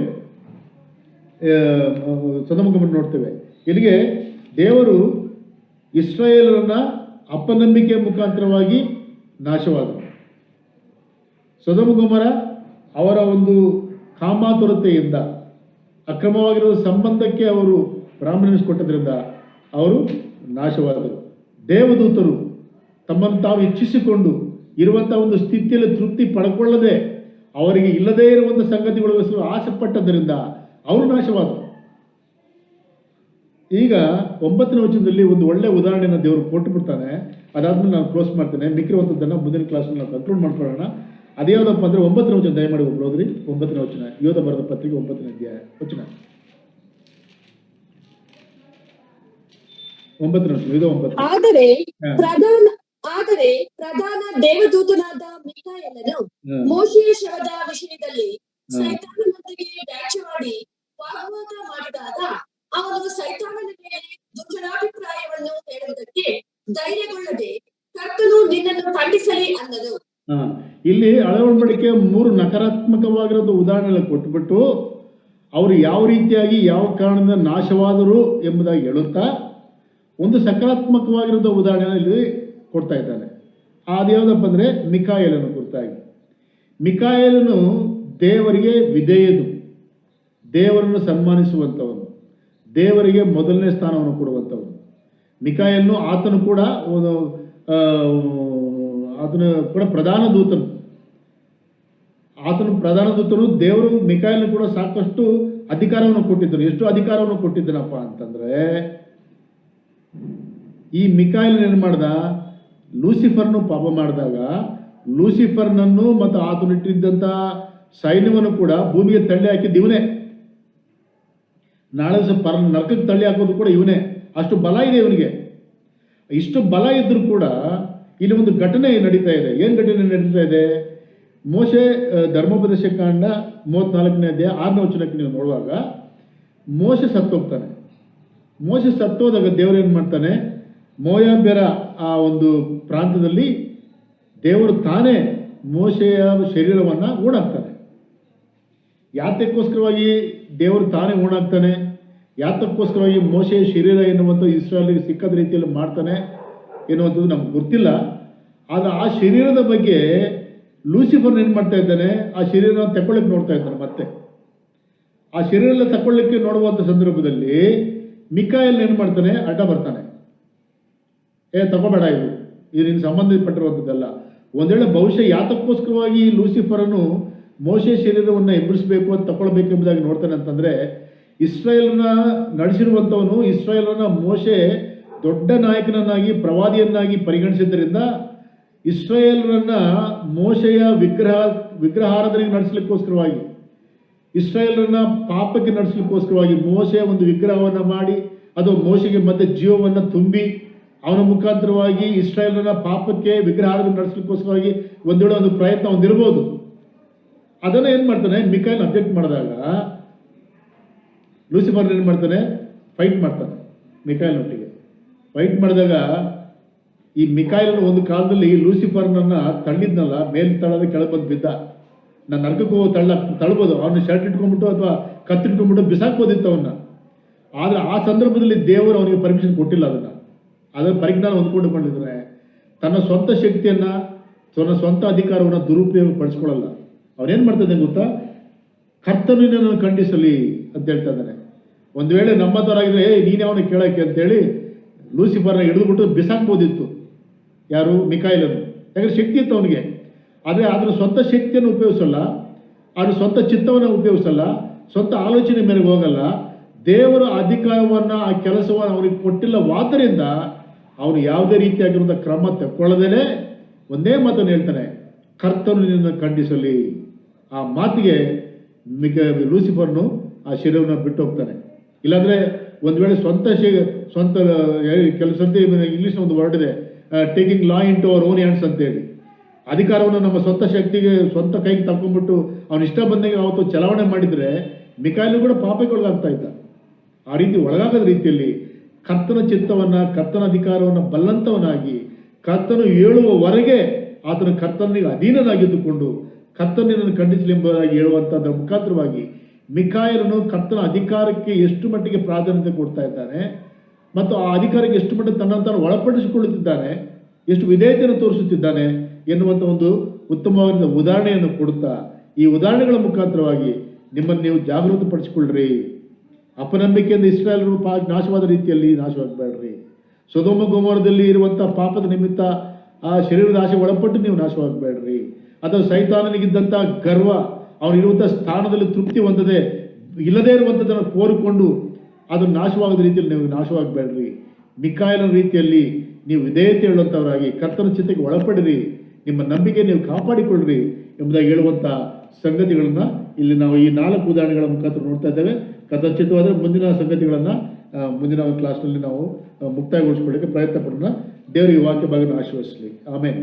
ಸೊದೋಮ್ ಗೊಮೋರ ನೋಡ್ತೇವೆ. ಇಲ್ಲಿಗೆ ದೇವರು ಇಸ್ರಾಯೇಲರನ್ನ ಅಪನಂಬಿಕೆಯ ಮುಖಾಂತರವಾಗಿ ನಾಶವಾದರು. ಸೊದೋಮ್ ಗೊಮೋರ ಅವರ ಒಂದು ಕಾಮಾತುರತೆಯಿಂದ ಅಕ್ರಮವಾಗಿರೋ ಸಂಬಂಧಕ್ಕೆ ಅವರು ಪ್ರಾಮುಖ್ಯತೆ ಕೊಟ್ಟದ್ರಿಂದ ಅವರು ನಾಶವಾದರು. ದೇವದೂತರು ತಮ್ಮನ್ನು ತಾವು ಇಚ್ಛಿಸಿಕೊಂಡು ಇರುವಂಥ ಒಂದು ಸ್ಥಿತಿಯಲ್ಲಿ ತೃಪ್ತಿ ಪಡ್ಕೊಳ್ಳದೆ ಅವರಿಗೆ ಇಲ್ಲದೇ ಇರುವಂಥ ಸಂಗತಿಗಳಿಗೋಸ್ಕರ ಆಸೆ ಪಟ್ಟದ್ದರಿಂದ ಅವರು ನಾಶವಾದರು. ಈಗ 9ನೇ ವಚನದಲ್ಲಿ ಒಂದು ಒಳ್ಳೆ ಉದಾಹರಣೆಯನ್ನು ದೇವರು ಕೊಟ್ಟುಬಿಡ್ತಾನೆ. ಅದಾದ್ಮೇಲೆ ನಾನು ಕ್ಲೋಸ್ ಮಾಡ್ತೇನೆ. ಮಿಕ್ಕಿರುವಂಥದ್ದನ್ನು ಮುಂದಿನ ಕ್ಲಾಸಲ್ಲಿ ನಾವು ಕಂಟ್ರೋಲ್ ಮಾಡ್ಕೊಳ್ಳೋಣ. ಅದ್ಯಾವುದಪ್ಪ ಅಂದರೆ 9ನೇ ವಚನ ದಯಮಾಡಿ ಒಬ್ರು ಹೋದ್ರಿ. 9ನೇ ವಚನ, ಯೋಧ ಬರೆದ ಪತ್ರಿಕೆ 9ನೇ ಅಧ್ಯಾಯ ವಚನ 9ನೇ ವಚನ, ಇದು 9. ಆದರೆ ಹಾ. ಪ್ರಧಾನ ದೇವದೂತನಾದ ಮಿಕಾಯೇಲನು ಮೋಶೆಯ ಶವದ ವಿಷಯದಲ್ಲಿ ಸೈತಾನನೊಂದಿಗೆ ವ್ಯಾಖ್ಯವಾಡಿ ವಾಗ್ವಾದ ಮಾಡಿದಾಗ ಅವನು ಸೈತಾನನ ಮೇಲೆ ದುಷ್ಟರಾಭಿಪ್ರಾಯವನ್ನು ಹೇಳುವುದಕ್ಕೆ ಧೈರ್ಯಗೊಳ್ಳದೆ ಕರ್ತನು ನಿನ್ನನ್ನು ಖಂಡಿಸಲಿ ಅನ್ನನು. ಇಲ್ಲಿ ಅಳವಡಿಕೆ 3 ನಕಾರಾತ್ಮಕವಾಗಿರೋದು ಉದಾಹರಣೆ ಕೊಟ್ಟುಬಿಟ್ಟು ಅವರು ಯಾವ ರೀತಿಯಾಗಿ ಯಾವ ಕಾರಣದಿಂದ ನಾಶವಾದರು ಎಂಬುದಾಗಿ ಹೇಳುತ್ತಾ ಒಂದು ಸಕಾರಾತ್ಮಕವಾಗಿರೋದು ಉದಾಹರಣೆ ಇಲ್ಲಿ ಕೊಡ್ತಾ ಇದ್ದಾನೆ. ಅದ್ಯಾವುದಪ್ಪ ಅಂದರೆ ಮಿಕಾಯೇಲನ ಕುರಿತಾಗಿ. ಮಿಕಾಯೇಲನು ದೇವರಿಗೆ ವಿಧೇಯನು, ದೇವರನ್ನು ಸನ್ಮಾನಿಸುವಂಥವನು, ದೇವರಿಗೆ ಮೊದಲನೇ ಸ್ಥಾನವನ್ನು ಕೊಡುವಂಥವನು. ಮಿಕಾಯೇಲನು ಆತನು ಕೂಡ ಪ್ರಧಾನ ದೂತನು. ದೇವರು ಮಿಕಾಯೇಲನು ಕೂಡ ಸಾಕಷ್ಟು ಅಧಿಕಾರವನ್ನು ಕೊಟ್ಟಿದ್ದನು. ಎಷ್ಟು ಅಧಿಕಾರವನ್ನು ಕೊಟ್ಟಿದ್ದನಪ್ಪ ಅಂತಂದ್ರೆ, ಈ ಮಿಕಾಯೇಲನು ಏನು ಮಾಡ್ದ, ಲೂಸಿಫರ್ನು ಪಾಪ ಮಾಡಿದಾಗ ಲೂಸಿಫರ್ನನ್ನು ಮತ್ತು ಆತನಿಟ್ಟಿದ್ದಂಥ ಸೈನ್ಯವನ್ನು ಕೂಡ ಭೂಮಿಗೆ ತಳ್ಳಿ ಹಾಕಿದ್ದು ಇವನೇ. ನಾಳೆ ನರಕಕ್ಕೆ ತಳ್ಳಿ ಹಾಕೋದು ಕೂಡ ಇವನೇ. ಅಷ್ಟು ಬಲ ಇದೆ ಇವನಿಗೆ. ಇಷ್ಟು ಬಲ ಇದ್ರೂ ಕೂಡ ಇಲ್ಲಿ ಒಂದು ಘಟನೆ ನಡೀತಾ ಇದೆ. ಏನು ಘಟನೆ ನಡೀತಾ ಇದೆ? ಮೋಶೆ ಧರ್ಮೋಪದೇಶ ಕಾಂಡ 34ನೇ ಅಧ್ಯಾಯ 6ನೇ ವಚನಕ್ಕೆ ನೀವು ನೋಡುವಾಗ ಮೋಶೆ ಸತ್ತೋಗ್ತಾನೆ. ಮೋಶೆ ಸತ್ತೋದಾಗ ದೇವರು ಏನು ಮಾಡ್ತಾನೆ, ಮೋಯಾಬ್ಯರ ಆ ಒಂದು ಪ್ರಾಂತದಲ್ಲಿ ದೇವರು ತಾನೇ ಮೋಶೆಯ ಶರೀರವನ್ನು ಊಣಾಕ್ತಾನೆ. ಯಾತಕ್ಕೋಸ್ಕರವಾಗಿ ದೇವರು ತಾನೇ ಊಣಾಕ್ತಾನೆ, ಯಾತಕ್ಕೋಸ್ಕರವಾಗಿ ಮೋಶೆಯ ಶರೀರ ಎನ್ನುವಂಥ ಇಸ್ರಾಯೇಲಿಗೆ ಸಿಕ್ಕದ ರೀತಿಯಲ್ಲಿ ಮಾಡ್ತಾನೆ ಎನ್ನುವಂಥದ್ದು ನಮ್ಗೆ ಗೊತ್ತಿಲ್ಲ. ಆದರೆ ಆ ಶರೀರದ ಬಗ್ಗೆ ಲೂಸಿಫರ್ ಏನು ಮಾಡ್ತಾ ಇದ್ದಾನೆ, ಆ ಶರೀರನ ತಗೊಳ್ಳಿಕ್ಕೆ ನೋಡ್ತಾ ಇದ್ದಾನೆ. ಮತ್ತೆ ಆ ಶರೀರ ತಗೊಳ್ಳಿಕ್ಕೆ ನೋಡುವಂಥ ಸಂದರ್ಭದಲ್ಲಿ ಮಿಕಾಯೇಲ್ ಏನು ಮಾಡ್ತಾನೆ, ಅಡ್ಡ ಬರ್ತಾನೆ. ತಗೋಬೇಡ, ಇದು ನಿನ್ನ ಸಂಬಂಧಪಟ್ಟಿರುವಂಥದ್ದಲ್ಲ. ಒಂದು ವೇಳೆ ಬಹುಶಃ ಯಾತಕ್ಕೋಸ್ಕರವಾಗಿ ಲೂಸಿಫರನು ಮೋಶೆ ಶರೀರವನ್ನು ಎಬ್ಬರಿಸಬೇಕು ಅಂತ ತಗೊಳ್ಬೇಕು ಎಂಬುದಾಗಿ ನೋಡ್ತಾನೆ ಅಂತಂದರೆ, ಇಸ್ರಾಯೇಲನ್ನ ನಡೆಸಿರುವಂಥವನು, ಇಸ್ರಾಯೇಲನ ಮೋಶೆ ದೊಡ್ಡ ನಾಯಕನನ್ನಾಗಿ ಪ್ರವಾದಿಯನ್ನಾಗಿ ಪರಿಗಣಿಸಿದ್ದರಿಂದ ಇಸ್ರಾಯೇಲರನ್ನ ಮೋಶೆಯ ವಿಗ್ರಹಾರಾಧನೆಗೆ ನಡೆಸಲಿಕ್ಕೋಸ್ಕರವಾಗಿ, ಇಸ್ರಾಯೇಲರನ್ನ ಪಾಪಕ್ಕೆ ನಡೆಸಲಿಕ್ಕೋಸ್ಕರವಾಗಿ ಮೋಶೆಯ ಒಂದು ವಿಗ್ರಹವನ್ನು ಮಾಡಿ ಅದು ಮೋಶೆಗೆ ಮತ್ತೆ ಜೀವವನ್ನು ತುಂಬಿ ಅವನ ಮುಖಾಂತರವಾಗಿ ಇಸ್ರಾಯೇಲರನ್ನ ಪಾಪಕ್ಕೆ ವಿಗ್ರಹಾರಾಧನೆ ನಡೆಸಲಿಕ್ಕೋಸ್ಕರವಾಗಿ ಒಂದು ವೇಳೆ ಒಂದು ಪ್ರಯತ್ನ ಹೊಂದಿರ್ಬೋದು. ಅದನ್ನು ಏನು ಮಾಡ್ತಾನೆ, ಮಿಕಾಯೇಲ್ ಅಬ್ಜೆಕ್ಟ್ ಮಾಡಿದಾಗ ಲೂಸಿಫರ್ ಏನು ಮಾಡ್ತಾನೆ, ಫೈಟ್ ಮಾಡ್ತಾನೆ ಮಿಕಾಯೇಲ್ನೊಟ್ಟಿಗೆ. ಫೈಟ್ ಮಾಡಿದಾಗ ಈ ಮಿಕಾಯೇಲನು ಒಂದು ಕಾಲದಲ್ಲಿ ಲೂಸಿಫರ್ನನ್ನು ತಳ್ಳಿದ್ನಲ್ಲ, ಮೇಲ್ ತಳ್ಳೋದು ಕೆಳಗೆ ಬಂದು ಬಿದ್ದ. ನಾನು ನರಕಕ್ಕೆ ಹೋಗಿ ತಳ್ಬೋದು, ಅವನು ಶರ್ಟ್ ಇಟ್ಕೊಂಡ್ಬಿಟ್ಟು ಅಥವಾ ಕತ್ತಿಟ್ಕೊಂಡ್ಬಿಟ್ಟು ಬಿಸಾಕ್ಬೋದಿತ್ತು ಅವನ್ನ. ಆದರೆ ಆ ಸಂದರ್ಭದಲ್ಲಿ ದೇವರು ಅವನಿಗೆ ಪರ್ಮಿಷನ್ ಕೊಟ್ಟಿಲ್ಲ. ಅದರ ಪರಿಜ್ಞಾನ ಹೊಂದ್ಕೊಂಡುಕೊಂಡಿದ್ರೆ ತನ್ನ ಸ್ವಂತ ಶಕ್ತಿಯನ್ನು, ತನ್ನ ಸ್ವಂತ ಅಧಿಕಾರವನ್ನು ದುರುಪಯೋಗ ಪಡಿಸ್ಕೊಳ್ಳಲ್ಲ. ಅವನೇನು ಮಾಡ್ತಾನೆ ಗೊತ್ತಾ, ಕರ್ತನು ನಿನ್ನನ್ನು ಖಂಡಿಸಲಿ ಅಂತ ಹೇಳ್ತಾ ಇದ್ದಾನೆ. ಒಂದು ವೇಳೆ ನಮ್ಮ ಥರ ಆಗಿದ್ರೆ ನೀನು ಅವನು ಕೇಳೋಕ್ಕೆ ಅಂತೇಳಿ ಲೂಸಿಫರ್ನ ಹಿಡಿದುಬಿಟ್ಟು ಬಿಸಾಕ್ಬೋದಿತ್ತು. ಯಾರು? ಮಿಕಾಯೇಲನು. ಯಾಕಂದರೆ ಶಕ್ತಿ ಇತ್ತು ಅವನಿಗೆ. ಆದರೆ ಅದರ ಸ್ವಂತ ಶಕ್ತಿಯನ್ನು ಉಪಯೋಗಿಸಲ್ಲ, ಅದರ ಸ್ವಂತ ಚಿತ್ತವನ್ನು ಉಪಯೋಗಿಸಲ್ಲ, ಸ್ವಂತ ಆಲೋಚನೆ ಮೇರೆಗೆ ಹೋಗಲ್ಲ. ದೇವರ ಅಧಿಕಾರವನ್ನು, ಆ ಕೆಲಸವನ್ನು ಅವನಿಗೆ ಕೊಟ್ಟಿಲ್ಲವಾದ್ದರಿಂದ ಅವನು ಯಾವುದೇ ರೀತಿಯಾಗಿರುವಂಥ ಕ್ರಮ ತಗೊಳ್ಳದೇನೆ ಒಂದೇ ಮಾತನ್ನು ಹೇಳ್ತಾನೆ, ಕರ್ತನು ನಿನ್ನನ್ನು ಖಂಡಿಸಲಿ. ಆ ಮಾತಿಗೆ ಲೂಸಿಫರ್ನು ಆ ಶರೀರವನ್ನು ಬಿಟ್ಟು ಹೋಗ್ತಾನೆ. ಇಲ್ಲಾಂದರೆ ಒಂದು ವೇಳೆ ಸ್ವಂತ ಕೆಲಸಂತೆ ಇಂಗ್ಲೀಷ್ನ ಒಂದು ವರ್ಡ್ ಇದೆ, taking law into our own hands ಅಂತೇಳಿ. ಅಧಿಕಾರವನ್ನು ನಮ್ಮ ಸ್ವಂತ ಶಕ್ತಿಗೆ, ಸ್ವಂತ ಕೈಗೆ ತಗೊಂಡ್ಬಿಟ್ಟು ಅವನು ಇಷ್ಟ ಬಂದಾಗ ಅವತ್ತು ಚಲಾವಣೆ ಮಾಡಿದರೆ ಮಿಕಾಯೇಲನು ಕೂಡ ಪಾಪಕ್ಕೆ ಒಳಗಾಗ್ತಾ ಇದ್ದ. ಆ ರೀತಿ ಒಳಗಾಗದ ರೀತಿಯಲ್ಲಿ ಕರ್ತನ ಚಿತ್ತವನ್ನು, ಕರ್ತನ ಅಧಿಕಾರವನ್ನು ಬಲ್ಲಂತವನಾಗಿ ಕರ್ತನು ಹೇಳುವವರೆಗೆ ಆತನ ಕರ್ತನಿಗೆ ಅಧೀನನಾಗಿದ್ದುಕೊಂಡು ಕರ್ತನನ್ನು ಖಂಡಿಸಲಿ ಎಂಬುದಾಗಿ ಹೇಳುವಂಥದ್ರ ಮುಖಾಂತರವಾಗಿ ಮಿಕಾಯೇಲನು ಕರ್ತನ ಅಧಿಕಾರಕ್ಕೆ ಎಷ್ಟು ಮಟ್ಟಿಗೆ ಪ್ರಾಧಾನ್ಯತೆ ಕೊಡ್ತಾ ಇದ್ದಾನೆ ಮತ್ತು ಆ ಅಧಿಕಾರಕ್ಕೆ ಎಷ್ಟು ಮಟ್ಟಿಗೆ ತನ್ನಂತಾನು ಒಳಪಡಿಸಿಕೊಳ್ಳುತ್ತಿದ್ದಾನೆ, ಎಷ್ಟು ವಿಧೇಯತೆಯನ್ನು ತೋರಿಸುತ್ತಿದ್ದಾನೆ ಎನ್ನುವಂಥ ಒಂದು ಉತ್ತಮವಾದ ಉದಾಹರಣೆಯನ್ನು ಕೊಡುತ್ತಾ, ಈ ಉದಾಹರಣೆಗಳ ಮುಖಾಂತರವಾಗಿ ನಿಮ್ಮನ್ನು ನೀವು ಜಾಗೃತಪಡಿಸಿಕೊಳ್ಳ್ರಿ. ಅಪನಂಬಿಕೆಯಿಂದ ಇಸ್ರಾಯೇಲರು ನಾಶವಾದ ರೀತಿಯಲ್ಲಿ ನಾಶವಾಗಬೇಡ್ರಿ. ಸೊದೋಮ ಗೊಮೋರದಲ್ಲಿ ಇರುವಂಥ ಪಾಪದ ನಿಮಿತ್ತ ಆ ಶರೀರದ ಆಸೆ ಒಳಪಟ್ಟು ನೀವು ನಾಶವಾಗಬೇಡ್ರಿ. ಅಥವಾ ಸೈತಾನನಿಗಿದ್ದಂಥ ಗರ್ವ, ಅವನಿರುವಂಥ ಸ್ಥಾನದಲ್ಲಿ ತೃಪ್ತಿ ಹೊಂದದೆ ಇಲ್ಲದೇ ಇರುವಂಥದ್ದನ್ನು ಕೋರಿಕೊಂಡು ಅದು ನಾಶವಾಗದ ರೀತಿಯಲ್ಲಿ ನೀವು ನಾಶವಾಗಬೇಡ್ರಿ. ಮಿಕಾಯಲನ ರೀತಿಯಲ್ಲಿ ನೀವು ವಿಧೇಯತೆ ಹೇಳುವಂಥವರಾಗಿ ಕರ್ತನ ಚಿತ್ತಕ್ಕೆ ಒಳಪಡಿರಿ, ನಿಮ್ಮ ನಂಬಿಕೆ ನೀವು ಕಾಪಾಡಿಕೊಳ್ಳ್ರಿ ಎಂಬುದಾಗಿ ಹೇಳುವಂಥ ಸಂಗತಿಗಳನ್ನು ಇಲ್ಲಿ ನಾವು ಈ 4 ಉದಾಹರಣೆಗಳ ಮುಖಾಂತರ ನೋಡ್ತಾ ಇದ್ದೇವೆ. ಕಥಾಚಿತವಾದರೆ ಮುಂದಿನ ಸಂಗತಿಗಳನ್ನು ಮುಂದಿನ ಕ್ಲಾಸ್ನಲ್ಲಿ ನಾವು ಮುಕ್ತಾಯಗೊಳಿಸ್ಕೊಳ್ಳಿಕ್ಕೆ ಪ್ರಯತ್ನ ಪಡೋಣ. ದೇವರಿಗೆ ವಾಕ್ಯ ಭಾಗನ ಆಶೀರ್ವದಿಸಲಿ. ಆಮೇಲೆ